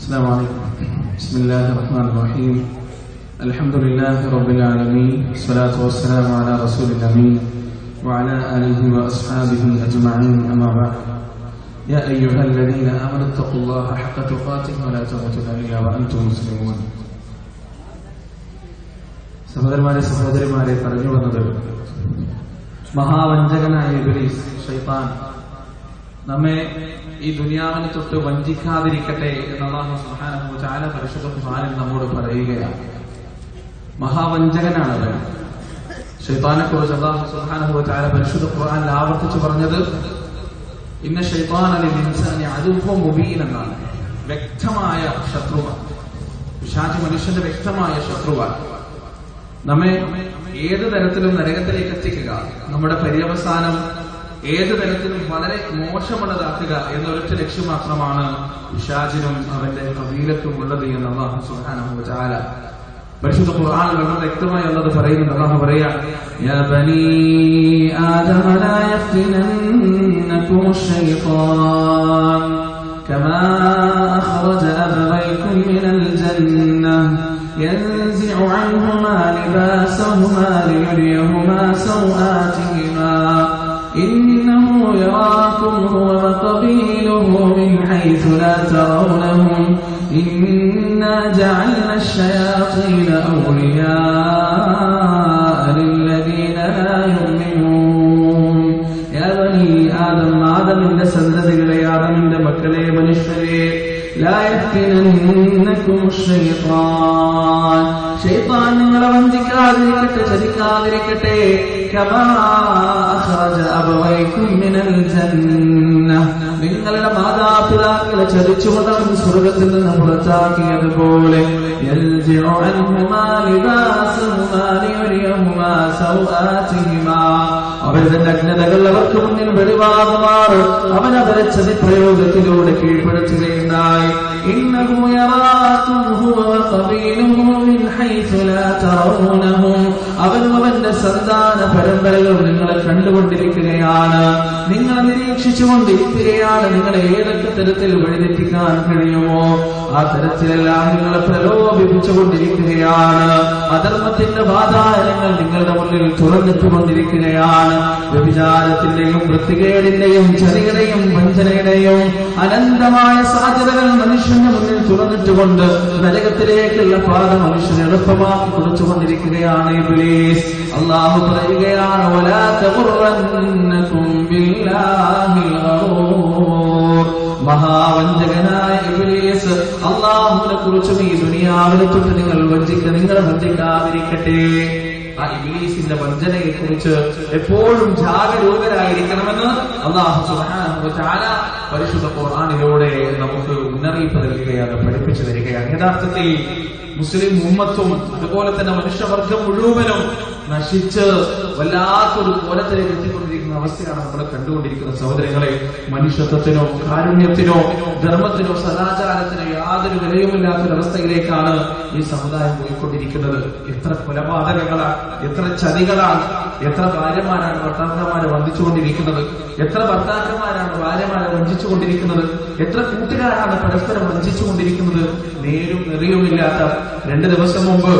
السلام عليكم. بسم الله الرحمن الرحيم. الحمد لله رب العالمين. الصلاة والسلام على رسول الأمين وعلى آله وأصحابه أجمعين. أما بعد. يا أيها الذين آمنوا اتقوا الله حق تقاته ولا تموتن إلا وأنتم مسلمون. സഹോദരന്മാരെ സഹോദരിമാരെ, പറഞ്ഞു വന്നത് മഹാവഞ്ചകനായ ഇബ്ലീസ് ശൈത്താൻ നമ്മെ ഈ ദുനിയാവിനെ തൊട്ട് വഞ്ചിക്കാതിരിക്കട്ടെ എന്ന് അല്ലാഹു സുബ്ഹാനഹു വ തആല പരിശുദ്ധ ഖുർആനിൽ നമ്മോട് പറയുകയാണ്. മഹാവഞ്ചകനാണ് അവൻ. ശൈത്താനെ കുറിച്ച് അല്ലാഹു സുബ്ഹാനഹു വ തആല പരിശുദ്ധ ഖുർആനിൽ ആവർത്തിച്ചു പറഞ്ഞത് ഇന്ന ശൈത്താന ലിൽ ഇൻസാനി അദുവ്വൻ മുബീൻ എന്നാണ്. വ്യക്തമായ ശത്രുവാണ്. പിശാച് മനുഷ്യന്റെ വ്യക്തമായ ശത്രുവാണ്. നമ്മെ ഏത് തരത്തിലും നരകത്തിലേക്ക് എത്തിക്കുക, നമ്മുടെ പര്യവസാനം ഏത് തരത്തിലും വളരെ മോശമുള്ളതാക്കുക എന്നൊരൊറ്റ ലക്ഷ്യം മാത്രമാണ് പിശാചിനും അവന്റെ ഖബീലത്തും ഉള്ളത് എന്ന് അല്ലാഹു സുബ്ഹാനഹു വ തആല പരിശുദ്ധ ഖുർആനിൽ വളരെ വ്യക്തമായി അല്ലാഹു പറയുന്നുണ്ട്. അല്ലാഹു പറയാണ്, യാ ബനീ ആദമ ലാ യഫ്തിനന്നകും ശൈത്താൻ കമാ അഖ്റജ അബവൈകും മിനൽ ജന്നah ينزع عنهما لباسهما ليريهما سوآتهما إنه يراكم هو وقبيله من حيث لا ترونهم إنا جعلنا الشياطين أولياء للذين لا يؤمنون يا بني آدم ആദമിന്റെ സന്തതികളെ, ആദമിന്റെ മക്കളെ, മനുഷ്യരെ, لا يفتننكم الشيطان ശൈത്താൻ നിങ്ങളെ വഞ്ചിക്കാതിരിക്കട്ടെ, ചതിക്കാതിരിക്കട്ടെ. കമാ അഖ്റജ അബവൈകും മിനൽ ജന്നah നിങ്ങളുടെ മാതാപിതാക്കളെ ചതിച്ചുകൊണ്ട് അവൻ സ്വർഗ്ഗത്തിൽ നിന്ന് പുറത്താക്കിയതുപോലെ യൽജിഉ അൻഹുമാ ലിബാസുഹുമാ ലിയുരിയഹുമാ സൗആതിഹിമാ അവരുടെ നഗ്നതകൾ അവർക്ക് മുന്നിൽ വെളിവാകുമാറ് അവൻ അവരെ ചതിപ്രയോഗത്തിലൂടെ കീഴ്പ്പെടുത്തുകയുണ്ടായി. ഇന്നഹു യറാകും ഹുവ വഖബീലുഹു മിൻ ഹൈസു ലാ തറൗനഹും അവനും അവന്റെ സന്താന പരമ്പരകളും നിങ്ങളെ കണ്ടുകൊണ്ടിരിക്കുകയാണ്, നിങ്ങളെ നിരീക്ഷിച്ചുകൊണ്ടിരിക്കുകയാണ്. നിങ്ങളെ ഏതൊക്കെ തരത്തിൽ വഴിതെറ്റിക്കാൻ കഴിയുമോ ആ തരത്തിലെല്ലാം നിങ്ങളെ പ്രലോഭിപ്പിച്ചുകൊണ്ടിരിക്കുകയാണ്. അധർമ്മത്തിന്റെ വാതായനങ്ങൾ നിങ്ങളുടെ മുന്നിൽ തുറന്നിട്ടുകൊണ്ടിരിക്കുകയാണ്. വ്യഭിചാരത്തിന്റെയും വൃത്തികേടിന്റെയും ചതിയുടെയും വഞ്ചനയുടെയും അനന്തമായ സാധ്യതകൾ മനുഷ്യന്റെ മുന്നിൽ തുറന്നിട്ടുകൊണ്ട് നരകത്തിലേക്കുള്ള പാത മനുഷ്യൻ എളുപ്പമാക്കി കൊടുത്തുകൊണ്ടിരിക്കുകയാണ് ഇബ്ലീസ്. അല്ലാഹു പറയുകയാണ്, വലാ തഗുറന്നകും ബില്ലാഹിൽ ഗറൂർ. മഹാവഞ്ചകനായ ഇബ്ലീസ്, അല്ലാഹുവിനെ കുറിച്ചും ഈ ദുനിയാവിനെ തൊട്ട് നിങ്ങളെ വഞ്ചിക്കാതിരിക്കട്ടെ. ആ ഇബ്ലീസിന്റെ വഞ്ചനയെ കുറിച്ച് എപ്പോഴും ജാഗരൂകരായിരിക്കണമെന്ന് അല്ലാഹു സുബ്ഹാനഹു വ തആല പരിശുദ്ധ ഖുർആനിലൂടെ നമുക്ക് മുന്നറിയിപ്പ് നൽകുകയാണ്, പഠിപ്പിച്ചു തരികയാണ്. യഥാർത്ഥത്തിൽ മുസ്ലിം ഉമ്മത്തും അതുപോലെ തന്നെ മനുഷ്യവർഗം മുഴുവനും നശിച്ച് വല്ലാത്തൊരു കോലത്തിലേക്ക് എത്തിക്കൊണ്ടിരിക്കുന്ന അവസ്ഥയാണ് നമ്മൾ കണ്ടുകൊണ്ടിരിക്കുന്ന സഹോദരങ്ങളെ. മനുഷ്യത്വത്തിനോ കാരുണ്യത്തിനോ ധർമ്മത്തിനോ സദാചാരത്തിനോ യാതൊരു വിലയുമില്ലാത്തൊരവസ്ഥയിലേക്കാണ് ഈ സമുദായം പോയിക്കൊണ്ടിരിക്കുന്നത്. എത്ര കൊലപാതകങ്ങളാണ്, എത്ര ചതികളാണ്, എത്ര ഭാര്യമാരാണ് ഭർത്താക്കന്മാരെ വഞ്ചിച്ചുകൊണ്ടിരിക്കുന്നത്, എത്ര ഭർത്താക്കന്മാരാണ് ഭാര്യമാരെ വഞ്ചിച്ചുകൊണ്ടിരിക്കുന്നത്, എത്ര കൂട്ടുകാരാണ് പരസ്പരം വഞ്ചിച്ചുകൊണ്ടിരിക്കുന്നത്. നേരും നെറിയുമില്ലാത്ത 2 ദിവസം മുമ്പ്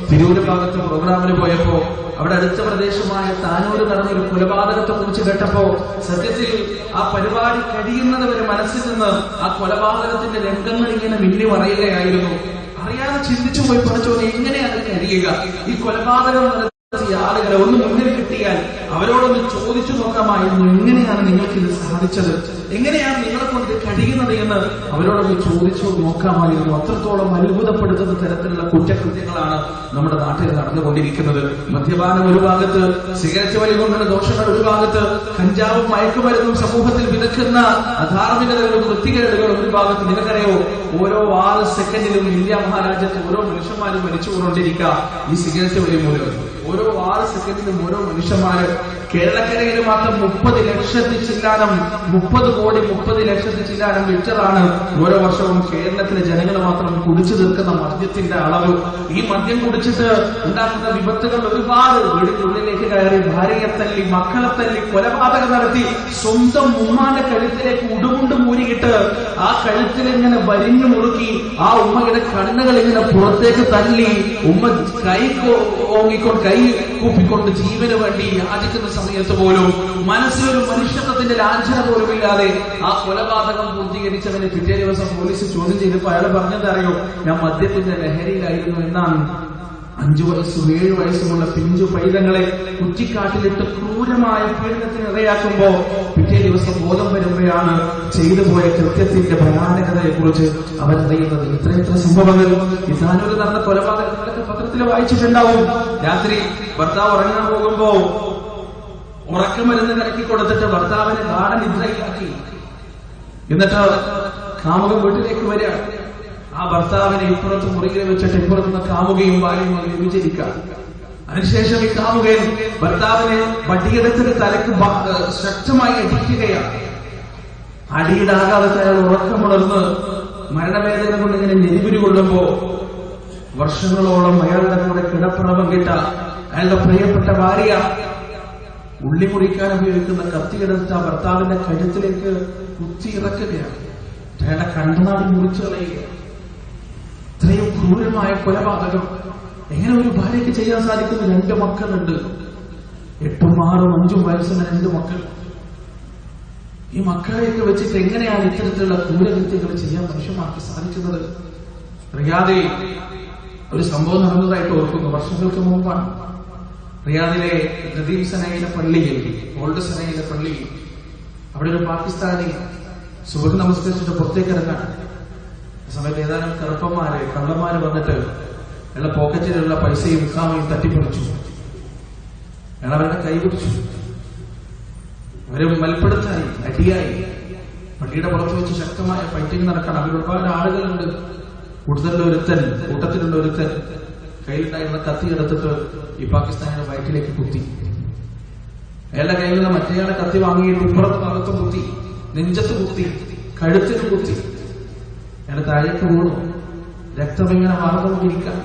തിരൂര് ഭാഗത്ത് പ്രോഗ്രാമിന് പോയപ്പോ അവിടെ അടുത്ത പ്രദേശമായ താനൂര് നടന്നൊരു കൊലപാതകത്തെ കുറിച്ച് കേട്ടപ്പോ സത്യത്തിൽ ആ പരിപാടി കഴിയുന്നത് വരെ മനസ്സിൽ നിന്ന് ആ കൊലപാതകത്തിന്റെ രംഗങ്ങൾ ഇങ്ങനെ മിന്നി മറയുകയായിരുന്നു. അറിയാതെ ചിന്തിച്ചു പോയി, പഠിച്ചോനെ എങ്ങനെയാണ് കഴിയുക? ഈ കൊലപാതകം നടത്തിയ ആളുകളെ ഒന്ന് മുന്നിൽ കിട്ടിയാൽ അവരോടൊന്ന് ചോദിച്ചു നോക്കാമായിരുന്നു, എങ്ങനെയാണ് നിങ്ങൾക്കിത് സാധിച്ചത്, എങ്ങനെയാണ് നിങ്ങളെ കൊണ്ട് കഴിയുന്നത് എന്ന് അവരോടൊന്ന് ചോദിച്ചു നോക്കാമായിരുന്നു. അത്രത്തോളം അത്ഭുതപ്പെടുത്തുന്ന തരത്തിലുള്ള കുറ്റകൃത്യങ്ങളാണ് നമ്മുടെ നാട്ടിൽ നടന്നുകൊണ്ടിരിക്കുന്നത്. മദ്യപാനം ഒരു ഭാഗത്ത്, സിഗരറ്റ് വലി കൊണ്ടുള്ള ദോഷങ്ങൾ ഒരു ഭാഗത്ത്, കഞ്ചാവും മയക്കുമരുന്നും സമൂഹത്തിൽ വിതക്കുന്ന അധാർമികതകളും വൃത്തികേടുകളും ഒരു ഭാഗത്ത്. നിങ്ങൾക്കറിയോ, ഓരോ 6 സെക്കൻഡിലും ഇന്ത്യ മഹാരാജ്യത്ത് ഓരോ മനുഷ്യന്മാരും മരിച്ചുകൊണ്ടിരിക്കുക ഈ സിഗരറ്റ് വലി മൂലം. ഓരോ 6 സെക്കൻഡിലും ഓരോ മനുഷ്യന്മാര് കേരളക്കരയിൽ മാത്രം 30 ലക്ഷത്തിൽ ചില്ലാനം 30 കോടി 30 ലക്ഷത്തിൽ ചില്ലാനം ലിറ്ററാണ് ഓരോ വർഷവും കേരളത്തിലെ ജനങ്ങൾ മാത്രം കുടിച്ചു തീർക്കുന്ന മദ്യത്തിന്റെ അളവ്. ഈ മദ്യം കുടിച്ചിട്ട് ഉണ്ടാക്കുന്ന വിപത്തുകൾ ഒരുപാട്. വീടിനുള്ളിലേക്ക് കയറി ഭാര്യയെ തല്ലി, മക്കളെ തല്ലി, കൊലപാതകം നടത്തി, സ്വന്തം ഉമ്മാന്റെ കഴുത്തിലേക്ക് ഉടുമുണ്ട് മൂരിയിട്ട് ആ കഴുത്തിലിങ്ങനെ വരിഞ്ഞു മുറുക്കി ആ ഉമ്മയുടെ കണ്ണുകൾ ഇങ്ങനെ പുറത്തേക്ക് തല്ലി, ഉമ്മ കൈ ഓങ്ങിക്കൊണ്ട് കൈ കൂപ്പിക്കൊണ്ട് ജീവന് വേണ്ടി യാചിക്കുന്ന സമയത്ത് പോലും മനസ്സിലൊരു മനുഷ്യത്വത്തിന്റെ ലാഞ്ചന പോലും ഇല്ലാതെ ആ കൊലപാതകം പൂർത്തീകരിച്ചവന് പിറ്റേ ദിവസം പോലീസ് ചോദ്യം ചെയ്തപ്പോൾ അയാൾ പറഞ്ഞതറിയോ, ഞാൻ മദ്യത്തിന്റെ ലഹരിയിലായിരുന്നു എന്നാണ്. 5 വയസ്സും 7 വയസ്സുമുള്ള പിഞ്ചു പൈതങ്ങളെ കുറ്റിക്കാട്ടിലിട്ട് ക്രൂരമായ പീഡനത്തിന് ഇരയാക്കുമ്പോ പിറ്റേ ദിവസം ബോധം വരുമ്പോഴാണ് ചെയ്തു പോയ കൃത്യത്തിന്റെ ഭയാനകതയെ കുറിച്ച് അവരറിയുന്നത്. ഇത്ര സംഭവങ്ങൾ ഇതാനൂര് നടന്ന കൊലപാതകങ്ങളൊക്കെ പത്രത്തിൽ വായിച്ചിട്ടുണ്ടാവും. രാത്രി ഭർത്താവ് ഉറങ്ങാൻ പോകുമ്പോ ഉറക്കമരുന്ന് കലക്കി കൊടുത്തിട്ട് ഭർത്താവിനെ ഗാഠനിദ്രയിലാക്കി. എന്നിട്ട് കാമുകൻ വീട്ടിലേക്ക് വരിക. ആ ഭർത്താവിനെ ഇപ്പുറത്ത് മുറിയിൽ വെച്ചിട്ട് ഇപ്പുറത്തുനിന്ന് കാമുകയും ഭാര്യയും വിചരിക്കാം. അതിനുശേഷം ഈ കാമുകൻ ഭർത്താവിനെ വടിയെടുത്തിട്ട് തലക്ക് ശക്തമായി അടിക്കുകയാണ്. അടിയുടെ ആഘാതത്തിൽ അയാൾ ഉറക്കമുണർന്ന് മരണവേദന കൊണ്ട് ഇങ്ങനെ നെരിവിരി കൊള്ളുമ്പോ വർഷങ്ങളോളം അയാളുടെ കൂടെ കിടപ്പുറം കിട്ട അയാളുടെ പ്രിയപ്പെട്ട ഭാര്യ ഉള്ളി മുറിക്കാൻ ഉപയോഗിക്കുന്ന കത്തിയെടുത്ത ഭർത്താവിന്റെ കഴുത്തിലേക്ക് കുത്തിയിറക്കുകയാണ്. അയാളുടെ കണ്ണുനാടി മുറിച്ചു കളയുകയാണ്. ഇത്രയും ക്രൂരമായ കൊലപാതകം എങ്ങനെ ഒരു ഭാര്യയ്ക്ക് ചെയ്യാൻ സാധിക്കുന്നു? 2 മക്കളുണ്ട്. 8, 6, 5 വയസ്സുള്ള 2 മക്കൾ. ഈ മക്കളെയൊക്കെ വെച്ചിട്ട് എങ്ങനെയാണ് ഇത്തരത്തിലുള്ള ക്രൂരകൃത്യങ്ങൾ ചെയ്യാൻ മനുഷ്യന്മാർക്ക് സാധിക്കുന്നത്? റിയാദിൽ ഒരു സംഭവം നടന്നതായിട്ട് ഓർക്കുന്നു. വർഷങ്ങൾക്ക് മുമ്പാണ്. റിയാദിലെ നദീം സനയിലെ പള്ളിയിൽ, ഓൾഡ് സനയിലെ പള്ളിയിൽ, അവിടെ ഒരു പാകിസ്ഥാനി സുബഹ് നമസ്കരിച്ചിട്ട് പുറത്തേക്ക് ഇറങ്ങാൻ സമയത്ത് ഏതാനും കള്ളന്മാര് വന്നിട്ട് അയാളുടെ പോക്കറ്റിലുള്ള പൈസയും ഇഖാമയും തട്ടിപ്പറിച്ചു. അയാൾ അവരുടെ കൈപിടിച്ചു. അവരെ മൽപ്പെടുത്തായി, അടിയായി. പള്ളിയുടെ പുറത്ത് വെച്ച് ശക്തമായ ഫൈറ്റിംഗ് നടക്കണം. അവർ ഒരുപാട് ആളുകളുണ്ട്. കൂട്ടത്തിലുള്ള ഒരുത്തൻ കയ്യിലുണ്ടായിരുന്ന കത്തി എടുത്തിട്ട് ഈ പാകിസ്ഥാനിയുടെ വയറ്റിലേക്ക് കുത്തി. അയാളുടെ കയ്യിൽ നിന്ന് മറ്റേയാളെ കത്തി വാങ്ങിയിട്ട് ഇപ്പുറത്ത് ഭാഗത്ത് കുത്തി, നെഞ്ചത്ത് കുത്തി, കഴുത്തിന് കുത്തി. അയാൾ താഴേക്ക് വീണു. രക്തം ഇങ്ങനെ വാർന്നുകൊണ്ടിരിക്കാൻ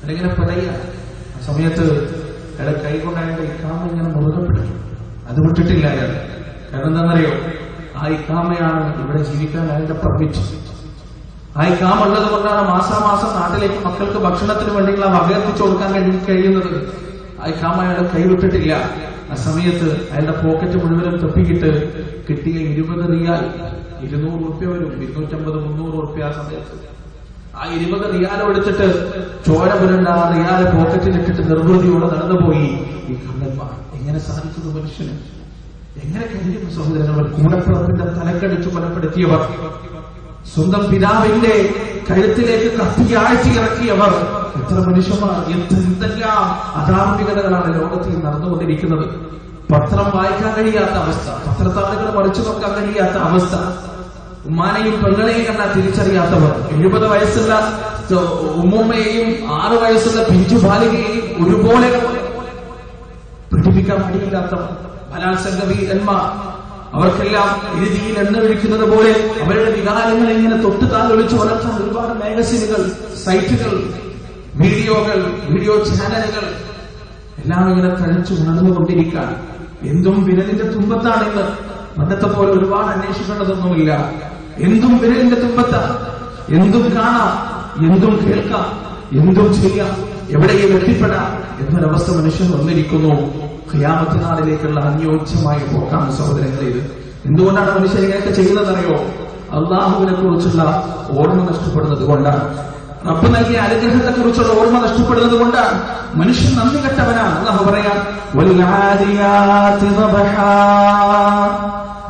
അതിങ്ങനെ പിടയ. ആ സമയത്ത് അയാളെ കൈകൊണ്ട് അയാളുടെ ഇക്കാമ ഇങ്ങനെ മുറുകപ്പെടും. അത് വിട്ടിട്ടില്ല അയാൾ. കാരണം എന്താണെന്നറിയോ? ആ ഇക്കാമയാണ് ഇവിടെ ജീവിക്കാൻ അയാളുടെ പെർമിറ്റ്. ആ ഇക്കാമ ഉള്ളത് കൊണ്ടാണ് മാസാമാസം നാട്ടിലേക്ക് മക്കൾക്ക് ഭക്ഷണത്തിന് വേണ്ടിയുള്ള വകയെത്തിച്ചു കൊടുക്കാൻ കഴിയുന്നത്. ആ ഇക്കാമ അയാളെ കൈവിട്ടിട്ടില്ല. ആ സമയത്ത് അയാളുടെ പോക്കറ്റ് മുഴുവനും തപ്പിക്കിട്ട് കിട്ടിയ 20 റിയാൽ, 200 റുപ്യ വരും, 250, 300 റുപ്യ. ആ സമയത്ത് ആ 20 റിയാലോ എടുത്തിട്ട് ചോര പുരണ്ട ആ റിയാല് പോക്കറ്റിലിട്ടിട്ട് നിർവൃതിയോടെ നടന്നുപോയി. ഈ കള്ളന്മാർ എങ്ങനെ സാധിക്കുന്നു? മനുഷ്യന് എങ്ങനെ കഴിയും? സഹോദരങ്ങൾ, കൂടപ്പിറപ്പിന്റെ തലക്കടിച്ചു കൊലപ്പെടുത്തിയവർ, സ്വന്തം പിതാവിന്റെ കഴുത്തിലേക്ക് കത്തിയാഴ്ച ഇറക്കിയവർ, എത്ര മനുഷ്യന്മാർ, എന്തെല്ലാം അധാർമികതകളാണ് ലോകത്തിൽ നടന്നുകൊണ്ടിരിക്കുന്നത്. പത്രം വായിക്കാൻ കഴിയാത്ത അവസ്ഥ, പത്രത്താളുകൾ മറിച്ചു നോക്കാൻ കഴിയാത്ത അവസ്ഥ, ഉമ്മാനെയും പെങ്ങളെയും കണ്ടാൽ തിരിച്ചറിയാത്തവർ, 70 വയസ്സുള്ള ഉമ്മുമ്മയെയും 6 വയസ്സുള്ള പിഞ്ചു ബാലികയെയും ഒരുപോലെ പഠിപ്പിക്കാൻ കഴിയില്ലാത്തവർ, ബലാത്സംഗവീരന്മാർ, അവർക്കെല്ലാം എഴുതിയിൽ എണ്ണ ഒഴിക്കുന്നത് പോലെ അവരുടെ വികാരങ്ങൾ ഇങ്ങനെ തൊട്ട് താലൊളിച്ച് വളർത്താൻ ഒരുപാട് മാഗസിനുകൾ, സൈറ്റുകൾ, വീഡിയോ ചാനലുകൾ എല്ലാം ഇങ്ങനെ തഴച്ചു ഉണർന്നുകൊണ്ടിരിക്കാൻ. എന്തും വിരലിന്റെ തുമ്പത്താണെന്ന്. പണ്ടത്തെ പോലെ ഒരുപാട് അന്വേഷിക്കേണ്ടതൊന്നുമില്ല. എന്തും വിരലിന്റെ തുമ്പത്താണ്. എന്തും കാണാം, എന്തും കേൾക്കാം, എന്തും ചെയ്യാം, എവിടെയും എത്തിപ്പെടാം എന്നൊരവസ്ഥ മനുഷ്യൻ വന്നിരിക്കുന്നു. ഖിയാമത്ത് നാളിലേക്കുള്ള അന്യോജ്യമായ പോക്കാണ് സഹോദരങ്ങളെ ഇത്. എന്തുകൊണ്ടാണ് മനുഷ്യൻ ഇങ്ങനെയൊക്കെ ചെയ്യുന്നതറിയോ? അള്ളാഹുവിനെ കുറിച്ചുള്ള ഓർമ്മ നഷ്ടപ്പെടുന്നത് കൊണ്ടാണ്. റബ്ബ് നൽകിയ അനുഗ്രഹത്തെ കുറിച്ചുള്ള ഓർമ്മ നഷ്ടപ്പെടുന്നത് കൊണ്ടാണ്. മനുഷ്യൻ നന്ദി കെട്ടവനാണ്. അല്ലാഹു പറയാം, വൽആദിയാതി ദബഹാ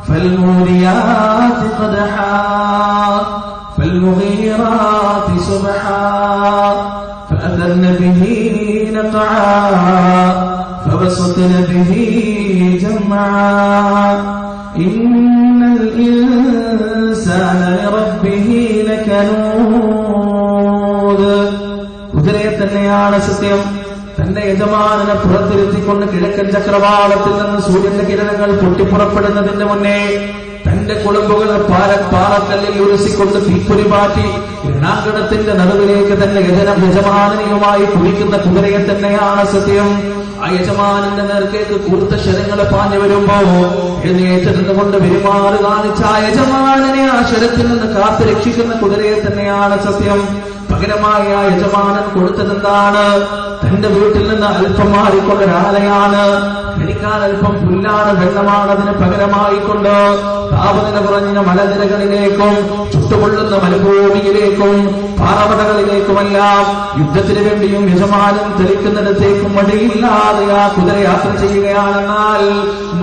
ഫൽമൂരിയാതി ഖദഹാ ഫൽമുഗീറാതി സുബ്ഹാ ഫഅദർന ബിഹി നഖആ فبسطن به جمعا إن الإنسان لربه لكنود. കുതിരയെ തന്നെയാണ് സത്യം. തന്റെ യജമാനനെ പുറത്തിരുത്തിക്കൊണ്ട് കിഴക്കൻ ചക്രവാളത്തിൽ നിന്ന് സൂര്യന്റെ കിരണങ്ങൾ പൊട്ടിപ്പുറപ്പെടുന്നതിന് മുന്നേ തന്റെ കുളമ്പുകൾ പാറക്കല്ലിൽ ഉരസിക്കൊണ്ട് തീപ്പൊരി മാറ്റി രണാങ്കണത്തിന്റെ നടുവിലേക്ക് തന്റെ യജമാനനുമായി കുളിക്കുന്ന കുതിരയെ തന്നെയാണ് സത്യം. ആ യജമാനന്റെ നേർക്കേക്ക് കൂർത്ത ശരങ്ങൾ പാഞ്ഞു വരുമ്പോ എഴുന്നേറ്റിരുന്നുകൊണ്ട് പെരുമാറ് കാണിച്ച ആ യജമാനനെ ആ ശരത്തിൽ നിന്ന് കാത്തു രക്ഷിക്കുന്ന കുതിരയെ തന്നെയാണ് സത്യം. പകരമായി ആ യജമാനൻ കൊടുത്തതെന്താണ്? തന്റെ വീട്ടിൽ നിന്ന് അല്പം മാറിക്കൊണ്ടൊരാലയാണ്. കഴിക്കാൻ അല്പം പുല്ലാണ്, വെള്ളമാണ്. അതിന് പകരമായിക്കൊണ്ട് താപനില കുറഞ്ഞ മലനിരകളിലേക്കും ചുട്ടുകൊള്ളുന്ന മരുഭൂമിയിലേക്കും പാറമടകളിലേക്കുമെല്ലാം യുദ്ധത്തിന് വേണ്ടിയും യജമാനൻ തെളിക്കുന്നിടത്തേക്കും മടിയില്ലാതെ ആ കുതിര യാത്ര ചെയ്യുകയാണെന്നാൽ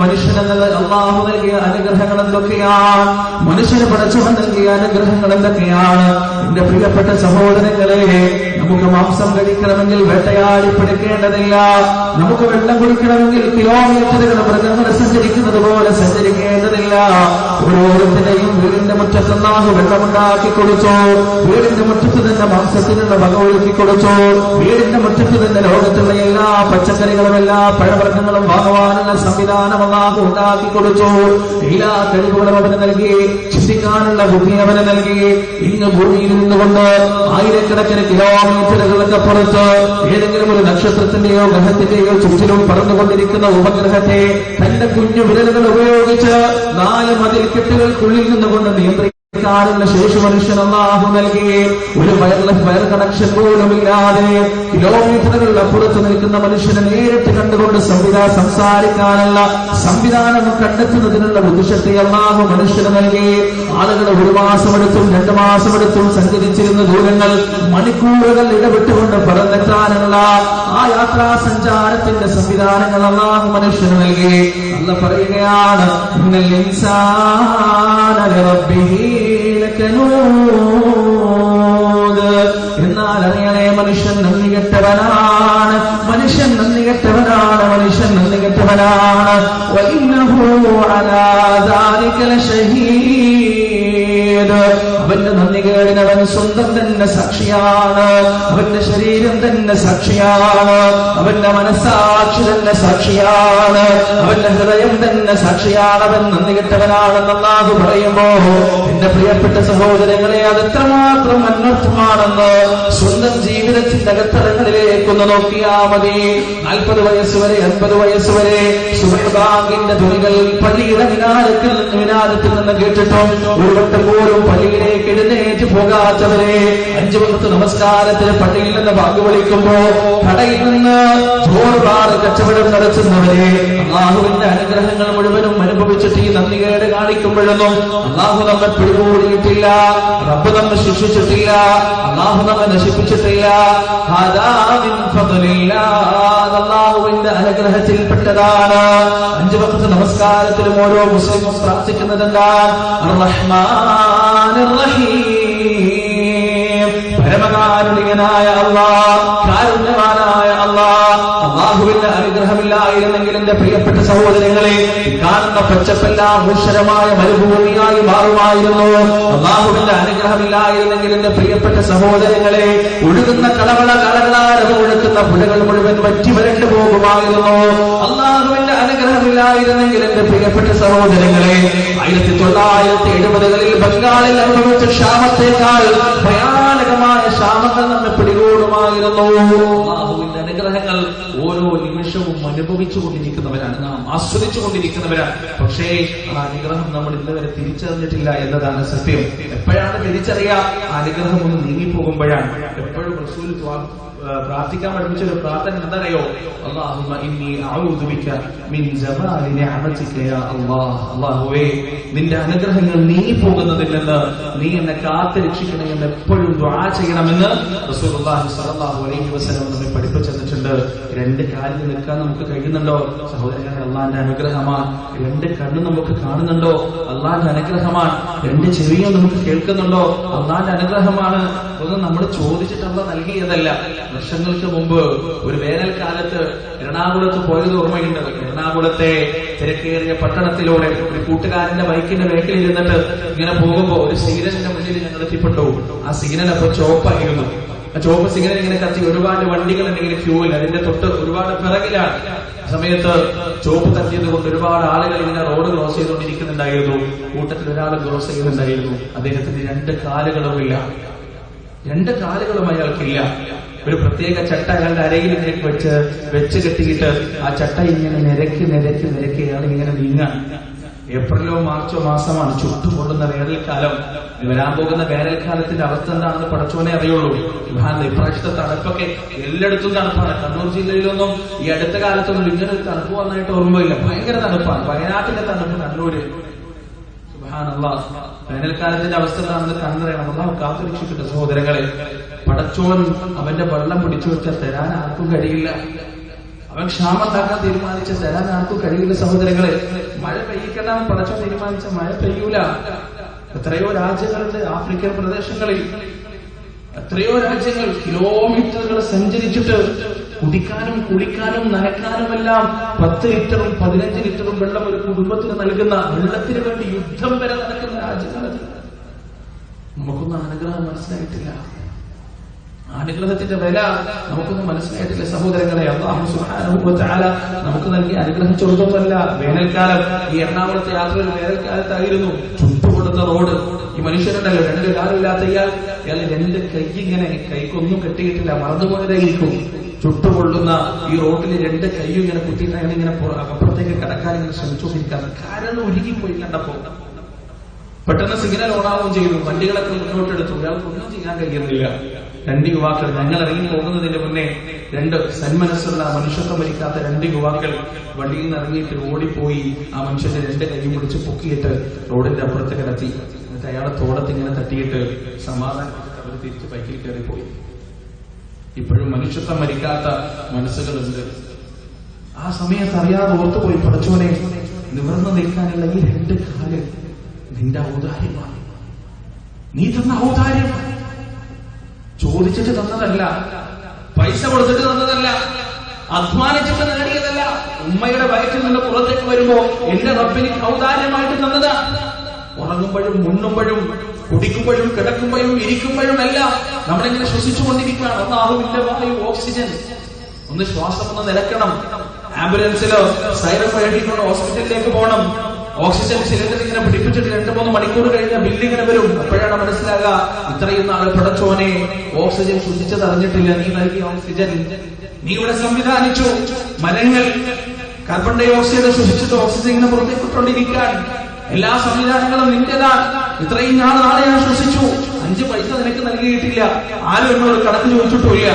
മനുഷ്യനെന്നത് അല്ലാഹു നൽകിയ അനുഗ്രഹങ്ങൾ എന്തൊക്കെയാണ്? മനുഷ്യന് പടച്ചവൻ നൽകിയ അനുഗ്രഹങ്ങൾ എന്തൊക്കെയാണ്? എന്റെ പ്രിയപ്പെട്ട സഹോദരങ്ങളെ, നമുക്ക് മാംസം കഴിക്കണമെങ്കിൽ വേട്ടയാടി പിടിക്കേണ്ടതില്ല. നമുക്ക് വെള്ളം കുടിക്കണമെങ്കിൽ കിലോമീറ്ററുകൾ മൃഗങ്ങൾ സഞ്ചരിക്കുന്നത് പോലെ സഞ്ചരിക്കേണ്ടതില്ല. ഓരോരുത്തരെയും വീടിന്റെ മുറ്റത്ത് അല്ലാഹു വെള്ളമുണ്ടാക്കി കൊടുത്തു. വീടിന്റെ മുറ്റത്ത് തന്നെ മാംസത്തിനുള്ള വക ഒരുക്കി കൊടുത്തു. വീടിന്റെ മുറ്റത്ത് തന്നെ ലോകത്തുള്ള എല്ലാ പച്ചക്കറികളും എല്ലാ പഴവർഗ്ഗങ്ങളും വാങ്ങുവാനുള്ള സംവിധാനം അല്ലാഹു ഉണ്ടാക്കി കൊടുത്തു. എല്ലാ കഴിവുകളും അവന് നൽകി. ചിന്തിക്കാനുള്ള ബുദ്ധി അവന് നൽകി. ഇന്ന് ഭൂമിയിൽ നിന്നുകൊണ്ട് ആയിരക്കണക്കിന് കിലോമീറ്ററുകളൊക്കെ പുറത്ത് ഏതെങ്കിലും ഒരു നക്ഷത്രത്തിന്റെയോ ഗ്രഹത്തിന്റെയോ ചുറ്റിലും പറന്നുകൊണ്ടിരിക്കുന്ന ഉപഗ്രഹത്തെ തന്റെ കുഞ്ഞു വിരലുകൾ ഉപയോഗിച്ച് 4 മതിൽക്കെട്ടുകൾക്കുള്ളിൽ നിന്നുകൊണ്ട് നിയന്ത്രിക്കാനുള്ള ശേഷി മനുഷ്യൻ അല്ലാഹു നൽകി. ഒരു വയർ കണക്ഷൻ പോലുമില്ലാതെ കിലോമീറ്ററുകൾ അപ്പുറത്ത് നിൽക്കുന്ന മനുഷ്യനെ നേരിട്ട് കണ്ടുകൊണ്ട് സംസാരിക്കാനുള്ള സംവിധാനം കണ്ടെത്തുന്നതിനുള്ള ബുദ്ധിശക്തി അല്ലാഹു മനുഷ്യന് നൽകി. ആളുകൾ 1 മാസമെടുത്തും 2 മാസമെടുത്തും സഞ്ചരിച്ചിരുന്ന ദൂരങ്ങൾ മണിക്കൂറുകൾ ഇടവിട്ടുകൊണ്ട് പറന്നെത്താനുള്ള ആ യാത്രാ സഞ്ചാരത്തിന്റെ സംവിധാനങ്ങൾ അല്ലാഹു മനുഷ്യന് നൽകി. അല്ലാഹു പറയുകയാണ്, ഇന്നൽ ഇൻസാന ലിറബ്ബിഹി ലകനൂദ്. എന്നാൽ അറിയണേ, മനുഷ്യൻ നന്ദികെട്ടവനാണ്. മനുഷ്യൻ നന്ദികെട്ടവനാണ്. മനുഷ്യൻ നന്ദികെട്ടവനാണ്. വഇന്നഹു അലാ ദാലിക ലശഹീദ്. അവന്റെ നന്ദികേടിന് അവൻ സ്വന്തം തന്നെ സാക്ഷിയാണ്. അവന്റെ ശരീരം തന്നെ സാക്ഷിയാണ്. അവന്റെ മനസ്സാക്ഷി തന്നെ സാക്ഷിയാണ്. അവന്റെ ഹൃദയം തന്നെ സാക്ഷിയാണ്. അവൻ നന്ദികെട്ടവനാണെന്ന് അല്ലാഹു പറയുമ്പോ എന്റെ പ്രിയപ്പെട്ട സഹോദരങ്ങളെ, അതെത്രമാത്രം അനർത്ഥമാണെന്ന് സ്വന്തം ജീവിതത്തിന്റെ അകത്തളങ്ങളിലേക്കൊന്ന് നോക്കിയാ മതി. 40 വയസ്സുവരെ 50 വയസ്സുവരെ സുബഹിന്റെ ധ്വനികൾ പള്ളിയുടെ മിനാരത്തിൽ നിന്ന് കേട്ടിട്ടും ഒരു വട്ടം പോലും പള്ളിയിലേക്ക് എഴുന്നേറ്റ് പോകാത്തവരെ, 5 വക്ത് നമസ്കാരത്തിന് പള്ളിയിൽ നിന്ന് ബാങ്ക് വിളിക്കുമ്പോ കടയിൽ നിന്ന് ചോറുപാട് കച്ചവടം നടത്തുന്നവരെ, അല്ലാഹുവിന്റെ അനുഗ്രഹങ്ങൾ മുഴുവനും അനുഭവിച്ചിട്ട് ഈ നന്ദികേട് കാണിക്കുമ്പോഴൊന്നും അല്ലാഹു നമ്മെ പിടികൂടിയിട്ടില്ല. റബ്ബ് നമ്മെ ശിക്ഷിച്ചിട്ടില്ല. അല്ലാഹു നമ്മെ നശിപ്പിച്ചിട്ടില്ല. അല്ലാഹുവിന്റെ അനുഗ്രഹത്തിൽപ്പെട്ടതാണ്. 5 വക്ത് നമസ്കാരത്തിലും ഓരോ മുസ്ലിമും പ്രാർത്ഥിക്കുന്നത് എന്താണ്? റഹ്മാനിർ റഹീം. പരമകാരുണികനായ അല്ലാഹ്, കാരുണ്യവാനായ അല്ലാഹ്. അല്ലാഹുവിന്റെ അനുഗ്രഹമില്ലായിരുന്നെങ്കിൽ എന്റെ പ്രിയപ്പെട്ട സഹോദരങ്ങളെ, കാണുന്ന പച്ചപ്പെല്ലാം മൂഷരമായ മരുഭൂമിയായി മാറുമായിരുന്നു. അല്ലാഹുവിന്റെ അനുഗ്രഹമില്ലായിരുന്നെങ്കിൽ എന്റെ പ്രിയപ്പെട്ട സഹോദരങ്ങളെ, ഒഴുകുന്ന കളകളാരവ് ഒഴുക്കുന്ന പുഴകൾ മുഴുവൻ വറ്റി വരണ്ടു പോകുമായിരുന്നു. അല്ലാഹുവിന്റെ അനുഗ്രഹമില്ലായിരുന്നെങ്കിൽ എന്റെ പ്രിയപ്പെട്ട സഹോദരങ്ങളെ, 1970കളിൽ ബംഗാളിൽ അനുഭവിച്ച ക്ഷാമത്തേക്കാൾ ഭയാനകമായ ക്ഷാമങ്ങൾ നമ്മെ പിടികൂടുമായിരുന്നു. അല്ലാഹുവിന്റെ അനുഗ്രഹങ്ങൾ ഓരോ നിമിഷവും അനുഭവിച്ചുകൊണ്ടിരിക്കുന്നവരാണ് നാം, ആസ്വദിച്ചുകൊണ്ടിരിക്കുന്നവരാണ്. പക്ഷേ ആ അനുഗ്രഹം നമ്മൾ ഇന്നുവരെ തിരിച്ചറിഞ്ഞിട്ടില്ല എന്നതാണ് സത്യം. എപ്പോഴാണ് തിരിച്ചറിയാം? ആ അനുഗ്രഹം ഒന്ന് നീങ്ങിപ്പോകുമ്പോഴാണ്. എപ്പോഴും റസൂൽ പ്രാർത്ഥിക്കാൻ പഠിപ്പിച്ചൊരു പ്രാർത്ഥന എന്തറിയോ? അല്ലാഹുമ്മ ഇന്നി അഊദു ബിക മിൻ ജമാലി നിഅമതിക യാ അല്ലാഹ്. അല്ലാഹുവേ, നിന്റെ അനുഗ്രഹങ്ങൾ നീങ്ങിപ്പോകുന്നതിൽ നിന്ന് നീ എന്നെ കാത്തു രക്ഷിക്കണേ എന്ന് എപ്പോഴും ദുആ ചെയ്യണമെന്ന് റസൂലുള്ളാഹി സ്വല്ലല്ലാഹു അലൈഹി വസല്ലം നമ്മെ പഠിപ്പിച്ചു തന്നിട്ടുണ്ട്. 2 കാലിൽ നിൽക്കാൻ നമുക്ക് കഴിയുന്നുണ്ടോ? സഹോദരങ്ങളെ, അള്ളാന്റെ അനുഗ്രഹമാണ്. 2 കണ്ണ് നമുക്ക് കാണുന്നുണ്ടോ? അള്ളാന്റെ അനുഗ്രഹമാണ്. 2 ചെവിയും നമുക്ക് കേൾക്കുന്നുണ്ടോ? അള്ളാന്റെ അനുഗ്രഹമാണ്. ഒന്നും നമ്മൾ ചോദിച്ചിട്ടുള്ള നൽകിയതല്ല. വർഷങ്ങൾക്ക് മുമ്പ് ഒരു വേനൽക്കാലത്ത് എറണാകുളത്ത് പോയത് ഓർമ്മയുണ്ട്. എറണാകുളത്തെ തിരക്കേറിയ പട്ടണത്തിലൂടെ ഒരു കൂട്ടുകാരന്റെ ബൈക്കിന്റെ ബാക്കിൽ ഇരുന്നിട്ട് ഇങ്ങനെ പോകുമ്പോ ഒരു സിഗ്നലിന്റെ മുന്നിൽ ഞങ്ങൾ എത്തിപ്പെട്ടു. ആ സിഗ്നൽ അപ്പൊ ചോപ്പായിരുന്നു. ആ ചുവപ്പ് സിഗ്നൽ ഇങ്ങനെ കത്തി ഒരുപാട് വണ്ടികൾ ഇങ്ങനെ ക്യൂവിൽ അതിന്റെ തൊട്ട് ഒരുപാട് പിറകിലാണ്. ആ സമയത്ത് ചുവപ്പ് കത്തിയത് കൊണ്ട് ഒരുപാട് ആളുകൾ ഇങ്ങനെ റോഡ് ക്രോസ് ചെയ്തുകൊണ്ടിരിക്കുന്നുണ്ടായിരുന്നു. കൂട്ടത്തിൽ ഒരാൾ ക്രോസ് ചെയ്യുന്നുണ്ടായിരുന്നു. അദ്ദേഹത്തിന് 2 കാലുകളുമില്ല, 2 കാലുകളും അയാൾക്കില്ല. ഒരു പ്രത്യേക ചട്ട അയാളുടെ അരയിൽ ഇങ്ങനെ വെച്ച് കെട്ടിയിട്ട് ആ ചട്ട ഇങ്ങനെ നിരക്കി അയാൾ ഇങ്ങനെ നീങ്ങാൻ. ഏപ്രിലോ മാർച്ചോ മാസമാണ്, ചുട്ടുകൊള്ളുന്ന വേനൽക്കാലം. വരാൻ പോകുന്ന വേനൽക്കാലത്തിന്റെ അവസ്ഥ എന്താണെന്ന് പടച്ചോനെ അറിയുള്ളൂ. ഇപ്രാവശ്യത്തെ തണുപ്പൊക്കെ എല്ലായിടത്തും തണുപ്പാണ്. കണ്ണൂർ ജില്ലയിലൊന്നും ഈ അടുത്ത കാലത്തൊന്നും ഇങ്ങനെ ഒരു തണുപ്പ് വന്നായിട്ട് ഓർമ്മയില്ല. ഭയങ്കര തണുപ്പാണ്. വയനാട്ടിലെ തണുപ്പ് കണ്ണൂര്. സുബ്ഹാനല്ലാഹ്, വേനൽക്കാലത്തിന്റെ അവസ്ഥ എന്താണെന്ന് കണ്ടറിയണം. അല്ലാഹു കാത്തുരക്ഷിക്കട്ടെ സഹോദരങ്ങളെ. പടച്ചോൻ അവന്റെ വെള്ളം പിടിച്ചു വെച്ചാൽ തരാൻ ആർക്കും കഴിയില്ല. അവൻ ക്ഷാമണ്ടാക്കാൻ തീരുമാനിച്ച തരാൻ ആർക്കും കഴിയില്ല സഹോദരങ്ങളെ. മഴ പെയ്യിക്കണം പടച്ചോൻ തീരുമാനിച്ച മഴ പെയ്യൂല. എത്രയോ രാജ്യങ്ങളുണ്ട് ആഫ്രിക്കൻ പ്രദേശങ്ങളിൽ. എത്രയോ രാജ്യങ്ങൾ കിലോമീറ്ററുകൾ സഞ്ചരിച്ചിട്ട് കുടിക്കാനും കുളിക്കാനും നനയ്ക്കാനുമെല്ലാം 10 ലിറ്ററും 15 ലിറ്ററും വെള്ളം ഒരു കുടുംബത്തിന് നൽകുന്ന, വെള്ളത്തിന് വേണ്ടി യുദ്ധം വരെ നടക്കുന്ന രാജ്യങ്ങളത്. നമുക്കൊന്നും അനുഗ്രഹം മനസ്സിലായിട്ടില്ല. അനുഗ്രഹത്തിന്റെ വില നമുക്കൊന്നും മനസ്സിലായിട്ടില്ല സഹോദരങ്ങളെ. അല്ലാഹു സുബ്ഹാനഹു വ തആല നമുക്ക് നൽകിയ അനുഗ്രഹം ചെറുതൊന്നുമല്ല. വേനൽക്കാലം, ഈ എറണാകുളത്തെ യാത്രയിൽ വേനൽക്കാലത്തായിരുന്നു. ചുട്ടുകൊള്ളുന്ന റോഡ്. ഈ മനുഷ്യരുണ്ടല്ലോ 2 കാലില്ലാത്ത ഇയാൾ 2 കൈ ഇങ്ങനെ, കൈക്കൊന്നും കെട്ടിയിട്ടില്ല, മറന്നുപോയതായിരിക്കും. ചുട്ടുകൊള്ളുന്ന ഈ റോഡിൽ 2 കൈയും ഇങ്ങനെ കുത്തിയിട്ട് അയാൾ ഇങ്ങനെ അപ്പുറത്തേക്ക് കടക്കാൻ ഇങ്ങനെ ശ്രമിച്ചുകൊണ്ടിരിക്കാറ്. കാരണം ഒഴുകിപ്പോയി കണ്ടപ്പോ പെട്ടെന്ന് സിഗ്നൽ ഓണാവുകയും ചെയ്തു. വണ്ടികളൊക്കെ മുന്നോട്ടെടുത്തു. അയാൾക്കൊന്നും ചെയ്യാൻ കഴിയുന്നില്ല. 2 യുവാക്കൾ, ഞങ്ങൾ ഇറങ്ങി പോകുന്നതിന് മുന്നേ 2 സന്മനസ്സുള്ള, മനുഷ്യത്വം ഭരിക്കാത്ത 2 യുവാക്കൾ വണ്ടിയിൽ നിന്ന് ഇറങ്ങിയിട്ട് ഓടിപ്പോയി ആ മനുഷ്യന്റെ 2 കൈയും പിടിച്ച് പൊക്കിയിട്ട് റോഡിന്റെ അപ്പുറത്ത് കിടത്തി. എന്നിട്ട് അയാളെ തോളത്ത് ഇങ്ങനെ തട്ടിയിട്ട് സമാധാനപ്പെട്ട് അവർ തിരിച്ച് ബൈക്കിൽ കയറിപ്പോയി. ഇപ്പോഴും മനുഷ്യത്വം ഭരിക്കാത്ത മനസ്സുകളുണ്ട്. ആ സമയത്ത് അറിയാതെ ഓർത്തുപോയി, പടച്ചോനെ നിവർന്നു നിൽക്കാനുള്ള ഈ 2 കാല് നിന്റെ ഔദാര്യമാണ്, നീ തന്ന ഔദാര്യമാണ്. ചോദിച്ചിട്ട് തന്നതല്ല, പൈസ കൊടുത്തിട്ട് തന്നതല്ല, അധ്വാനിച്ചിട്ട് നേടിയതല്ല. ഉമ്മയുടെ വയറ്റിൽ നിന്ന് പുറത്തേക്ക് വരുമ്പോ എന്റെ റബ്ബിന് ഔദാര്യമായിട്ട് തന്നതാ. ഉറങ്ങുമ്പോഴും ഉണ്ണുമ്പോഴും കുടിക്കുമ്പോഴും കിടക്കുമ്പോഴും ഇരിക്കുമ്പോഴും എല്ലാം നമ്മളിങ്ങനെ ശ്വസിച്ചുകൊണ്ടിരിക്കുകയാണ്. അല്ലാഹുവിന്റെ വായു, ഓക്സിജൻ. ഒന്ന് ശ്വാസം ഒന്ന് നിലക്കണം. ആംബുലൻസിലോ സൈറൻ വഴങ്ങിക്കൊണ്ട് ഹോസ്പിറ്റലിലേക്ക് പോകണം. ഓക്സിജൻ സിലിണ്ടർ ഇങ്ങനെ പിടിപ്പിച്ചിട്ട് 2-3 മണിക്കൂർ കഴിഞ്ഞ ബില്ലിങ്ങനെ വരും. അപ്പോഴാണ് മനസ്സിലാകുക, ഇത്രയും നാൾ പടച്ചോനെ ഓക്സിജൻ ശുദ്ധിച്ചതറിഞ്ഞിട്ടില്ല. നീ നൽകിയ ഓക്സിജൻ നീ ഇവിടെ സംവിധാനിച്ചു. മരങ്ങൾ കാർബൺ ഡൈ ഓക്സൈഡ് ശ്വസിച്ചിട്ട് ഓക്സിജൻ ഇങ്ങനെ പുറത്തേക്കൊണ്ടിരിക്കാൻ എല്ലാ സംവിധാനങ്ങളും നിന്റേതാണ്. ഇത്രയും നാളെ ഞാൻ ശ്വസിച്ചു, 5 പൈസ നിനക്ക് നൽകിയിട്ടില്ല. ആരും എന്നോട് കണക്ക് ചോദിച്ചിട്ടില്ല.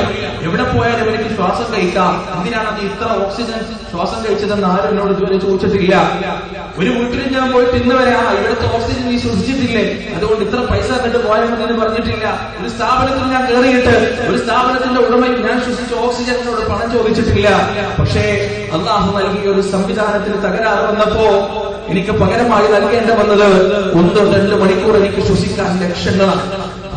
എവിടെ പോയാലും എനിക്ക് ശ്വാസം കഴിക്കാം. എന്തിനാണ് നീ ഇത്ര ഓക്സിജൻ ശ്വാസം കഴിച്ചതെന്ന് ആരും എന്നോട് ഇതുവരെ ചോദിച്ചിട്ടില്ല. ഒരു വീട്ടിൽ ഞാൻ പോയിട്ട് ഇന്ന് വരെ ഇവിടുത്തെ ഓക്സിജൻ നീ ശ്വസിച്ചിട്ടില്ലേ, അതുകൊണ്ട് ഇത്ര പൈസ കണ്ട് പോയാൽ മതി എന്ന് പറഞ്ഞിട്ടില്ല. ഒരു സ്ഥാപനത്തിൽ ഞാൻ കയറിയിട്ട് ഒരു സ്ഥാപനത്തിന്റെ ഉടമയിൽ ഞാൻ ശ്വസിച്ച ഓക്സിജനോട് പണം ചോദിച്ചിട്ടില്ല. പക്ഷേ അല്ലാഹു നൽകിയ ഒരു സംവിധാനത്തിൽ തകരാറ് വന്നപ്പോ എനിക്ക് പകരമായി നൽകേണ്ട വന്നത് 1-2 മണിക്കൂർ എനിക്ക് ശ്വസിക്കാൻ ലക്ഷങ്ങളാണ്.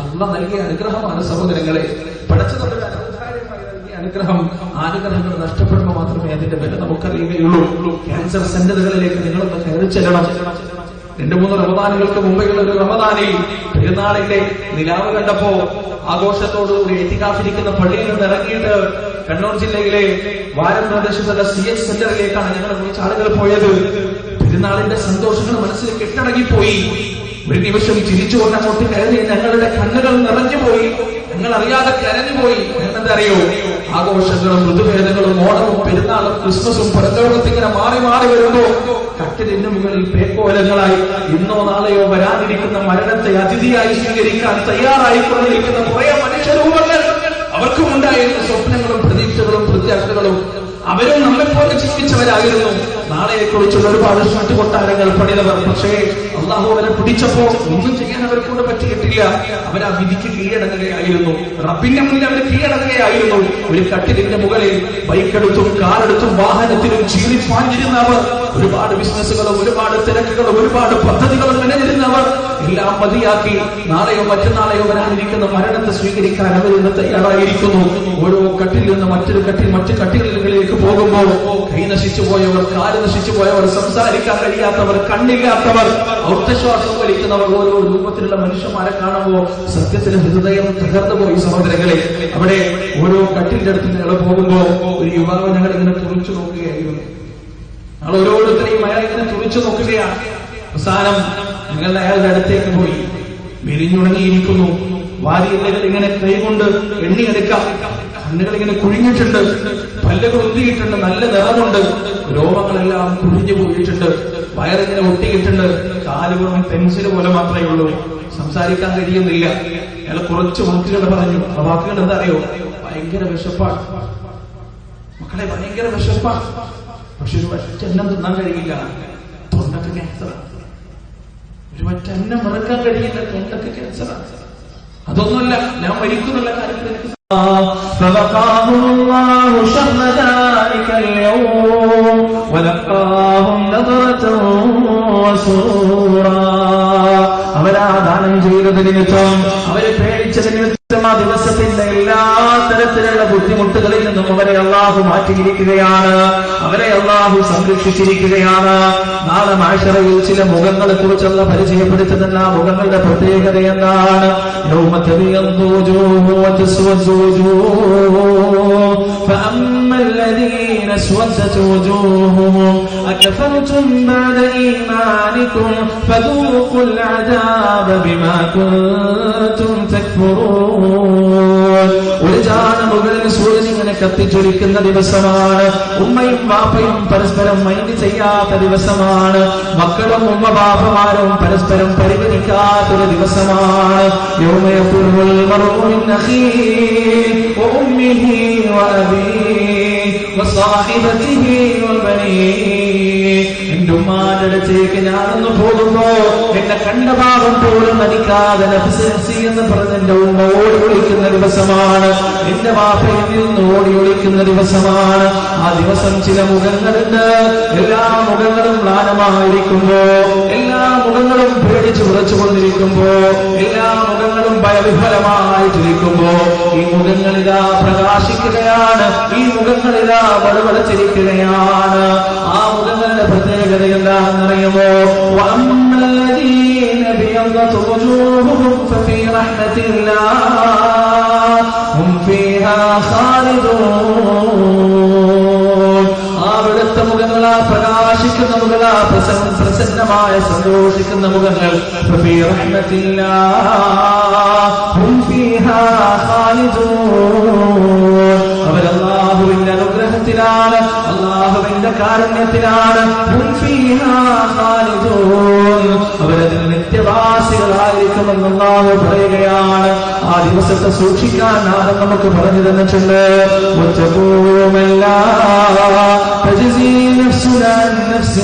അല്ലാഹു നൽകിയ അനുഗ്രഹമാണ് സഹോദരങ്ങളെ. പടച്ചതമ്പുരാൻ നൽകിയ അനുഗ്രഹം. അനുഗ്രഹങ്ങൾ നഷ്ടപ്പെടുമ്പോൾ മാത്രമേ അതിന്റെ വില നമുക്കറിയുകയുള്ളൂ. ക്യാൻസർ സെന്ററുകളിലേക്ക് നിങ്ങളൊന്ന് കയറി ചെല്ലണം. 2-3 റമദാനുകൾക്ക് മുമ്പെയുള്ള ഒരു റമദാനിൽ പെരുന്നാളിന്റെ നിലാവ് കണ്ടപ്പോ ആഘോഷത്തോടുകൂടി എത്തിക്കാഫിരിക്കുന്ന പള്ളിയിൽ നിന്ന് ഇറങ്ങിയിട്ട് കണ്ണൂർ ജില്ലയിലെ വാരം പ്രദേശത്തുള്ള CH സെന്ററിലേക്കാണ് ഞങ്ങൾ കുറച്ച് ആളുകൾ പോയത്. പെരുന്നാളിന്റെ സന്തോഷങ്ങൾ മനസ്സിൽ കെട്ടടങ്ങിപ്പോയി. ഒരു നിമിഷം ചിരിച്ചുകൊണ്ട് അങ്ങോട്ട് കയറി ഞങ്ങളുടെ കണ്ണുകൾ നിറഞ്ഞുപോയി. ഞങ്ങൾ അറിയാതെ കരഞ്ഞുപോയി. എന്താ ആഘോഷങ്ങളും ഋതുഭേദങ്ങളും ഓണവും പെരുന്നാളും ക്രിസ്മസും പരലോകത്തിങ്ങനെ മാറി മാറി വരുമ്പോ കട്ടിലിന് മുകളിൽ പേക്കോലങ്ങളായി ഇന്നോ നാളെയോ വരാനിരിക്കുന്ന മരണത്തെ അതിഥിയായി സ്വീകരിക്കാൻ തയ്യാറായിക്കൊണ്ടിരിക്കുന്ന കുറെ മനുഷ്യരൂപങ്ങൾ. അവർക്കും ഉണ്ടായിരുന്ന സ്വപ്നങ്ങളും പ്രതീക്ഷകളും പ്രത്യാശകളും. അവരും നമ്മെപ്പോലെ ചിന്തിച്ചവരായിരുന്നു. നാളെയെക്കുറിച്ചുള്ള ഒരുപാട് കൊട്ടാരങ്ങൾ പണിതവർ. പക്ഷേ അല്ലാഹു അവരെ പിടിച്ചപ്പോ ഒന്നും ചെയ്യാൻ അവർക്കൂടെ പറ്റിയിട്ടില്ല. അവരാ വിധിക്ക് കീഴടങ്ങുകയായിരുന്നു. റബ്ബിന്റെ മുന്നിൽ അവർ കീഴടങ്ങുകയായിരുന്നു. ഒരു കട്ടിലിന്റെ മുകളിൽ ബൈക്കെടുത്തും കാറെടുത്തും വാഹനത്തിലും ചീറിപ്പാഞ്ഞിരുന്നവർ, ഒരുപാട് ബിസിനസ്സുകളും ഒരുപാട് തിരക്കുകളും ഒരുപാട് പദ്ധതികളും നിലനിരുന്നവർ എല്ലാം മതിയാക്കി നാളെയോ മറ്റന്നാളെയോ വരാനിരിക്കുന്ന മരണത്തെ സ്വീകരിക്കാൻ അവരിന്ന് തയ്യാറായിരിക്കുന്നു. ഓരോ കട്ടിൽ നിന്ന് മറ്റൊരു കട്ടിൽ, മറ്റു കട്ടിലുകളിലേക്ക് പോകുമ്പോൾ കൈ നശിച്ചു പോയവർ, കാല് നശിച്ചു പോയവർ, സംസാരിക്കാൻ കഴിയാത്തവർ, കണ്ണില്ലാത്തവർ, ഔഷശ്വാസം വലിക്കുന്നവർ, ഓരോ രൂപത്തിലുള്ള മനുഷ്യന്മാരെ കാണുമ്പോൾ സത്യത്തിന് ഹൃദയം തകർന്നു പോയി സഹോദരങ്ങളെ. അവിടെ ഓരോ കട്ടിലിന്റെ അടുത്ത് ഞങ്ങൾ പോകുമ്പോ ഒരു യുവാവ് ഞങ്ങൾ ഇങ്ങനെ തുറിച്ചു നോക്കുകയായിരുന്നു. ഞങ്ങൾ ഓരോരുത്തരെയും അയാൾ ഇങ്ങനെ തുറിച്ചു നോക്കുകയാണ്. അവസാനം ഞങ്ങൾ അയാളുടെ അടുത്തേക്ക് പോയി. മെലിഞ്ഞുണങ്ങിയിരിക്കുന്നു, വാരിയെല്ലുകൾ ഇങ്ങനെ കൈകൊണ്ട് എണ്ണിയെടുക്കാം, കണ്ണുകൾ ഇങ്ങനെ കുഴിഞ്ഞിട്ടുണ്ട്, പല്ലുകൾ ഉന്തിയിട്ടുണ്ട്, നല്ല നിറമുണ്ട്, രോമങ്ങളെല്ലാം കുഴിഞ്ഞു പോയിട്ടുണ്ട്, വയറിങ്ങനെ ഒട്ടിയിട്ടുണ്ട്, കാലുകളും പെൻസിൽ പോലെ മാത്രമേ ഉള്ളൂ, സംസാരിക്കാൻ കഴിയുന്നില്ല. അയാൾ കുറച്ച് വാക്കുകൾ പറഞ്ഞു. ആ വാക്കുകൾ എന്താ അറിയോ? ഭയങ്കര വിശപ്പാണ് മക്കളെ, ഭയങ്കര വിശപ്പാണ്, പക്ഷെ ഒരു ഒറ്റന്നം തിന്നാൻ കഴിയില്ല, തൊണ്ടക്ക് ക്യാൻസറാണ്. ഒരു ഒറ്റന്നം മറക്കാൻ കഴിയില്ല, തൊണ്ടക്ക് ക്യാൻസറാണ്. അതൊന്നുമല്ല, ഞാൻ മരിക്കുന്നുള്ള കാര്യത്തിൽ എനിക്ക് فوقاهم الله شر ذلك اليوم ولقاهم نظرة وسرورا. അവരാ ദാനം ചെയ്തതിന് നിമിത്തം, അവരെ പേടിച്ചതിന് നിമിത്തം ആ ദിവസത്തിന്റെ എല്ലാ തരത്തിലുള്ള ബുദ്ധിമുട്ടുകളിൽ നിന്നും അവരെ അള്ളാഹു മാറ്റിയിരിക്കുകയാണ്, അവരെ അള്ളാഹു സംരക്ഷിച്ചിരിക്കുകയാണ്. നാളെ മഹ്ശറയിൽ ചില മുഖങ്ങളെ കുറിച്ചുള്ള പരിചയപ്പെടുത്തുന്ന ആ മുഖങ്ങളുടെ പ്രത്യേകത എന്താണ്? യൗമ തബിയദ്ദു വജൂഹു വതസ്വദ്ദു വജൂഹ് ഫഅമ്മ الذين اسودت وجوههم أكفرتم بعد إيمانكم فذوقوا العذاب بما كنتم تكفرون. ഒരു ജാനമുകളിൽ സൂര്യൻ ഇങ്ങനെ കത്തിച്ചൊലിക്കുന്ന ദിവസമാണ്. ഉമ്മയും ബാപ്പയും പരസ്പരം മൈൻഡ് ചെയ്യാത്ത ദിവസമാണ്. മക്കളും ഉമ്മ ബാപ്പമാരും പരസ്പരം പരിഗണിക്കാത്തൊരു ദിവസമാണ്. യൗമ യഫിറുൽ മർഉ മിൻ അഖീഹി വഉമ്മിഹി വഅബീഹി വസാഹിബതിഹി വബനീഹി. എന്റെ ഉമ്മാന്റെ അടുത്തേക്ക് ഞാനൊന്ന് പോകുമ്പോ എന്നെ കണ്ട ഭാവം പോലും നടിക്കാതെ നഫ്സ് നഫ്സി എന്ന് പറഞ്ഞ് എന്റെ ഉമ്മ ഓടി ഒളിക്കുന്ന ദിവസമാണ്. എന്റെ വാപ്പയിൽ നിന്ന് ഓടി ഒളിക്കുന്ന ദിവസമാണ്. ആ ദിവസം ചില മുഖങ്ങളുണ്ട്. എല്ലാ മുഖങ്ങളും മ്ലാനമായിരിക്കുമ്പോ, എല്ലാ മുഖങ്ങളും പേടിച്ചു വിറച്ചുകൊണ്ടിരിക്കുമ്പോ, എല്ലാ മുഖങ്ങളും ഭയവിഫലമായിട്ടിരിക്കുമ്പോ ഈ മുഖങ്ങളിതാ പ്രകാശിക്കുകയാണ്, ഈ മുഖങ്ങളിതാ വടവടച്ചിരിക്കുകയാണ്. ആ മുഖങ്ങളുടെ പ്രത്യേകത എന്താണെന്നറിയുമോ? വഅമ്മല്ലദീന ബിയദ്ദത് വജൂഹുഹും ഫഫീ റഹ്മത്തില്ലാഹ് ഹും ഫീഹാ ഖാലിദൂൻ. ആ വെളുത്ത മുഖങ്ങൾ, ആ പ്രകാശിക്കുന്ന മുഖങ്ങൾ, ആ പ്രസന്നമായ സന്തോഷിക്കുന്ന മുഖങ്ങൾ ഫഫീ റഹ്മത്തില്ലാഹ് ഹും ഫീഹാ ഖാലിദൂൻ. അവരല്ലാഹുവിന്റെ അനുഗ്രഹത്തിലാണ്, അല്ലാഹുവിന്റെ കാരുണ്യത്തിലാണ്. ഹും ഫീഹാ ഖാലിദൂൻ. അവരതിൽ നിത്യവാസികളായിരിക്കുമെന്ന് അല്ലാഹു പറയുകയാണ്. ആ ദിവസത്തെ സൂക്ഷിക്കാൻ ആരും നമുക്ക് പറഞ്ഞു തന്നിട്ടുണ്ട്. تجزي نفس عن نفس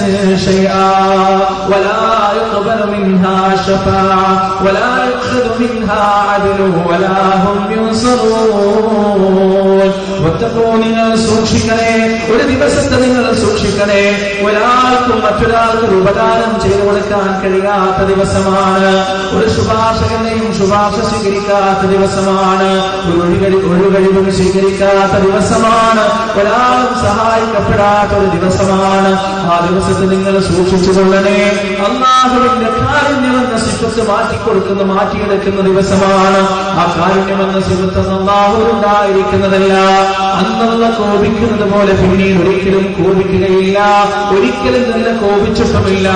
شيئا ولا يقبل منها شفاعة ولا يؤخذ منها عدل ولا هم ينصرون. നിങ്ങൾ സൂക്ഷിക്കണേ, ഒരു ദിവസത്തെ നിങ്ങൾ സൂക്ഷിക്കണേ. ഒരാൾക്കും മറ്റൊരാൾക്കും ഉപകാരം ചെയ്തു കൊടുക്കാൻ കഴിയാത്ത ദിവസമാണ്. ഒരു ശുപാർശകനെയും ശുപാർശ സ്വീകരിക്കാത്ത ദിവസമാണ്. ഒരു ഒഴുകഴിവും സ്വീകരിക്കാത്ത ദിവസമാണ്. ഒരാളും സഹായിക്കപ്പെടാത്ത ഒരു ദിവസമാണ്. ആ ദിവസത്തെ നിങ്ങൾ സൂക്ഷിച്ചുകൊള്ളണേ. അല്ലാഹുവിന്റെ കാരുണ്യമെന്ന സിഫത്ത് മാറ്റിക്കൊടുക്കുന്ന, മാറ്റിയെടുക്കുന്ന ദിവസമാണ്. ആ കാരുണ്യമെന്ന സിഫത്ത് അല്ലാഹുവിനുണ്ടായിരിക്കുന്നതല്ല. അന്നുള്ള കോപിക്കുന്നത് പോലെ പിന്നീട് ഒരിക്കലും കോപിക്കുകയില്ല, ഒരിക്കലും തന്നെ കോപിച്ചിട്ടുമില്ല.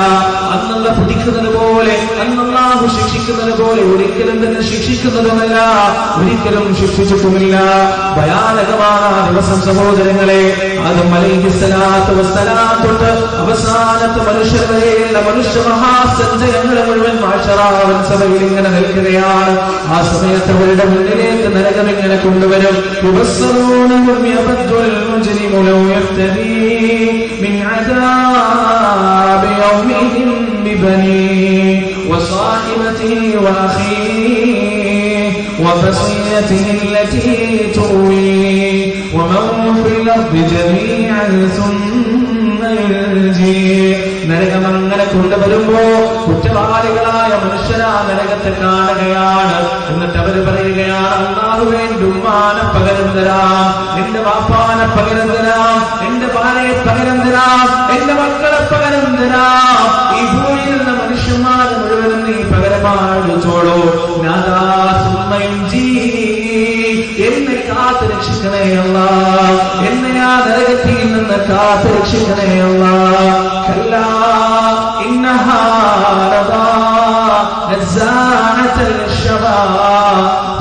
അന്നുള്ള പിടിക്കുന്നത് പോലെ, അന്നല്ലാഹു ശിക്ഷിക്കുന്നത് പോലെ ഒരിക്കലും തന്നെ ശിക്ഷിക്കുന്നതുമല്ല, ഒരിക്കലും ശിക്ഷിച്ചിട്ടുമില്ല. ഭയാനകമാണ് ആ ദിവസം സഹോദരങ്ങളെ. ആദം അലൈഹിസ്സലാത്തു വസ്സലാം തൊട്ട് അവസാനത്തെ മനുഷ്യർ വരെയുള്ള മനുഷ്യ മഹാസഞ്ചയങ്ങൾ മുഴുവൻ മാശറാവൻ സഭയിൽ ഇങ്ങനെ നിൽക്കുകയാണ്. ആ സമയത്ത് അവരുടെ മുന്നിലേക്ക് നരകം ഇങ്ങനെ കൊണ്ടുവരും. يبدل المجرم لو يفتدي من عذاب يومئذ ببنيه وصاحبته وأخيه وفصيلته التي تؤويه ومن في الأرض جميعا ثم ينجيه. നരകമങ്ങനെ കൊണ്ടുവരുമ്പോ കുറ്റവാളികളായ മനുഷ്യരാ നരകത്തെ കാണുകയാണ്. എന്നിട്ട് അവര് പറയുകയാണ്, അല്ലാഹുവേ, എന്റെ ഉമ്മാനെ പകരം തരാം, എന്റെ വാപ്പാനെ പകരം തരാം, എന്റെ ഭാര്യ പകരം തരാം, എന്റെ മക്കളെ പകരം തരാം, ഈ ഭൂമിയിൽ നിന്ന് മനുഷ്യന്മാർ മുഴുവനും നീ പകരമായി ചോളൂ. എന്നെ കാത്തു രക്ഷിക്കണേ അല്ലാഹ്, എന്നെ ആ നരകത്തിൽ നിന്ന് കാത്തു രക്ഷിക്കണേ അല്ലാഹ്. കല്ലാ ഇന്നഹാ ലദാ നസ്സാഅതൽ ലിശ്ശവാ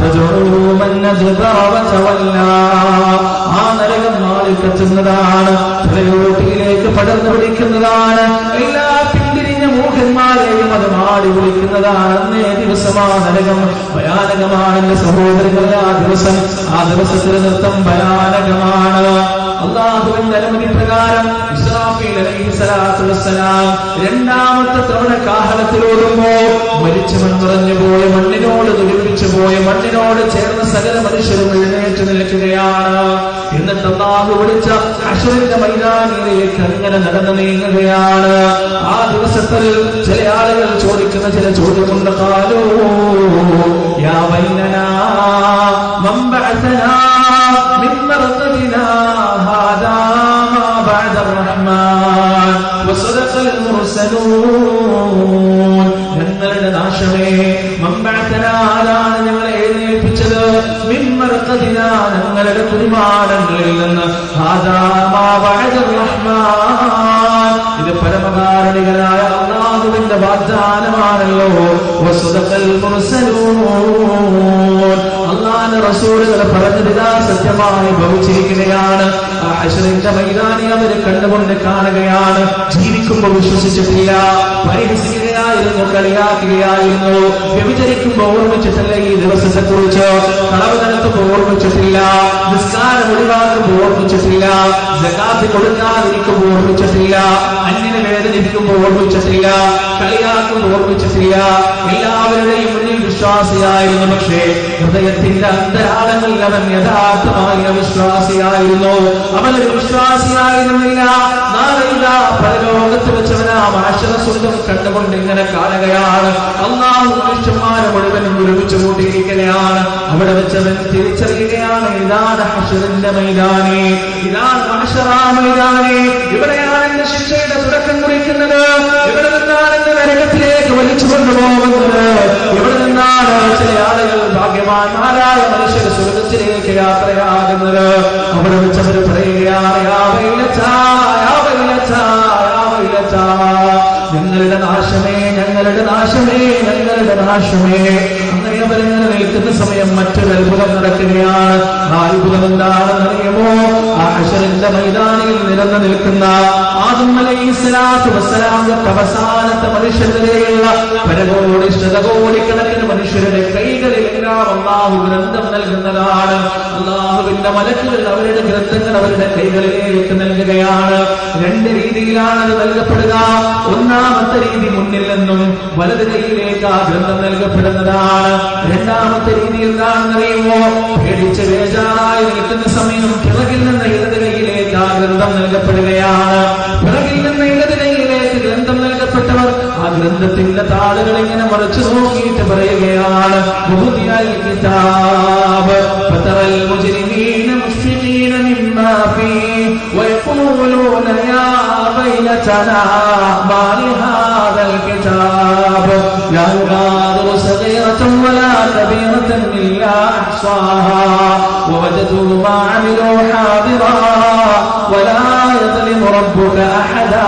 തദ്ഉ മൻ അദ്ബറ വതവല്ലാ. ആ നരകം നാളിലെത്തുന്നതാണ്, തലയോട്ടിയിലേക്ക് പടർന്നു പിടിക്കുന്നതാണ്, എല്ലാ പിന്തിരിഞ്ഞ മൂഹന്മാരെയും അത് മാടി വിളിക്കുന്നതാണ്. അന്നേ ദിവസം ആ നരകം ഭയാനകമാണ് എന്റെ സഹോദരങ്ങളെ. ആ ദിവസത്തിലെ നൃത്തം ഭയാനകമാണ്. അല്ലാഹുവിന്റെ അനുമതി പ്രകാരം ഇസ്രാഫീൽ അലൈഹിസ്സലാത്തു വസ്സലാം രണ്ടാമത്തെ തവണ കാഹളത്തിലോടുമ്പോ മരിച്ചു മൺനിറഞ്ഞു പോയ മണ്ണിനോട് ദുരിപ്പിച്ചു പോയ മണ്ണിനോട് ചേർന്ന സകല മനുഷ്യരും എഴുന്നേറ്റ് നിൽക്കുകയാണ്. എന്നിട്ട് അല്ലാഹു വിളിച്ച ഹശ്റിന്റെ മൈതാനിയിലേക്ക് അങ്ങനെ നടന്നു നീങ്ങുകയാണ്. ആ ദിവസത്തിൽ ചില ആളുകൾ ചോദിക്കുന്ന ചില ചോദ്യമുണ്ട്. ഖാലൂ യാ വൈലനാ മൻ ബഅസനാ മിൻ മർഖദിനാ ഹാദാ മാ ബഅദ റഹ്മാൻ വസദഖൽ മുർസലൂൻ. ഞങ്ങളുടെ നാശമേ, മൻ ബഅസനാ, ആരാണ് ഞങ്ങളെ എഴുന്നേൽപ്പിച്ചത്, മിൻ മർഖദിനാ, ഞങ്ങളുടെ കുടിമാടങ്ങളിൽ നിന്ന്, ഹാദാ മാ ബഅദ റഹ്മാൻ, ഇത് പരമകാരുണികനായ അല്ലാഹുവിന്റെ വാഗ്ദാനമാണല്ലോ. വസദഖൽ മുർസലൂൻ, അല്ലാഹുവിന്റെ റസൂലുകൾ പറഞ്ഞതിതാ സത്യമായി ഭവിച്ചിരിക്കുകയാണ്. ആ ഹശ്റിന്റെ മൈതാനി അവർ കണ്ടുകൊണ്ട് കാണുകയാണ്. ജീവിക്കുമ്പോൾ വിശ്വസിച്ചിട്ടില്ല, പരിഹസിക്കുകയായിരുന്നു, കളിയാക്കുകയായിരുന്നു, വ്യഭിചരിക്കുമ്പോൾ ഓർമ്മിച്ചിട്ടില്ല ഈ ദിവസത്തെ കുറിച്ച്, കളവ് നടത്തുമ്പോൾ ഓർമ്മിച്ചിട്ടില്ല, നിസ്കാരം ഒഴിവാക്കുമ്പോൾ ഓർമ്മിച്ചിട്ടില്ല, സകാത്ത് കൊടുക്കാതിരിക്കുമ്പോൾ ഓർമ്മിച്ചിട്ടില്ല, അന്യനെ വേദനിപ്പിക്കുമ്പോൾ ഓർമ്മിച്ചിട്ടില്ല, കളിയാക്കുമ്പോൾ ഓർമ്മിച്ചിട്ടില്ല. എല്ലാവരുടെയും മുന്നിൽ വിശ്വാസിയായിരുന്നു, പക്ഷേ ഹൃദയത്തിന്റെ അന്തരാളങ്ങളിൽ അവൻ യഥാർത്ഥമായ വിശ്വാസിയായിരുന്നു. അവനൊരു വിശ്വാസിയായിരുന്നില്ല. നാളെ ഇതാ പരലോകത്ത് വെച്ചവനാ മാഷറ സ്വന്തം കണ്ടുകൊണ്ട് ഇങ്ങനെ കാണുകയാണ്. അല്ലാഹു മനുഷ്യന്മാരെ മുഴുവനും ഒരുമിച്ച് കൂട്ടിയിരിക്കുകയാണ്. അവിടെ വെച്ചവൻ തിരിച്ചറിയുകയാണ്, ഇതാണ് ഹശ്റിന്റെ മൈതാനി, ഇതാണ് മാഷറ മൈതാനി, ഇവിടെയാണ് എന്റെ ശിക്ഷയുടെ തുടക്കം കുറിക്കുന്നത്, ഇവിടെ നിന്നാണ് എന്റെ നരകത്തിലേക്ക് വലിച്ചു കൊണ്ടുപോകുന്നത്, ഇവിടെ നിന്നാണ് ചില ആളുകൾ ഭാഗ്യവാന്മാരായ മനുഷ്യർ സ്വർഗത്തിലേക്ക് യാത്രയാകുന്നത്. അവിടെ വെച്ചവർ പറയുകയാണ്, യാ വൈലതാ, യാ വൈലതാ, യാ വൈലതാ, ഞങ്ങളുടെ നാശമേ, ഞങ്ങളുടെ നാശമേ, ഞങ്ങളുടെ നാശമേ. അങ്ങനെ അവരിങ്ങനെ നിൽക്കുന്ന സമയം മറ്റൊരു അത്ഭുതം നടക്കുകയാണ്. ആ അത്ഭുതം എന്താണെന്നറിയുമോ? ആ ഹശ്റിന്റെ മൈതാനിയിൽ നിരന്നു നിൽക്കുന്ന ആദം അലൈഹിസ്സലാത്തു വസ്സലാമിന്റെ അവസാനത്തെ മനുഷ്യരിലുള്ള പരകോടി ശതകോടിക്കണക്കിന് മനുഷ്യരുടെ കൈകളിലെല്ലാം അല്ലാഹു ഗ്രന്ഥം നൽകുന്നതാണ്. അല്ലാഹുവിന്റെ മലക്കുകൾ അവരുടെ ഗ്രന്ഥങ്ങൾ അവരുടെ കൈകളിലേക്ക് നൽകുകയാണ്. രണ്ട് രീതിയിലാണ് അത് നൽകപ്പെടുക. ഒന്നാമത്തെ രീതി മുന്നിൽ നിന്നും വലത് കൈയിലേക്ക് ആ ഗ്രന്ഥം നൽകപ്പെടുന്നതാണ്. രണ്ടാമത്തെ രീതി എന്താണെന്നറിയുമോ? പേടിച്ച് ബേജാറായി നിൽക്കുന്ന സമയം പിറകിൽ നിന്ന് ഇടത് കൈയിലേക്ക് ആ ഗ്രന്ഥം നൽകപ്പെടുകയാണ്. പിറകിൽ നിന്ന് ഇടത് കൈയിലേക്ക് ഗ്രന്ഥം നൽകപ്പെട്ടവർ ആ ഗ്രന്ഥത്തിന്റെ താളുകൾ ഇങ്ങനെ മറിച്ചു നോക്കിയിട്ട് പറയുകയാണ്, ബുദിയൽ കിതാബ് ഫതറൽ മുജ്രിമീന മുശ്ഫിഖീന മിമ്മാ ഫീഹി വയഖൂലൂന യാ വൈലതനാ മാ ലിഹാദൽ കിതാബ് ലാ യുഗാദിറു സഗീറതൻ വലാ കബീറതൻ ഇല്ലാ അഹ്സാഹാ വവജദൂ മാ അമിലൂ ഹാദിറാ വലാ യദ്ലിമു റബ്ബുക അഹദാ.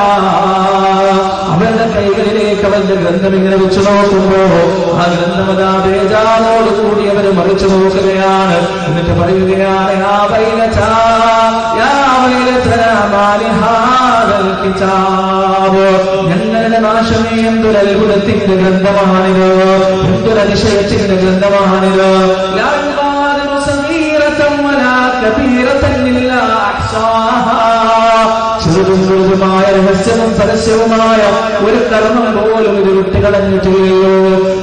അവരുടെ കൈകളിലേക്ക് അവന്റെ ഗ്രന്ഥം ഇങ്ങനെ വെച്ചു നോക്കുമ്പോ ആ ഗ്രന്ഥമതാ ബേജാറോട് കൂടി അവര് മറിച്ചു നോക്കുകയാണ്. എന്നിട്ട് പറയുകയാണ്, യാ വൈലതാ, യാ വൈലതനാ മാ ലിഹാദൽ കിതാബ്, ഞങ്ങളുടെ നാശമേ, എന്തൊരു അത്ഭുതത്തിന്റെ ഗ്രന്ഥമാണിത്, എന്തൊരു അതിശയത്തിന്റെ ഗ്രന്ഥമാണിത്. ലാ യുഗാദിറു സഗീറതൻ വലാ കബീറതൻ ഇല്ലാ അഹ്സാഹാ. ചെറുതും വലുതുമായ രഹസ്യവും പരസ്യവുമായ ഒരു കർമ്മം പോലും ഇത് വിട്ടുകളഞ്ഞിട്ടില്ലയോ.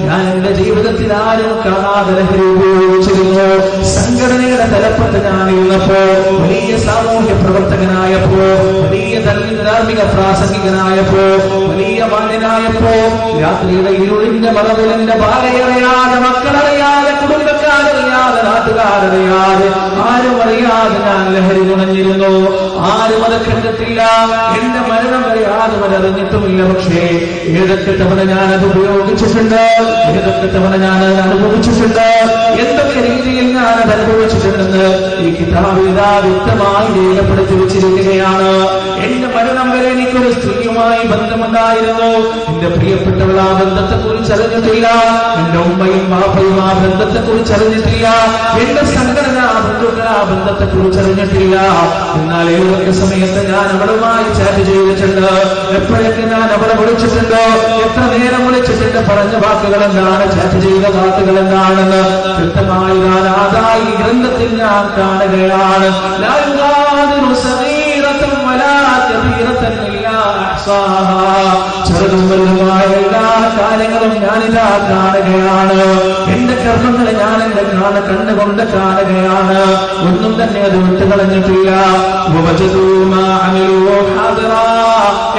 ഞാൻ എന്റെ ജീവിതത്തിൽ ആരും കാണാതെ ലഹരി ഉപയോഗിച്ചിരുന്നു. സംഘടനയുടെ തലപ്പത്ത് ഞാനിരുന്നപ്പോ, വലിയ സാമൂഹ്യ പ്രവർത്തകനായപ്പോ, വലിയ ധാർമ്മിക പ്രാസംഗികനായപ്പോ, വലിയ മാന്യനായപ്പോ, രാത്രിയുടെ ഇരുളിന്റെ മറവിൽ എന്റെ ഭാര്യയറിയാതെ, മക്കളറിയാതെ, കുടുംബക്കാരറിയാതെ, നാട്ടുകാരറിയാതെ, ആരും അറിയാതെ ഞാൻ ലഹരി നുണഞ്ഞിരുന്നു. ആരും ആരും അത് കണ്ടിട്ടില്ല. എന്റെ മരണം വരെ ആരും അത് അറിഞ്ഞിട്ടുമില്ല. പക്ഷേ ഏതൊക്കെ തവണ ഞാൻ അത് ഉപയോഗിച്ചിട്ടുണ്ട്, ഏതൊക്കെ തവണ ഞാൻ അത് അനുഭവിച്ചിട്ടുണ്ട്, എന്തൊക്കെ രീതിയിൽ ഞാൻ അത് അനുഭവിച്ചിട്ടുണ്ടെന്ന് ഈ കിതാബ് ഇതാ വ്യക്തമായി രേഖപ്പെടുത്തി വെച്ചിരിക്കുകയാണ്. എന്റെ മരണം വരെ എനിക്കൊരു സ്ത്രീയുമായി ബന്ധമുണ്ടായിരുന്നു. എന്റെ പ്രിയപ്പെട്ടവൾ ആ ബന്ധത്തെ കുറിച്ച് അറിഞ്ഞിട്ടില്ല. എന്റെ ഉമ്മയും ബാപ്പയും ആ ബന്ധത്തെ കുറിച്ച് അറിഞ്ഞിട്ടില്ല. എന്റെ സംഘടന ബന്ധുക്കൾ ആ ബന്ധത്തെ കുറിച്ച് അറിഞ്ഞിട്ടില്ല. എന്നാൽ ഏതൊക്കെ സമയത്ത് ഞാൻ അവളുമായി ചാറ്റ് ചെയ്തിട്ടുണ്ട്, എപ്പോഴൊക്കെ ഞാൻ അവളെ വിളിച്ചിട്ടുണ്ടോ, എത്ര നേരം വിളിച്ചിട്ടുണ്ട്, പറഞ്ഞ വാക്കുകൾ എന്താണ്, ചാറ്റ് ചെയ്ത വാക്കുകൾ എന്താണെന്ന് വ്യക്തമായി ഞാൻ ആദായി ഗ്രന്ഥത്തിൽ ഞാൻ കാണുകയാണ്. ചെറുതും വലുതുമായ എല്ലാ കാര്യങ്ങളും ഞാനിതാ കാണുകയാണ്. എന്റെ കർമ്മങ്ങളെ ഞാൻ എന്റെ കണ്ണുകൊണ്ട് കാണുകയാണ്. ഒന്നും തന്നെ അത് വിട്ടുകളഞ്ഞിട്ടില്ല.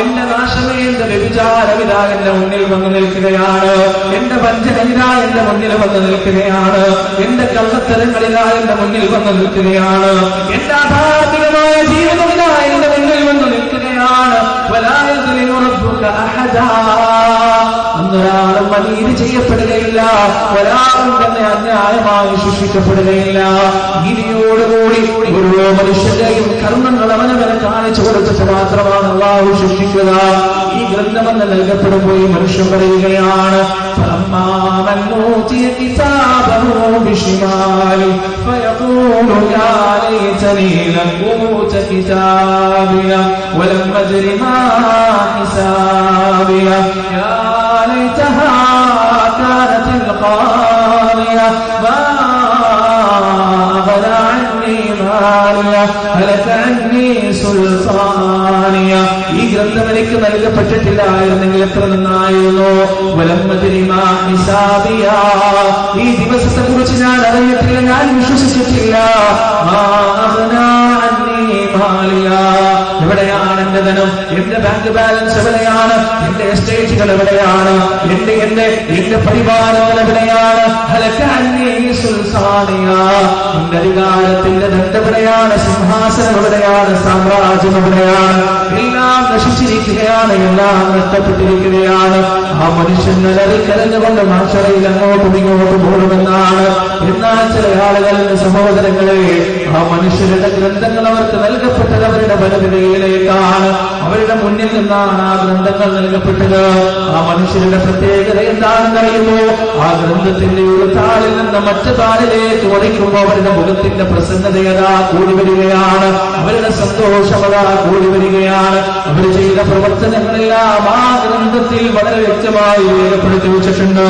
എന്റെ നാശമേ, എന്റെ വ്യഭിചാരമിതാ എന്റെ മുന്നിൽ വന്നു നിൽക്കുകയാണ്. എന്റെ വഞ്ചനയിതാ എന്റെ മുന്നിൽ വന്നു നിൽക്കുകയാണ്. എന്റെ കള്ളത്തരങ്ങളിതാ എന്റെ മുന്നിൽ വന്നു നിൽക്കുകയാണ്. എന്റെ അധാർമികമായ ജീവിതമിതാ എന്റെ മുന്നിൽ വന്നു നിൽക്കുകയാണ്. അന്നൊരാളും അനീതി ചെയ്യപ്പെടുകയില്ല, ഒരാളും തന്നെ അന്യായമായി ശിക്ഷിക്കപ്പെടുകയില്ല. നീതിയോടുകൂടി ഓരോ മനുഷ്യന്റെയും കർമ്മങ്ങൾ അവനവനെ കാണിച്ചു കൊടുത്തിട്ട് മാത്രമാണ് അല്ലാഹു ശിക്ഷിക്കുക. ഈ ഗ്രന്ഥമെന്ന് നൽകപ്പെടുമ്പോൾ ഈ മനുഷ്യൻ പറയുകയാണ്, ഈ ഗ്രന്ഥം എനിക്ക് നൽകപ്പെട്ടിട്ടില്ലായിരുന്നെങ്കിൽ എത്ര നന്നായിരുന്നു. ഈ ദിവസത്തെ കുറിച്ച് ഞാൻ അറിഞ്ഞിട്ടില്ല, ഞാൻ വിശ്വസിച്ചിട്ടില്ല. എവിടെയാണ് എന്റെ ധനം, എന്റെ ബാങ്ക് ബാലൻസ് എവിടെയാണ്, എന്റെ എസ്റ്റേറ്റുകൾ എവിടെയാണ്, എന്റെ പരിപാലനങ്ങൾ എവിടെയാണ്, എന്റെ അധികാരത്തിന്റെ ദണ്ഡെവിടെയാണ്, സിംഹാസനം എവിടെയാണ്, സാമ്രാജ്യം എവിടെയാണ്, എല്ലാം നശിച്ചിരിക്കുകയാണ്, എല്ലാം നഷ്ടപ്പെട്ടിരിക്കുകയാണ്. ആ മനുഷ്യൻ നിലവിൽ മനുഷ്യരയിൽ അങ്ങോട്ടും ഇങ്ങോട്ടും ഓടുമെന്നാണ്. എന്നാൽ ചില ആളുകളുടെ സഹോദരങ്ങളെ, ആ മനുഷ്യരുടെ ഗ്രന്ഥങ്ങൾ അവർക്ക് നൽകപ്പെട്ടത് അവരുടെ വലതുകൈയിലേക്കാണ്, അവരുടെ മുന്നിൽ നിന്നാണ് ആ ഗ്രന്ഥങ്ങൾ നൽകപ്പെട്ടത്. ആ മനുഷ്യരുടെ പ്രത്യേകത എന്താണെന്ന് അറിയുമോ? ആ ഗ്രന്ഥത്തിന്റെ ഒരു താളിൽ നിന്ന് മറ്റു താളിലേക്ക് വഹിക്കുമ്പോൾ അവരുടെ മുഖത്തിന്റെ പ്രസന്നതയതാ കൂടി വരികയാണ്, അവരുടെ സന്തോഷമതാ കൂടി വരികയാണ്. അവർ ചെയ്ത പ്രവർത്തനങ്ങളെല്ലാം ആ ഗ്രന്ഥത്തിൽ വളരെ വ്യക്തമായി രേഖപ്പെടുത്തി വെച്ചിട്ടുണ്ട്.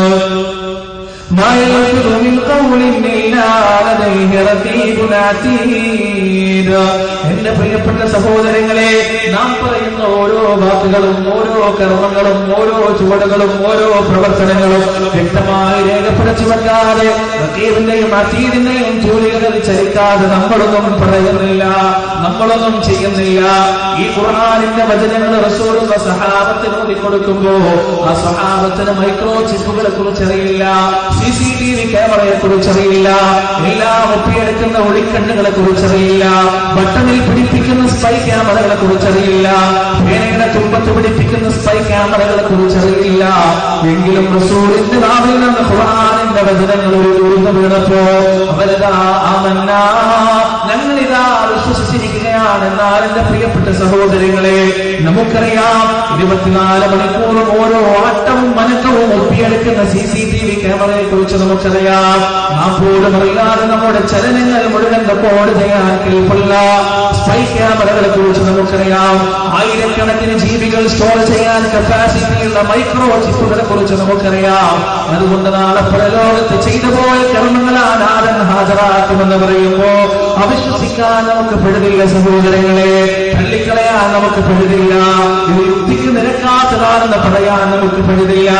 എന്റെ പ്രിയപ്പെട്ട സഹോദരങ്ങളെ, നാം പറയുന്ന ഓരോ വാക്കുകളും ഓരോ കർമ്മങ്ങളും ഓരോ ചുവടുകളും ഓരോ പ്രവർത്തനങ്ങളും വ്യക്തമായി രേഖപ്പെടുത്തി വെക്കാതെ റഖീബിന്റെയും അതീദിന്റെയും ജോലികളിൽ ചലിക്കാതെ നമ്മളൊന്നും പറയുന്നില്ല, നമ്മളൊന്നും ചെയ്യുന്നില്ല. ഈ ഖുർആനിന്റെ വചനങ്ങൾ റസൂലുള്ള സഹാബത്തിന് ഓതിക്കൊടുക്കുമ്പോ ആ സഹാബത്തിന് മൈക്രോ ചിപ്പുകളെ കുറിച്ചറിയില്ല, CCTV ക്യാമറയെ കുറിച്ചറിയില്ല, എല്ലാം ഒപ്പിയെടുക്കുന്ന ഒളിക്കണ്ണുകളെ കുറിച്ചറിയില്ല, ബട്ടണിൽ പിടിപ്പിക്കുന്ന സ്പൈ ക്യാമറകളെ കുറിച്ചറിയില്ല, പേനയുടെ തുമ്പത്ത് പിടിപ്പിക്കുന്ന സ്പൈ ക്യാമറകളെ കുറിച്ചറിയില്ല. എങ്കിലും റസൂലിന്റെ നാവിൽ നിന്ന് ഖുർആനിന്റെ വചനങ്ങൾ ഉയർന്നു വീണപ്പോ അവരിതാ ആമന്നാ, ഞങ്ങളിതാ വിശ്വസിച്ചിരിക്കുകയാണ്. എന്നാൽ എന്റെ പ്രിയപ്പെട്ട സഹോദരങ്ങളെ, നമുക്കറിയാം 24 മണിക്കൂറും ഓരോ ആട്ടവും മനക്കവും ഒപ്പിയെടുക്കുന്ന CCTV ക്യാമറയെ കുറിച്ച് നമുക്കറിയാം. നാം പോലും അറിയാതെ നമ്മുടെ ചലനങ്ങൾ മുഴുവൻ റെക്കോർഡ് ചെയ്യാൻ കെൽപ്പുള്ള സ്പൈ ക്യാമറകളെ കുറിച്ച് നമുക്കറിയാം. ആയിരക്കണക്കിന് ജീവികൾ സ്റ്റോർ ചെയ്യാൻ കപ്പാസിറ്റിയുള്ള മൈക്രോ ചിപ്പുകളെ കുറിച്ച് നമുക്കറിയാം. അതുകൊണ്ട് നാളെ പരലോകത്ത് ചെയ്തു പോയ കർമ്മങ്ങളാണ് ആരൻ ഹാജരാക്കുമെന്ന് പറയുമ്പോ അവിശ്വസിക്കാൻ നമുക്ക് പെടുന്നില്ല സഹോദരങ്ങളെ, തള്ളിക്കളയാൻ നമുക്ക് പെടുന്നില്ല. ഇത് യുക്തിക്ക് നിരക്കാത്തതാണെന്ന് പറയാൻ നമുക്ക് പെടുന്നില്ല,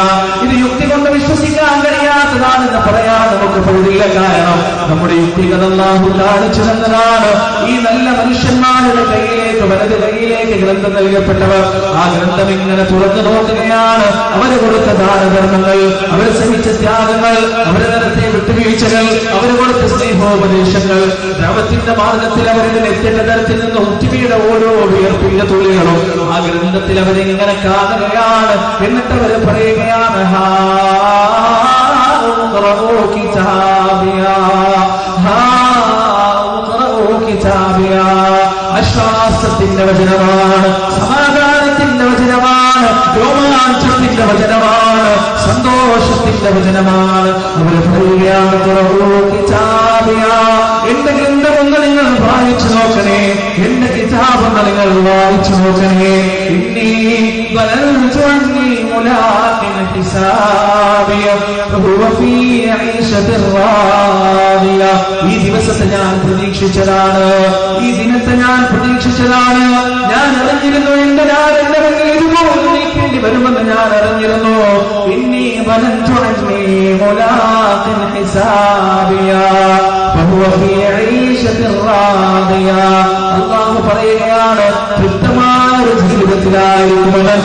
ഇത് യുക്തി കൊണ്ട് വിശ്വസിക്കാൻ കഴിയാത്തതാണെന്ന് പറയാൻ നമുക്ക് പെടുന്നില്ല. കാരണം നമ്മുടെ യുക്തികൾ അല്ലാഹു കാണിച്ചു തന്നതാണ്. ഈ നല്ല മനുഷ്യന്മാരുടെ കയ്യിലേക്ക്, വലത് കയ്യിലേക്ക് ഗ്രന്ഥം നൽകപ്പെട്ടവർ ആ ഗ്രന്ഥം ഇങ്ങനെ തുറന്നു നോക്കുകയാണ്. അവര് കൊടുത്ത ദാനധർമ്മങ്ങൾ, അവർ സഹിച്ച ത്യാഗങ്ങൾ, അവർ നടത്തിയ വിട്ടുവീഴ്ചകൾ, അവർ കൊടുത്ത സ്നേഹ സ്നേഹോപദേശങ്ങൾ ദഅവത്തിന്റെ മാർഗത്തിൽ അവരുടെ നെറ്റിന്റെ തരത്തിൽ നിന്ന് ഉറ്റിയുടെ ഓരോ വിയർപ്പിന്റെ തുള്ളികളും ആ ഗ്രന്ഥത്തിൽ അവരിങ്ങനെ കാണുകയാണ്. എന്നിട്ട് അവർ പറയുകയാണ് ആശ്വാസത്തിന്റെ വചനമാണ്, സമാധാനത്തിന്റെ വചനമാണ്, രോമാഞ്ചത്തിന്റെ വചനമാണ്, സന്തോഷത്തിന്റെ വചനമാണ്. അവർ പറയുകയാണ് എന്റെ ഗ്രന്ഥമൊന്ന് നിങ്ങൾ വായിച്ചു നോക്കണേ, എന്റെ കിതാബൊന്ന് നിങ്ങൾ വായിച്ചു നോക്കണേ. ഈ ദിവസത്തെ ഞാൻ പ്രതീക്ഷിച്ചതാണ്, ഈ ദിനത്തെ ഞാൻ പ്രതീക്ഷിച്ചതാണ്. ഞാൻ അറിഞ്ഞിരുന്നു എന്റെ ഞാൻ എന്റെ മുന്നിൽ ഇതുപോലെ നീക്കേണ്ടി വരുമെന്ന് ഞാൻ അറിഞ്ഞിരുന്നു. ഇന്നീ അല്ലാഹു പറയുകയാണ്, തൃപ്തമായ ഒരു ജീവിതത്തിലായിരിക്കുമെന്ന്,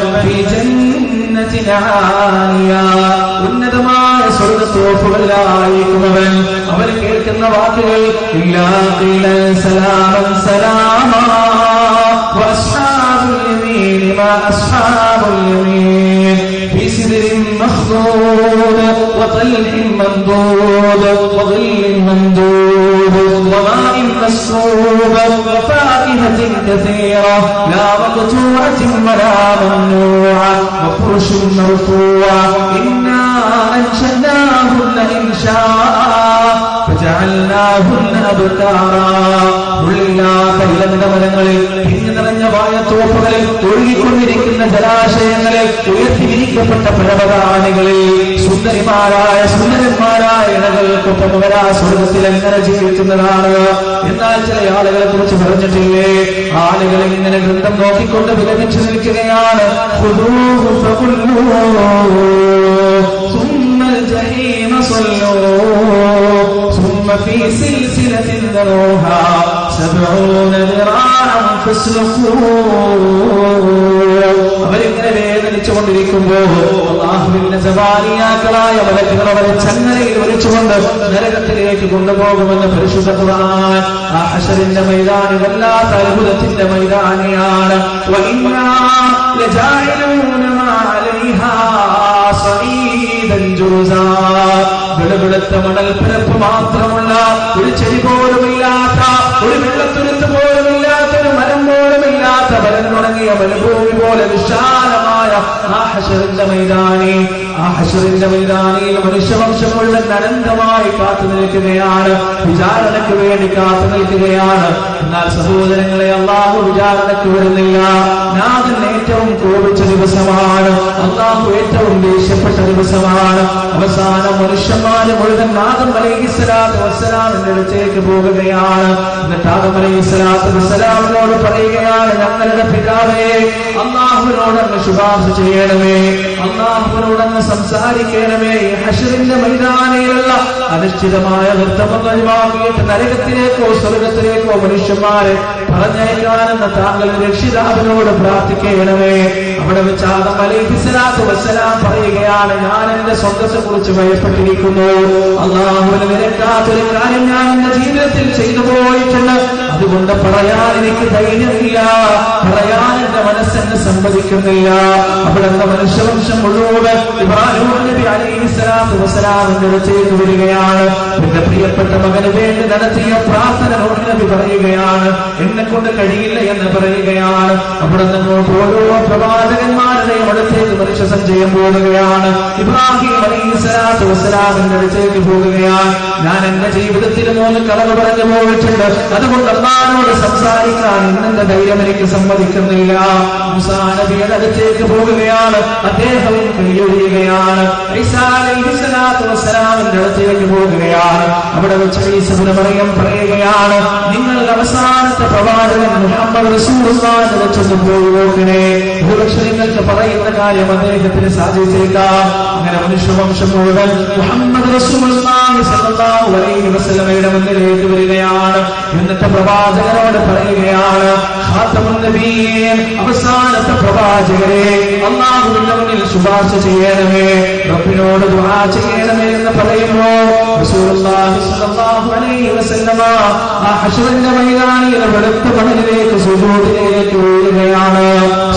ഉന്നതമായ സ്വർഗ്ഗത്തോപ്പുകളിലായിരിക്കുമവൻ. അവൻ കേൾക്കുന്ന വാക്കുകൾ സലാമൻ സലാമാ വഅസ്ഹാബുൽ യമീൻ മാ അസ്ഹാബുൽ യമീൻ ഫീ സിദ്രിൻ മഖ്ദൂദ് വതൽഹിൻ മംദൂദ് വദില്ലിൻ മംദൂദ് വമാഇൻ മസ്കൂബ് വഫാകിഹത്തിൻ കസീറ ലാ മഖ്തൂഅത്തിൻ വലാ മംനൂഅ വഫുർശിൻ മർഫൂഅ ഇന്നാ അൻശഅനാഹുന്ന ഇൻശാഅ ഫജഅൽനാഹുന്ന അബ്കാറാ. ഉള്ളില്ലാത്ത ഇളந்த മരങ്ങളിൽ, പിന്നു നിറഞ്ഞ വാഴത്തോപ്പുകളിൽ, ഒഴുകിക്കൊണ്ടിരിക്കുന്ന ജലാശയങ്ങളിൽ, ഉയർത്തിയിരിക്കപ്പെട്ട പർവ്വതാനികളിൽ സുന്ദരന്മാരായ ഇണകൾക്കൊപ്പം അവരാ സ്വർഗത്തിൽ എങ്ങനെ ജീവിക്കുന്നതാണ്. എന്നാൽ ചില ആളുകളെ കുറിച്ച് പറഞ്ഞിട്ടില്ലേ, ആളുകൾ ഇങ്ങനെ ഗ്രന്ഥം നോക്കിക്കൊണ്ട് വിലപിച്ചു നിൽക്കുകയാണ്. ثم في سلسلة ذرعها 70 ذراعا فاسلكوه. അവരിങ്ങനെ വേദനിച്ചുകൊണ്ടിരിക്കുമ്പോ അല്ലാഹുവിന്റെ സവാരിയാക്കളായ മലക്കുകൾ അവരെ ചങ്ങലയിൽ വലിച്ചുകൊണ്ട് നരകത്തിലേക്ക് കൊണ്ടുപോകുമെന്ന് പരിശുദ്ധ ഖുർആൻ. ആ ഹശറിന്റെ മൈതാനി വല്ലാത്ത അത്ഭുതത്തിന്റെ മൈതാനിയാണ്. വഇന്നാ ലജാഇലൂന മാ അലൈഹാ സഈദൻ ജുറുസാ. വെളുവെളുത്ത മണൽപ്പരപ്പ് മാത്രമുള്ള, ഒരു ചെടി പോലുമില്ലാത്ത, ഒരു വെള്ളത്തുരുത്ത് പോലുമില്ലാത്ത, ഒരു മരം പോലുമില്ലാത്ത, വരന്നുണങ്ങിയ മരുഭൂമി പോലെ വിശാലമായ ആ ഹശറിന്റെ മൈതാനി. ആ ഹശറിന്റെ മൈതാനിയിൽ മനുഷ്യവംശം മുഴുവൻ അനന്തമായി കാത്തു നിൽക്കുകയാണ്, വിചാരണയ്ക്ക് വേണ്ടി കാത്തു നിൽക്കുകയാണ്. എന്നാൽ സഹോദരങ്ങളെ, അല്ലാഹു വിചാരണയ്ക്ക് വരുന്നില്ല. നാഥൻ ഏറ്റവും കോപിച്ച ദിവസമാണ്, അല്ലാഹു ഏറ്റവും ദേഷ്യപ്പെട്ട ദിവസമാണ്. അവസാനം മനുഷ്യന്മാര് മുഴുവൻ ആദം അലൈഹിസ്സലാത്തു വസ്സലാമിന്റെ അടുത്തേക്ക് പോകുകയാണ്. എന്നിട്ട് ആദം അലൈഹിസ്സലാത്തു വസ്സലാമിനോട് പറയുകയാണ്, ഞങ്ങളുടെ പിതാവേ, അല്ലാഹുവിനോടങ്ങ് ശുപാർശ ചെയ്യണമേ, അല്ലാഹുവിനോടങ്ങ് സംസാരിക്കണമേ. ഈ ഹശറിന്റെ മൈതാനിയിലുള്ള അനിശ്ചിതമായ നൃത്തമൊന്നും ഒഴിവാക്കിയിട്ട് നരകത്തിലേക്കോ സ്വർഗത്തിലേക്കോ മനുഷ്യന്മാരെ പറഞ്ഞയക്കാനെന്ന് താങ്കൾ രക്ഷിതാവിനോട് പ്രാർത്ഥിക്കണമേ. അവിടെ വെച്ച് ആദം അലൈഹിസ്സലാത്തു വസ്സലാം പറയുകയാണ്, ഞാൻ എന്റെ സ്വന്തത്തെ കുറിച്ച് ഭയപ്പെട്ടിരിക്കുന്നു. അല്ലാഹുവിന് നിരക്കാത്തൊരു കാര്യം ഞാൻ എന്റെ ജീവിതത്തിൽ ചെയ്തു പോയിട്ടുണ്ട്. അതുകൊണ്ട് പറയാൻ എനിക്ക് ധൈര്യമില്ല, പറയാൻ എന്റെ മനസ്സെന്നെ സമ്മതിക്കുന്നില്ല. അവിടെ മനുഷ്യവംശം മുഴുവൻ ഇബ്രാഹിം നബി അലൈഹിസ്സലാത്തു വസ്സലാമിന്റെ അടുത്തേക്ക് വരികയാണ്. എന്റെ പ്രിയപ്പെട്ട മകന് വേണ്ടി നടത്തിയ പ്രാർത്ഥന നബി പറയുകയാണ്, എന്നെ കൊണ്ട് കഴിയില്ല എന്ന് പറയുകയാണ്. അവിടെ നിന്നോട്ട് ഓരോ പ്രവാചകന്മാരുടെയും അടുത്തേക്ക് മനുഷ്യ സഞ്ചയം പോവുകയാണ്. ഇബ്രാഹിം അലൈഹിസ്സലാത്തു വസ്സലാമിന്റെ അടുത്തേക്ക് പോകുകയാണ്. ഞാൻ എന്റെ ജീവിതത്തിൽ 3 കളവ് പറഞ്ഞു പോയിട്ടുണ്ട്, അതുകൊണ്ട് അല്ലാഹുവോട് സംസാരിക്കാൻ ഇന്നെന്റെ ധൈര്യം എനിക്ക് സമ്മതിക്കുന്നില്ല. മൂസാ നബിയുടെ അടുത്തേക്ക് പോകുകയാണ്, അദ്ദേഹവും കൈയൊഴിയുകയാണ്. ഈസാ അലൈഹിസ്സലാത്തു വസ്സലാമിന്റെ അടുത്തേക്ക് പോകുകയാണ്. അവിടെ വെച്ച് ഈസാ ഇബ്നു മറിയം പറയുകയാണ്, നിങ്ങൾ അവസാനത്തെ പ്രവാചകൻ മുഹമ്മദ് റസൂലുള്ളാഹിനെ വെച്ചൊന്ന് പോയി നോക്കണേ, ഒരുപക്ഷെ നിങ്ങൾക്ക് പറയുന്ന കാര്യം അദ്ദേഹത്തിന് സാധിച്ചേക്കാം. അങ്ങനെ മനുഷ്യവംശം മുഴുവൻ മുഹമ്മദ് റസൂലുള്ളാഹി സ്വല്ലല്ലാഹു അലൈഹി വസല്ലമയുടെ മുന്നിലേക്ക് വരികയാണ്. എന്നിട്ട് പ്രവാചകനോട് പറയുകയാണ്, ഖാതമുൻ നബിയീൻ, അവസാനത്തെ പ്രവാചകരെ അല്ലാഹുവിന്റെ മുന്നിൽ ശുപാർശ ചെയ്യണമേ, റബ്ബിനോട് ദുആ ചെയ്യണമേ എന്ന് പറയുമ്പോ റസൂലുള്ളാഹി സ്വല്ലല്ലാഹു അലൈഹി വസല്ലമ ആ ഹശ്റിന്റെ മൈതാനിയിലെ വെളുത്ത മണലിലേക്ക് സുജൂദിലേക്ക് വീഴുകയാണ്,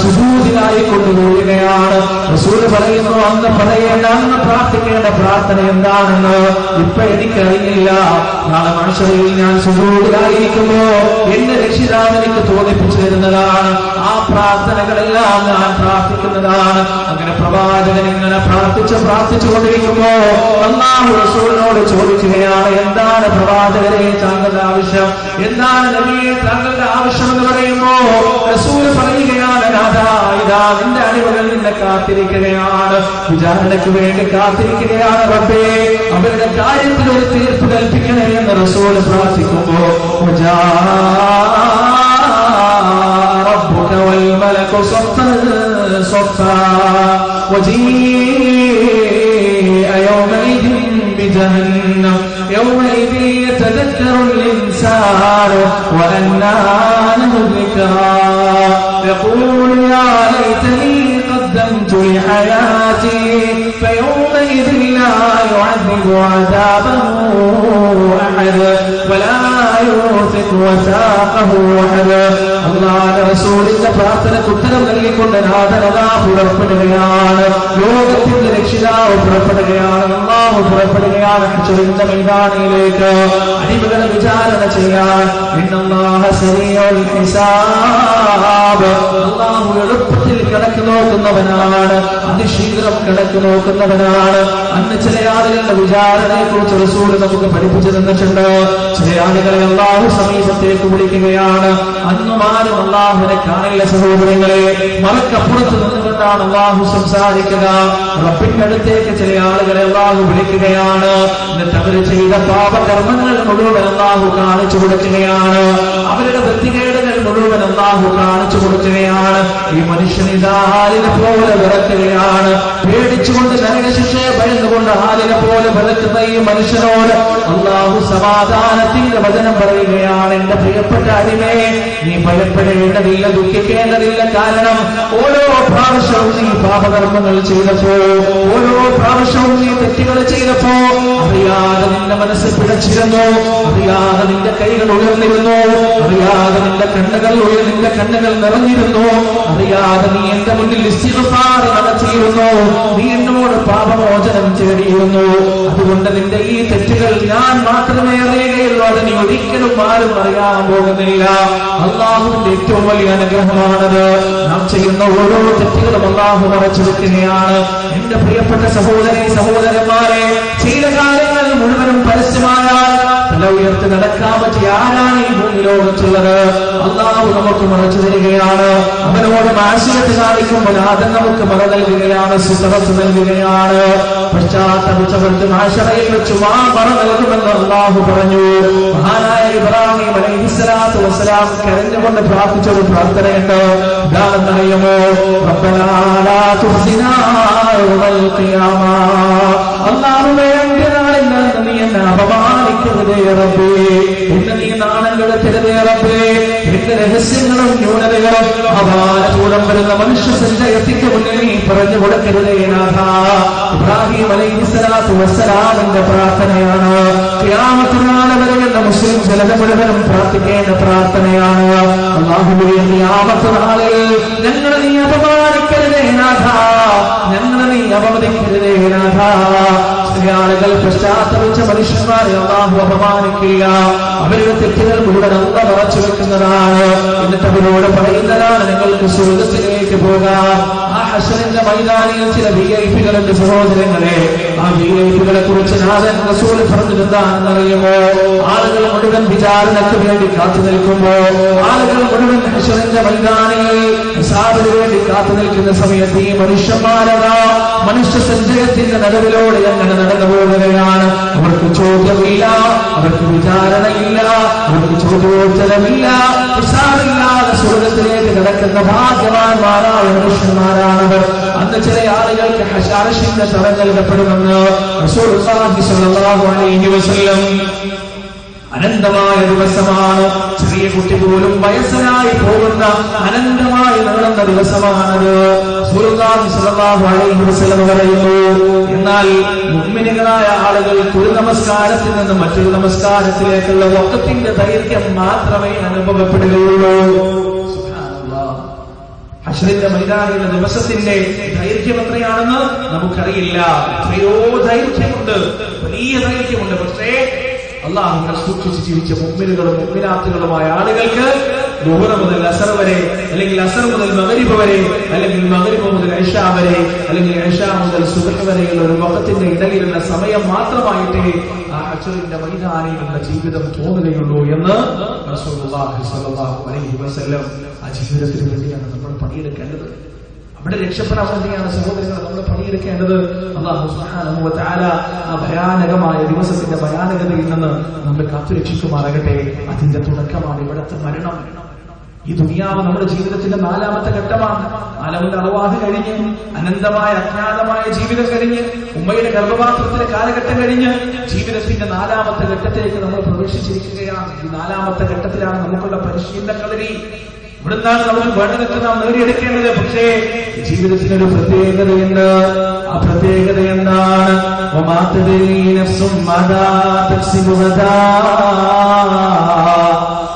സുജൂദിനായി കൊണ്ടുപോവുകയാണ്. റസൂൽ പറയുന്നു, അന്ന് പറയേണ്ട, അന്ന് പ്രാർത്ഥിക്കേണ്ട പ്രാർത്ഥന എന്താണെന്ന് ഇപ്പൊ എനിക്കറിയില്ല. നാളെ മഹ്ശറിൽ ഞാൻ സുജൂദിലായിരിക്കുമ്പോ എന്റെ രക്ഷിതാവ് എനിക്ക് തോന്നിപ്പിച്ചു തരുന്നതാണ്. ആ പ്രാർത്ഥനകളെല്ലാം ഞാൻ പ്രാർത്ഥിക്കുന്നതാണ്. അങ്ങനെ പ്രവാചകൻ ഇങ്ങനെ പ്രാർത്ഥിച്ചുകൊണ്ടിരിക്കുമ്പോ അല്ലാഹു റസൂലിനോട് ചോദിക്കുകയാണ്, എന്താണ് പ്രവാചകരെ താങ്കളുടെ ആവശ്യം, എന്താണ് നബിയെ താങ്കളുടെ ആവശ്യം എന്ന് പറയുമ്പോ റസൂൽ പറയുകയാണ്, ഇതാ നിന്റെ അടിമകൾ നിന്നെ കാത്തിരിക്കുകയാണ്, വിചാരണയ്ക്ക് വേണ്ടി കാത്തിരിക്കുകയാണ്. റബ്ബേ, അവരുടെ കാര്യത്തിൽ ഒരു തീർപ്പ് കൽപ്പിക്കണേ എന്ന് റസൂൽ പ്രാർത്ഥിക്കുമ്പോ ربك والملك صفا صفا وجيء يومئذ بجهنم يومئذ يتذكر الإنسان وأنى له الذكرى يقول يا ليتني قدمت لحياتي فيومئذ لا يعذب عذابه أحد ولا يوثق وثاقه أحد. അല്ലാഹുവിന്റെ റസൂലിന്റെ പ്രാർത്ഥനയ്ക്ക് ഉത്തരം നൽകിക്കൊണ്ട് നാഥനതാ പുറപ്പെടുകയാണ്, ലോകത്തിന്റെ രക്ഷിതാവ് പുറപ്പെടുകയാണ്, അല്ലാഹു പുറപ്പെടുകയാണ് ഹശ്റിന്റെ മൈതാനിയിലേക്ക് അടിമകളെ വിചാരണ ചെയ്യാൻ. ഇന്നല്ലാഹ സരീഉൽ ഹിസാബ്, അല്ലാഹു എളുപ്പത്തിൽ കണക്ക് നോക്കുന്നവനാണ്, അതിശീഘ്രം കണക്ക് നോക്കുന്നവനാണ്. അന്ന് ചില ആളുകളുടെ വിചാരണയെ കുറിച്ച് റസൂൽ നമുക്ക് പഠിപ്പിച്ചു തന്നിട്ടുണ്ട്. ചില ആളുകളെ അല്ലാഹു സമീപത്തേക്ക് വിളിക്കുകയാണ്. അന്നുമാരും അല്ലാഹുവിനെ കാണില്ല സഹോദരങ്ങളെ, മറക്കപ്പുറത്ത് നിന്നുകൊണ്ടാണ് അല്ലാഹു സംസാരിക്കുക. റബ്ബിന്റെ അടുത്തേക്ക് ചില ആളുകളെ അല്ലാഹു വിളിക്കുകയാണ്. എന്നിട്ട് അവർ ചെയ്ത പാപകർമ്മങ്ങൾ മുഴുവൻ അല്ലാഹു കാണിച്ചു കൊടുക്കുകയാണ്, അവരുടെ വൃത്തികേടുകൾ മുഴുവൻ അല്ലാഹു കാണിച്ചു കൊടുക്കുകയാണ്. ഈ മനുഷ്യനിതാ ആലിനെ പോലെ വിറക്കുകയാണ്, പേടിച്ചുകൊണ്ട് നരകശിക്ഷയെ ഭയന്നുകൊണ്ട് ആലിനെ പോലെ വിറക്കുന്ന ഈ മനുഷ്യനോട് അല്ലാഹു സമാധാനത്തിന്റെ വചനം പറയുകയാണ്, എന്റെ പ്രിയപ്പെട്ട അടിമേ, നീ ഭയപ്പെടേണ്ടതില്ല, ദുഃഖിക്കേണ്ടതില്ല. കാരണം ഓരോ പ്രാവശ്യവും നീ പാപകർമ്മങ്ങൾ ചെയ്തപ്പോ, ഓരോ പ്രാവശ്യവും നീ തെറ്റുകൾ ചെയ്തപ്പോ അറിയാതെ നിന്റെ മനസ്സ് പിടച്ചിരുന്നു, അറിയാതെ നിന്റെ കൈകൾ ഉയർന്നിരുന്നു, അറിയാതെ നിന്റെ കണ്ണുകൾ നിറഞ്ഞിരുന്നു, അറിയാതെ നീ എന്റെ മുന്നിൽ ഇസ്തിഗ്ഫാർ നടത്തിയിരുന്നു, നീ എന്നോട് പാപമോചനം തേടിയിരുന്നു. അതുകൊണ്ട് നിന്റെ ഈ തെറ്റുകൾ ഞാൻ മാത്രമേ അറിയുകയുള്ളൂ, അത് നീ ഒരിക്കലും ആരും അറിയാൻ പോകുന്നില്ല. അല്ലാഹുവിന്റെ ഏറ്റവും വലിയ അനുഗ്രഹമാണത്. നാം ചെയ്യുന്ന ഓരോ തെറ്റുകളും അല്ലാഹു മറച്ചു വെക്കുകയാണ്. എന്റെ പ്രിയപ്പെട്ട സഹോദരന്മാരെ, ചില കാര്യങ്ങൾ മുഴുവനും പരസ്യമായാൽ തല ഉയർത്തി നടക്കാൻ പറ്റിയ ആരാണ് ഈ ഭൂമി ലോകത്തുള്ളത്? അല്ലാഹു നമുക്ക് മറച്ചു തരികയാണ്. അവനോട് മാസികത്ത് കാണിക്കുമ്പോൾ ആദ്യം നമുക്ക് മറ നൽകുകയാണ്, സുഖത്ത് നൽകുകയാണ്. പശ്ചാത്തപിച്ചവർക്ക് മാശറയിൽ വെച്ച് ആ മറ നൽകുമെന്ന് അല്ലാഹു പറഞ്ഞു. മഹാനായ ഇബ്രാഹിം അലൈഹിസ്സലാത്തു വസ്സലാം കരഞ്ഞുകൊണ്ട് പ്രാർത്ഥിച്ചൊരു പ്രാർത്ഥനയുണ്ട്. എന്താണെന്നറിയുമോ? റബ്ബനാ ലാ തുഖ്സിനാ യൗമൽ ഖിയാമ, അല്ലാഹുവേ അന്ത്യനാളിൽ നീ എന്നെ അപമാനിക്കരുതേ റബ്ബേ, എന്നെ നീ നാണം കെടുത്തരുതേ റബ്ബേ, എന്റെ രഹസ്യങ്ങളും ന്യൂനതകളും അപാരപൂർവം വരുന്ന മനുഷ്യ സഞ്ചയത്തിന്റെ മുന്നിൽ നീ പറഞ്ഞു കൊടുക്കരുതേ നാഥ. ഇബ്രാഹിം അലൈഹിസ്സലാത്തു വസ്സലാമിന്റെ പ്രാർത്ഥനയാണ്. ഖിയാമത്ത് നാൾ വരെയുള്ള മുസ്ലിം ജനത മുഴുവനും പ്രാർത്ഥിക്കേണ്ട പ്രാർത്ഥനയാണ്. അല്ലാഹുവേ, ഖിയാമത്ത് നാളിൽ ഞങ്ങളെ നീ അപമാനിക്കരുതേ നാഥ, ഞങ്ങളെ നീ അപമതിക്കരുതേ നാഥ. ചില ആളുകൾ പശ്ചാത്തപിച്ച മനുഷ്യന്മാരെ അല്ലാഹു അപമാനിക്കില്ല, അവരുടെ തെറ്റുകൾ മുഴുവൻ അല്ലാഹു മറച്ചു വെക്കുന്നതാണ്. എന്നിട്ട് അവരോട് പറയുന്നതാണ്, നിങ്ങൾക്ക് സ്വർഗ്ഗത്തിലേക്ക് പോകാം. ആ ഹശ്റിന്റെ മൈതാനിയിൽ ചില വിഐപികളുടെ സഹോദരങ്ങളെ, ആ വിഐപികളെ കുറിച്ച് നാഥൻ റസൂൽ പറഞ്ഞിരുന്നതാണെന്നറിയുമോ? ആളുകൾ മുഴുവൻ വിചാരണയ്ക്ക് വേണ്ടി കാത്തു നിൽക്കുമ്പോ, ആളുകൾ മുഴുവൻ ഹശ്റിന്റെ മൈതാനിയിൽ ഹിസാബിന് വേണ്ടി കാത്തു നിൽക്കുന്ന സമയത്ത് ഈ മനുഷ്യന്മാരതാ മനുഷ്യ സഞ്ചയത്തിന്റെ നടുവിലൂടെ അങ്ങനെ നടന്നു പോവുകയാണ്. അവർക്ക് ചോദ്യമില്ല, അവർക്ക് വിചാരണയില്ല, അവർക്ക് ചോദ്യോത്തരമില്ല, ഹിസാബില്ലാതെ സ്വർഗ്ഗത്തിലേക്ക് കിടക്കുന്ന ഭാഗ്യവാന്മാരായ മനുഷ്യന്മാരാണവർ. അന്ന് ചില ആളുകൾക്ക് ഹശ്റിന്റെ തറ നൽകപ്പെടുമെന്ന് റസൂലുള്ളാഹി സ്വല്ലല്ലാഹു അലൈഹി വസല്ലം അനന്തമായ ദിവസമാണ്. ചെറിയ കുട്ടി പോലും വയസ്സനായി പോകുന്ന അനന്തമായി നീളുന്ന ദിവസമാണത്. റസൂലുള്ളാഹി സ്വല്ലല്ലാഹു അലൈഹി വസല്ലം പറയുന്നു, എന്നാൽ മുഅ്മിനുകളായ ആളുകൾ ഒരു നമസ്കാരത്തിൽ നിന്ന് മറ്റൊരു നമസ്കാരത്തിലേക്കുള്ള വഖത്തിന്റെ ദൈർഘ്യം മാത്രമേ അനുഭവപ്പെടുകയുള്ളൂ. സുബ്ഹാനല്ലാഹ്. ഹശ്റിന്റെ മൈതാനിലെ ദിവസത്തിന്റെ ദൈർഘ്യം എത്രയാണെന്ന് നമുക്കറിയില്ല. എത്രയോ ദൈർഘ്യമുണ്ട്, വലിയ ദൈർഘ്യമുണ്ട്. പക്ഷേ അല്ലാഹുവിനെ സൂക്ഷിച്ച് ജീവിച്ച മുഅ്മിനുകളും മുഅ്മിനാത്തുകളുമായ ആളുകൾക്ക് ളുഹർ മുതൽ അസർ വരെ, അല്ലെങ്കിൽ അസർ മുതൽ മഗ്രിബ് വരെ, അല്ലെങ്കിൽ മഗ്രിബ് മുതൽ ഇശാ വരെ, അല്ലെങ്കിൽ ഇശാ മുതൽ സുബ്ഹ് വരെയുള്ള ഒരു വഖത്തിന്റെ ഇടയിലുള്ള സമയം മാത്രമായിട്ടേ ആ ഹശ്റിന്റെ മൈതാനിലുള്ള ജീവിതം തോന്നുകയുള്ളൂ എന്ന് റസൂലുള്ളാഹി സ്വല്ലല്ലാഹു അലൈഹി വസല്ലം ആ ജീവിതത്തിന് വേണ്ടിയാണ് നമ്മൾ പണിയെടുക്കേണ്ടത്. അവിടെ രക്ഷപ്പെടാൻ വേണ്ടിയാണ് സഹോദരങ്ങൾ നമ്മൾ പണിയെടുക്കേണ്ടത്. അല്ലാഹു സുബ്ഹാനഹു വ തആല ആ ഭയാനകമായ ദിവസത്തിന്റെ ഭയാനകതയിൽ നിന്ന് നമ്മൾ കാത്തുരക്ഷിക്കുമാറാകട്ടെ. അതിന്റെ തുടക്കമാണ് ഇവിടത്തെ മരണം. ഈ ദുനിയാവ് നമ്മുടെ ജീവിതത്തിന്റെ 4ാമത്തെ ഘട്ടമാണ്. 4ാമത്തെ അറുവാഹ് കഴിഞ്ഞ്, അനന്തമായ അജ്ഞാതമായ ജീവിതം കഴിഞ്ഞ്, ഉമ്മയുടെ ഗർഭപാത്രത്തിലെ കാലഘട്ടം കഴിഞ്ഞ് ജീവിതത്തിന്റെ 4ാമത്തെ ഘട്ടത്തിലേക്ക് നമ്മൾ പ്രവേശിച്ചിരിക്കുകയാണ്. ഈ 4ാമത്തെ ഘട്ടത്തിലാണ് നമുക്കുള്ള പരിശീലന കളരി. ഇവിടുന്നാണ് നമുക്ക് വേണ്ടതൊക്കെ നാം നേടിയെടുക്കേണ്ടത്. പക്ഷേ ജീവിതത്തിനൊരു പ്രത്യേകതയുണ്ട്. ആ പ്രത്യേകത എന്താണ്? വമാ തദ്രീ നഫ്സും മാദാ തക്സിബു ഗദാ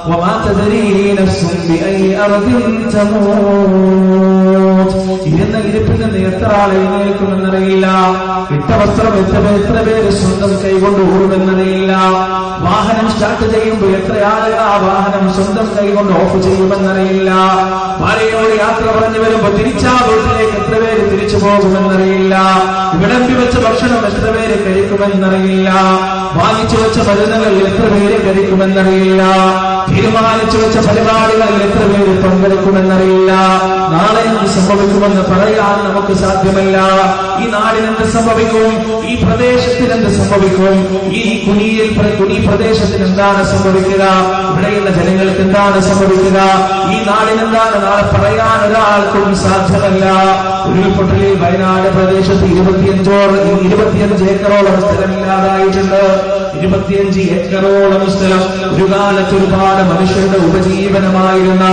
വമാ തദ്രീ നഫ്സും ബിഅയ്യി അർദിൻ തമൂത്. ഇരുന്ന ഇരിപ്പിൽ നിന്ന് എത്ര ആൾ എഴുന്നേൽക്കുമെന്നറിയില്ല. ഇട്ട വസ്ത്രം എത്ര പേര് സ്വന്തം കൈകൊണ്ട് ഓടുമെന്നറിയില്ല. വാഹനം സ്റ്റാർട്ട് ചെയ്യുമ്പോൾ എത്ര ആളുകൾ ആ വാഹനം സ്വന്തം കൈകൊണ്ട് ഓഫ് ചെയ്യുമെന്നറിയില്ല. ഭാര്യയോട് യാത്ര പറഞ്ഞു വരുമ്പോ തിരിച്ചാ വീട്ടിലേക്ക് എത്ര പേര് തിരിച്ചു പോകുമെന്നറിയില്ല. വിളമ്പി വെച്ച ഭക്ഷണം എത്ര പേര് കഴിക്കുമെന്നറിയില്ല. വാങ്ങിച്ചു വെച്ച മരുന്നുകൾ എത്ര പേര് കഴിക്കുമെന്നറിയില്ല. തീരുമാനിച്ചു വെച്ച പരിപാടികളിൽ എത്ര പേര് പങ്കെടുക്കുമെന്നറിയില്ല. നാളെ എന്ത് സംഭവിക്കുമെന്ന് പറയാൻ നമുക്ക് സാധ്യമല്ല. ഈ നാടിനെന്ത് സംഭവിക്കും? ഈ പ്രദേശത്തിന് എന്ത് സംഭവിക്കും? ഈ കുനി പ്രദേശത്തിന് എന്താണ് സംഭവിക്കുക? ഇവിടെയുള്ള ജനങ്ങൾക്ക് എന്താണ് സംഭവിക്കുക? ഈ നാടിനെന്താണ് നാളെ പറയാൻ ഒരാൾക്കും സാധ്യമല്ല. ഉരുൾപൊട്ടലിൽ വയനാട് പ്രദേശത്ത് 25 ഏക്കറോളം സ്ഥലമില്ലാതായിട്ടുണ്ട്. 25 ഏക്കറോളം സ്ഥലം ഒരു കാലത്ത് ഒരുപാട് മനുഷ്യരുടെ ഉപജീവനമായിരുന്ന,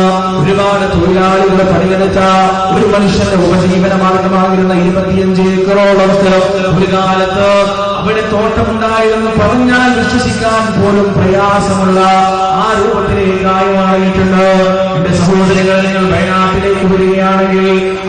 ഒരുപാട് തൊഴിലാളികളുടെ പണിയെടുത്ത, ഒരു മനുഷ്യന്റെ ഉപജീവനമാർഗമായിരുന്ന 25 ഏക്കറോളം സ്ഥലം ഒരു കാലത്ത് അവിടെ തോട്ടമുണ്ടായിരുന്നു പറഞ്ഞാൽ വിശ്വസിക്കാൻ പോലും പ്രയാസമുള്ള ആ രൂപത്തിലേക്കായി മാറിയിട്ടുണ്ട്. എന്റെ സഹോദരങ്ങൾ, നിങ്ങൾ വയനാട്ടിലേക്ക് വരികയാണെങ്കിൽ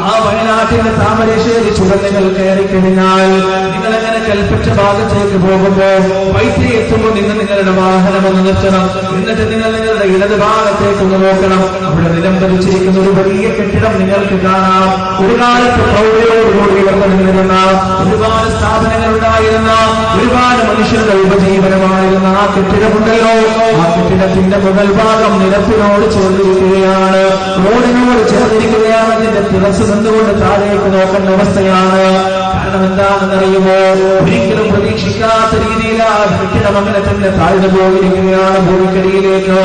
ആ വയനാട്ടിന്റെ താമരശ്ശേരി ചുരം നിങ്ങൾ കയറി കഴിഞ്ഞാൽ നിങ്ങൾ എങ്ങനെ കൽപ്പറ്റ ഭാഗത്തേക്ക് പോകുമ്പോ വൈദ്യുതി എത്തുമ്പോൾ നിങ്ങൾ നിങ്ങളുടെ വാഹനം ഒന്ന് നിർത്തണം. എന്നിട്ട് നിങ്ങൾ നിങ്ങളുടെ ഇടത് ഭാഗത്തേക്ക് ഒന്ന് നോക്കണം. അവിടെ നിലംപരിച്ചിരിക്കുന്ന ഒരു വലിയ കെട്ടിടം നിങ്ങൾക്ക് കാണാം. ഒരു കാലത്ത് പ്രൗഢിയോടുകൂടി നിന്നിരുന്ന, ഒരുപാട് സ്ഥാപനങ്ങൾ ഉണ്ടായിരുന്ന, ഒരുപാട് മനുഷ്യരുടെ ഉപജീവനമായിരുന്ന ആ കെട്ടിടമുണ്ടല്ലോ, ആ കെട്ടിടത്തിന്റെ മുകൾ ഭാഗം നിലത്തിനോട് ചേർന്നിരിക്കുകയാണ്, റോഡിനോട് ചേർന്നിരിക്കുകയാണ്. അതിന്റെ തിറസ് നിന്നുകൊണ്ട് താഴേക്ക് നോക്കേണ്ട അവസ്ഥയാണ്. കാരണം എന്താണെന്നറിയുമോ? ഒരിക്കലും പ്രതീക്ഷിക്കാത്ത രീതിയിൽ ആ കെട്ടിടം അങ്ങനെ തന്നെ താഴ്ന്നു പോയിരിക്കുകയാണ് ഭൂമിക്കടിയിലേക്ക്.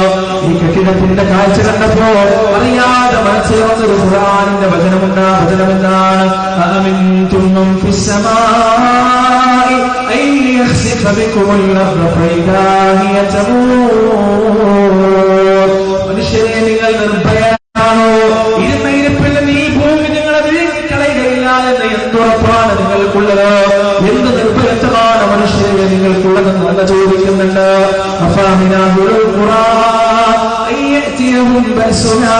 ഈ കെട്ടിടത്തിന്റെ കാഴ്ച കണ്ടപ്പോ അറിയാതെ മനസ്സിൽ വന്നൊരു ഖുർആനിന്റെ വചനമുണ്ട്. ആ വചനമെന്താണ്? അഅമിൻതും മൻ ഫിസ്സമാഇ അൻ യഖ്സിഫ ബികുമുൽ അർദ ഫഇദാ ഹിയ തമൂർ. മനുഷ്യരെ, നിങ്ങൾ നിർഭയരാണോ? ഇരുന്ന ഇരിപ്പിൽ ഈ ഭൂമി നിങ്ങളെ വിഴുങ്ങിക്കളയുകയില്ല എന്ന് എന്തുറപ്പാണ് നിങ്ങൾക്കുള്ളത്? എന്ത് നിർഭയത്വമാണ് മനുഷ്യരെ നിങ്ങൾക്കുള്ളതെന്ന് അല്ല ചോദിക്കുന്നുണ്ട്. അഫാമിനാഹുൽ ഖുർആൻ അയ്യതിയഹും ബഅസുനാ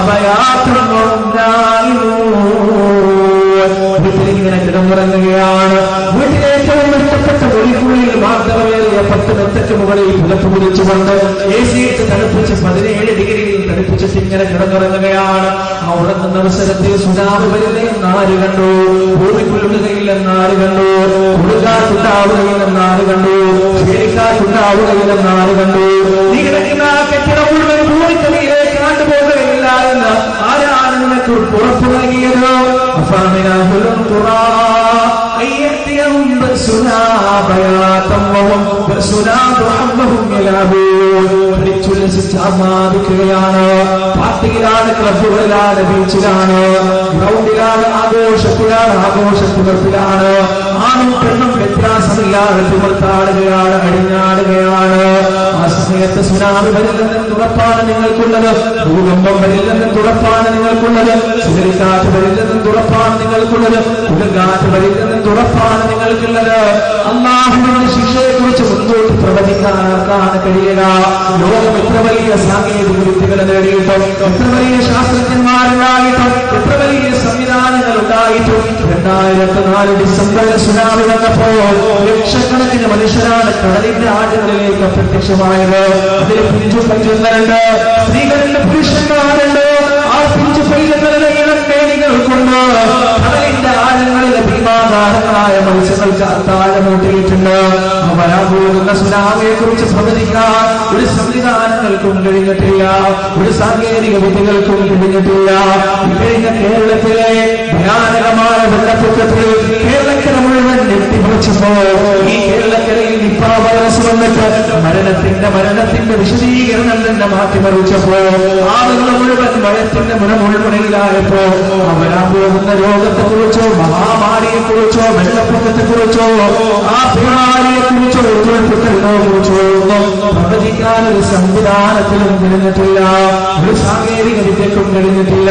ബയാതൻ വഹും നായിമൂൻ. വീട്ടിലിങ്ങനെ കിടന്നുറങ്ങുകയാണ്. വീട്ടിലെ ഏറ്റവും ഇഷ്ടപ്പെട്ട മുറിക്കുള്ളിൽ മാർദ്ദവമേറിയ 10 മെത്തയ്ക്ക് മുകളിൽ പുതപ്പ് കുടിച്ചുകൊണ്ട് AC ഇട്ട് തണുപ്പിച്ച് 17 ഡിഗ്രിയിൽ തണുപ്പിച്ചിട്ട് ഇങ്ങനെ കിടന്നുറങ്ങുകയാണ്. ആ ഉറങ്ങുന്ന അവസരത്തിൽ സുനാമി വരുന്നതെന്ന് ആര് കണ്ടു? ഭൂമിക്കുള്ളുകയില്ലെന്ന് ആര് കണ്ടു? ഉടുകാറ്റുണ്ടാവുകയില്ലെന്ന് ആര് കണ്ടു? ചുഴലിക്കാറ്റുണ്ടാവുകയില്ലെന്ന് ആര് കണ്ടു? നീ കിടക്കുന്ന ആ കെട്ടിടം മുഴുവൻ ഭൂമിക്കടിയിലേക്ക് കണ്ടുപോകുകയില്ല എന്ന് ആരാണ് നിനക്ക് ഉറപ്പ് നൽകിയത്? അഫാമിനാഹുൽ ഖുർആൻ അയ്യതിയഹും ബഅസുനാ ബയാതൻ വഹും ബഅസുനാ ദുഹം വഹും യലഅബൂൻ. ഉല്ലസിച്ച് ആഹ്ലാദിക്കുകയാണ്. പാർട്ടിയിലാണ്, ക്ലബുകളിലാണ്, ബീച്ചിലാണ്, ഗ്രൗണ്ടിലാണ്, ആഘോഷത്തിലാണ്, ആഘോഷത്തിമർപ്പിലാണ്. ആണും പെണ്ണും വ്യത്യാസമില്ലാതെ തിമിർത്താടുകയാണ്, അടിഞ്ഞാടുകയാണ്. ആ സമയത്ത് സുനാമി വരില്ലെന്നും ഉറപ്പാണ് നിങ്ങൾക്കുള്ളത്, ഭൂകമ്പം വരില്ലെന്നും ഉറപ്പാണ് നിങ്ങൾക്കുള്ളത്, ചുഴലിക്കാറ്റ് വരില്ലെന്നും ഉറപ്പാണ് നിങ്ങൾക്കുള്ളത്, കൊടുങ്കാറ്റ് വരില്ലെന്നും ഉറപ്പാണ് നിങ്ങൾക്കുള്ളത്. അല്ലാഹുവിന്റെ ശിക്ഷയെക്കുറിച്ച് മുൻകൂട്ടി പ്രവചിക്കാൻ ആർക്കാണ് കഴിയുക? ലോകം എത്ര വലിയ സാങ്കേതിക വിദ്യകൾ നേടിയിട്ടും, എത്ര വലിയ ശാസ്ത്രജ്ഞന്മാരുണ്ടായിട്ടും, എത്ര വലിയ സംവിധാനങ്ങൾ ഉണ്ടായിട്ടും 2004 ഡിസംബറിൽ സുനാമി വന്നപ്പോൾ ലക്ഷക്കണക്കിന് മനുഷ്യരാണ് കടലിന്റെ ആഴങ്ങളിലേക്ക് അപ്രത്യക്ഷമായത്. അതിൽ പിഞ്ചു പൈതങ്ങളുണ്ട്, സ്ത്രീകളുണ്ട്, പുരുഷന്മാരുണ്ട്. ആ പിഞ്ചു പൈതങ്ങളുടെ ഇളം പേടികൾ കൊണ്ട് കടലിന്റെ ആഴങ്ങളിലെ ഭീമാകാരങ്ങളായ മത്സ്യങ്ങൾക്ക് അത്താഴമൂട്ടിയിട്ടുണ്ട്. വരാൻ പോകുന്ന സുനാമിയെ കുറിച്ച് പ്രവചിക്കാൻ ഒരു സംവിധാനങ്ങൾക്കും കഴിഞ്ഞിട്ടില്ല, ഒരു സാങ്കേതിക വിദ്യകൾക്കും കഴിഞ്ഞിട്ടില്ല. കഴിഞ്ഞ കേരളത്തിലെ ഭയാനകമായ വെള്ളപ്പൊക്കത്തിൽ കേരളക്കര മുഴുവൻ ഞെട്ടിപ്പൊളിച്ചപ്പോ ഈ കേരളക്കരയിൽ നിപ്പാ വൈറസ് വന്നിട്ട് മരണത്തിന്റെ വിശദീകരണം തന്നെ മാറ്റിമറിച്ചപ്പോ ആളുകൾ മുഴുവൻ മഴത്തിന്റെ മുനമുൾമുനയിലായപ്പോ വരാൻ പോകുന്ന രോഗത്തെക്കുറിച്ചോ മഹാമാരിയെ കുറിച്ചോ വെള്ളപ്പൊക്കത്തെ കുറിച്ചോ ആ ഭീമാരിയെ കുറിച്ചോ ഉരുൾപൊട്ടലിനെ കുറിച്ചോ പ്രവചിക്കാൻ ഒരു സംവിധാനത്തിലും കഴിഞ്ഞിട്ടില്ല, ഒരു സാങ്കേതിക വിദ്യക്കും കഴിഞ്ഞിട്ടില്ല.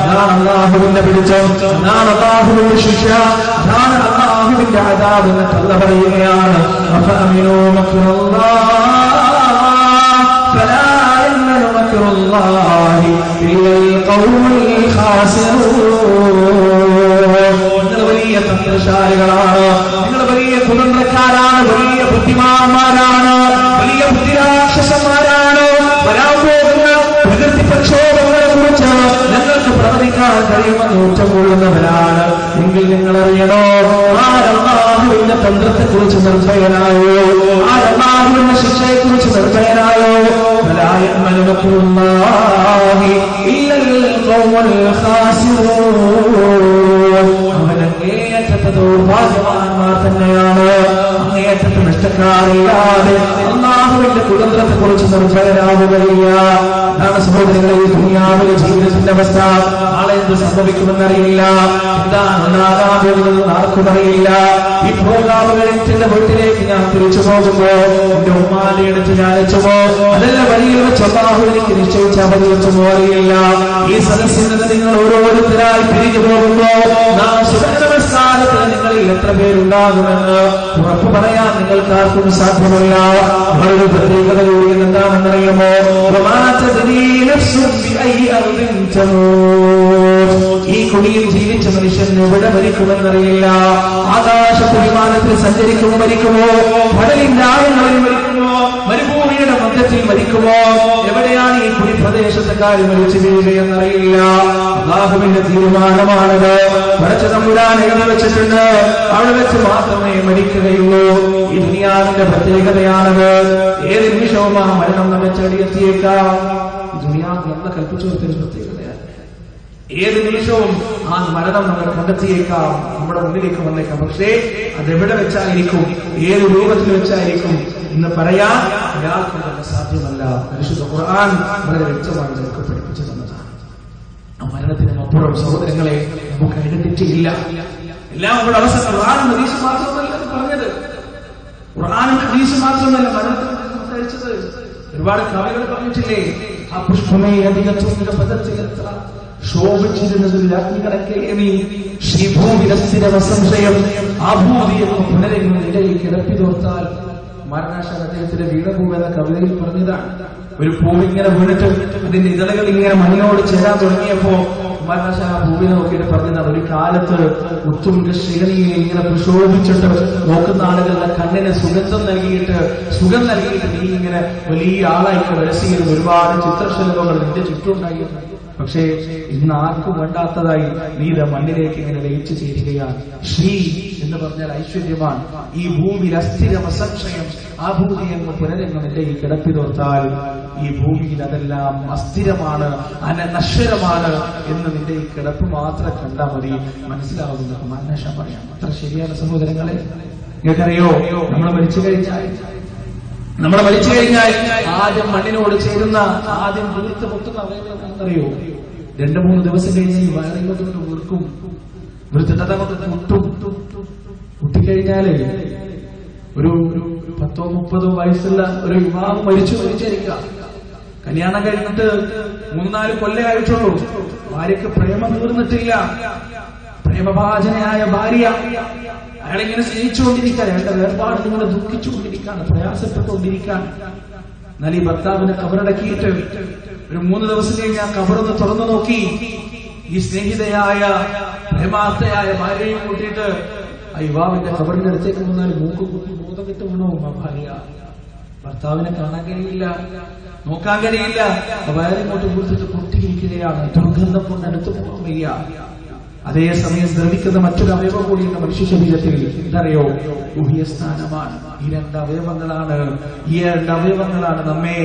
അതാണ് അല്ലാഹുവിന്റെ പിടിച്ചം, അതാണ് അല്ലാഹുവിന്റെ ശിക്ഷ, അതാണ് അല്ലാഹുവിന്റെ അദാബ് എന്ന് അല്ലാഹു പറയുകയാണ്. അഫഅമിനൂ മക്റല്ലാഹ് ഫലാ യഅ്മനു മക്റല്ലാഹി ഇല്ലൽ ഖൗമുൽ ഖാസിറൂൻ. നിങ്ങൾ വലിയ തന്ത്രശാലികളാണ്, നിങ്ങൾ വലിയ കുതന്ത്രക്കാരാണ്, വലിയ ബുദ്ധിമാന്മാരാണ്, വലിയ ബുദ്ധിരാക്ഷസന്മാരാണ്. വരാൻ പോകുന്ന പ്രകൃതി പ്രക്ഷോഭങ്ങളെ കുറിച്ച് ഞങ്ങൾക്ക് പ്രവചിക്കാൻ കഴിയുമെന്ന് ഉച്ചകൊള്ളുന്നവരാണ് എങ്കിൽ നിങ്ങൾ അറിയണോ, ആരല്ലാഹുവിന്റെ തന്ത്രത്തെക്കുറിച്ച് നിർഭയനായോ, ആരല്ലാഹുവിന്റെ ശിക്ഷയെക്കുറിച്ച് നിർഭയനായോ. ഫലാ യഅ്മനു മക്റല്ലാഹി ഇല്ലൽ ഖൗമുൽ ഖാസിറൂൻ. അങ്ങേയറ്റത്തെ ദൗർഭാഗ്യവാന്മാർ തന്നെയാണ്, അങ്ങേയറ്റത്തെ നഷ്ടക്കാരില്ലാതെ അല്ലാഹുവിന്റെ കുതന്ത്രത്തെ കുറിച്ച് നിർഭയരാവുകയില്ല. അതാണ് സഹോദരങ്ങളെ ഈ ദുനിയാവിലെ ജീവിതത്തിന്റെ അവസ്ഥ. നാളെ എന്ത് സംഭവിക്കുമെന്നറിയില്ല, എന്താണ് ഉണ്ടാകാമെന്ന് ആർക്കും അറിയില്ല. ഈ പ്രോഗ്രാമുകളിൽ എന്റെ വീട്ടിലേക്ക് ഞാൻ തിരിച്ചു പോകുമ്പോ എന്റെ ഉമ്മാന്റെ അടുത്ത് ഞാൻ വെച്ചുമോ, അതല്ല വഴിയിൽ വെച്ച് അല്ലാഹു എനിക്ക് നിശ്ചയിച്ച അവധി വെച്ചുമോ അറിയില്ല. ഈ സദസ്സിൽ നിന്ന് നിങ്ങൾ ഓരോരുത്തരായി പിരിഞ്ഞു പോകുമ്പോ നമസ്കാരത്തിന് നിങ്ങളിൽ എത്ര പേരുണ്ടാകുമെന്ന് ഉറപ്പ് പറയാൻ നിങ്ങൾക്ക് ആർക്കും സാധ്യമല്ല. അവരുടെ പ്രത്യേകത കൂടി എന്താണെന്നറിയുമോ, ഈ കുടിയിൽ ജീവിച്ച മനുഷ്യൻ എവിടെ മരിക്കുമെന്നറിയില്ല. ആകാശ വിമാനത്തിൽ സഞ്ചരിക്കുമോ മരിക്കുമോ, കടലിന്റെ ആഴങ്ങളിൽ മരിക്കുമോ, മരുഭൂമിയുടെ മധ്യത്തിൽ മരിക്കുമോ, എവിടെയാണ് ഈ കുടി പ്രദേശത്തുകാർ മരിച്ചു വീഴുകയെന്നറിയില്ല. അല്ലാഹുവിന്റെ തീരുമാനമാണത്. പടച്ച തമ്പുരാൻ എഴുതി വെച്ചിട്ടുണ്ട്, അവിടെ വെച്ച് മാത്രമേ മരിക്കുകയുള്ളൂ. ഈ ദുനിയാവിന്റെ പ്രത്യേകതയാണത്. ഏത് നിമിഷവും ആ മരണം നമ്മെ ചടിയെത്തിയേക്കാം. ഈ ദുനിയാവ് നമ്മളെ കൽപ്പിച്ചു കൊടുത്തൊരു പ്രത്യേകതയാണ്. ഏത് നിമിഷവും ആ മരണം നമ്മളെ കണ്ടെത്തിയേക്കാം, നമ്മുടെ മുന്നിലേക്ക് വന്നേക്കാം. പക്ഷേ അതെവിടെ വെച്ചായിരിക്കും, ഏത് രൂപത്തിൽ വെച്ചായിരിക്കും എന്ന് പറയാൻ ഒരാൾക്ക് തന്നെ സാധ്യമല്ല. പരിശുദ്ധ ഖുർആൻ വളരെ വ്യക്തമായി നമുക്ക് പഠിപ്പിച്ചു തന്നതാണ്. ആ മരണത്തിനപ്പുറം സഹോദരങ്ങളെ നമുക്ക് ഐഡന്റിറ്റിയില്ല. എല്ലാം നമ്മുടെ അവസ്ഥ ഖുർആനും ഹദീസും മാത്രമല്ല പറഞ്ഞത്, ഖുർആനും ഹദീസും മാത്രമല്ല മരണത്തെ സംസാരിച്ചത്. ഒരുപാട് കവികൾ പറഞ്ഞിട്ടില്ലേ, ആ പുഷ്പമേ അധികത്തിന്റെ പദത്തിലെത്ര ശോഭിച്ചിരുന്നതിൽ അഗ്നികളൊക്കെ ശ്രീഭൂമിരസ്ഥിര സംശയം ആ ഭൂമിയെന്ന് പുനരെങ്ങനെ ഇടയിൽ കിടപ്പി തോർത്താൽ മരണാശാല അദ്ദേഹത്തിന്റെ വീണഭൂമെന്ന കവിതയിൽ പറഞ്ഞതാണ്. ഒരു പൂവിങ്ങനെ വീണിട്ട് അതിന്റെ ഇതളുകൾ ഇങ്ങനെ മണ്ണിനോട് ചേരാൻ തുടങ്ങിയപ്പോ മരണാശാല ഭൂമിനെ നോക്കിയിട്ട് പറഞ്ഞതാണ്, ഒരു കാലത്ത് ഉത്തുംഗ ശ്രീകണിയെ ഇങ്ങനെ പ്രശോഭിച്ചിട്ട് നോക്കുന്ന ആളുകളുടെ കണ്ണിന് സുഗന്ധം നൽകിയിട്ട് നീ ഇങ്ങനെ വലിയ ആളായിട്ട് വരസിയിരുന്നു, ഒരുപാട് ചിത്രശലഭങ്ങൾ നിന്റെ ചുറ്റുണ്ടായിരുന്നു. പക്ഷേ ഇന്ന് ആർക്കും വേണ്ടാത്തതായി നീ ഇത് മണ്ണിലേക്ക് ഇങ്ങനെ ലയിച്ചു ചേരുകയാണ്. ശ്രീ എന്ന് പറഞ്ഞാൽ ഐശ്വര്യമാണ്. ഈ ഭൂമിയിൽ അസ്ഥിരം അസംശയം ആ ഭൂമി അങ്ങ് പുനരംഗം എന്റെ ഈ കിടപ്പി തോർത്താൽ ഈ ഭൂമിയിൽ അതെല്ലാം അസ്ഥിരമാണ്, നശ്വരമാണ് എന്ന് നിന്റെ ഈ കിടപ്പ് മാത്രം കണ്ടാൽ മതി, മനസ്സിലാവുന്ന മാനേഷം പറയാം. അത്ര ശരിയാണ് സഹോദരങ്ങളെ. നിങ്ങൾക്കറിയോ, നമ്മൾ മരിച്ചു കഴിഞ്ഞാൽ നമ്മൾ മരിച്ചു കഴിഞ്ഞാൽ ആദ്യം മണ്ണിനോട് ചേരുന്ന ആദ്യം വീർത്ത് പൊട്ടുന്ന അവയവറിയോ 2-3 ദിവസം കഴിഞ്ഞാൽ ഈ വയറിങ്ങോട്ട് വീർക്കും. വീർത്തിട്ടത് കുട്ടിക്കഴിഞ്ഞാല് ഒരു 10-30 വയസ്സുള്ള ഒരു യുവാവ് മരിച്ചിരിക്കാം. കല്യാണം കഴിഞ്ഞിട്ട് 3-4 കൊല്ലമായിട്ടുള്ളൂ. ഭാര്യക്ക് പ്രേമം തീർന്നിട്ടില്ല. പ്രേമഭാജനയായ ഭാര്യ അയാളിങ്ങനെ സ്നേഹിച്ചുകൊണ്ടിരിക്കാൻ, അയാളുടെ വേർപാട് നിങ്ങളെ ദുഃഖിച്ചുകൊണ്ടിരിക്കാണ്, പ്രയാസപ്പെട്ടുകൊണ്ടിരിക്കാൻ. എന്നാൽ ഈ ഭർത്താവിനെ കബറടക്കിയിട്ട് ഒരു 3 ദിവസം കഴിഞ്ഞ് ആ കബറൊന്ന് തുറന്നു നോക്കി, ഈ സ്നേഹിതയായ പ്രേമാർത്ഥയായ ഭാര്യയും കൂട്ടിയിട്ട് ആ യുവാവിന്റെ കബറിന്റെ അടുത്തേക്ക് വന്നാൽ മൂക്ക് കുത്തി ബോധം കിട്ടു വീണു. ആ ഭാര്യ ഭർത്താവിനെ കാണാൻ കഴിയില്ല, നോക്കാൻ കഴിയില്ല. വയറിങ്ങോട്ട് കുറിച്ചിട്ട് പൊട്ടിയിരിക്കുകയാണ്. ദുർഗന്ധം കൊണ്ട് അടുത്ത് പോകാൻ വയ്യ. അതേസമയം ദ്രവിക്കുന്ന മറ്റൊരു അവയവം കൂടിയുണ്ട് മനുഷ്യ ശരീരത്തിൽ. എന്തറിയോ? ഗുഹ്യസ്ഥാനമാണ്. ഈ 2 അവയവങ്ങളാണ് നമ്മെ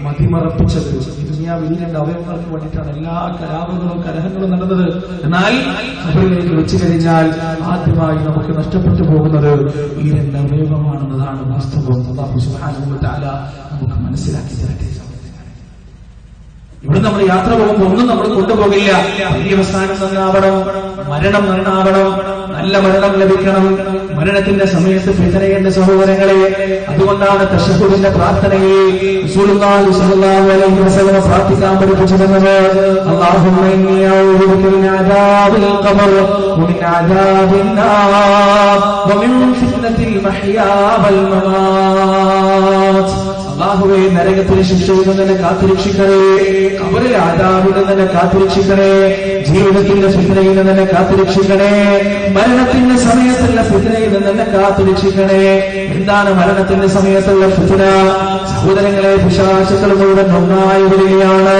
മതിമറപ്പിച്ചത്. ദുനിയാവിൽ ഈ 2 അവയവങ്ങൾക്ക് വേണ്ടിയിട്ടാണ് എല്ലാ കലാപങ്ങളും കലഹങ്ങളും നടന്നത്. എന്നാൽ ഖബറിലേക്ക് വെച്ചു കഴിഞ്ഞാൽ ആദ്യമായി നമുക്ക് നഷ്ടപ്പെട്ടു പോകുന്നത് ഈ 2 അവയവമാണെന്നതാണ് വാസ്തവം. അല്ലാഹു സുബ്ഹാനഹു വ തആല നമുക്ക് മനസ്സിലാക്കി തരട്ടെ. ഇവിടെ നമ്മൾ യാത്ര പോകുമ്പോൾ ഒന്നും നമ്മൾ കൊണ്ടുപോകില്ല. പര്യവസാനം നന്നാവണം, മരണം നന്നാവണം, നല്ല മരണം ലഭിക്കണം. മരണത്തിന്റെ സമയത്ത് ഫിത്നയുടെ സഹോദരങ്ങളെ, അതുകൊണ്ടാണ് തശഹുദിന്റെ പ്രാർത്ഥനയിൽ റസൂലുള്ളാഹി സ്വല്ലല്ലാഹു അലൈഹി വസല്ലം പ്രാർത്ഥിക്കാൻ പഠിപ്പിച്ചിരുന്നത്. അല്ലാഹുമ്മ ഇന്നി അഊദു ബിക മിൻ അദാബിൽ ഖബർ വമിൻ അദാബിൻ നാർ വമിൻ ഫിത്നത്തിൽ മഹ്യാ വൽ മമാത്. അല്ലാഹുവേ, നരകത്തിലെ ശിക്ഷയിൽ നിന്ന് തന്നെ കാത്തുരക്ഷിക്കണേ, ഖബറിലെ അദാബിൽ നിന്ന് തന്നെ കാത്തുരക്ഷിക്കണേ, ജീവിതത്തിന്റെ ഫിത്നയിൽ നിന്ന് തന്നെ കാത്തുരക്ഷിക്കണേ, മരണത്തിന്റെ സമയത്തുള്ള ഫിത്നയിൽ നിന്ന് തന്നെ കാത്തുരക്ഷിക്കണേ. എന്താണ് മരണത്തിന്റെ സമയത്തുള്ള ഫിത്ന? സഹോദരങ്ങളെ, പിശാചുക്കൾ മുഴുവൻ ഒന്നായി വരികയാണ്.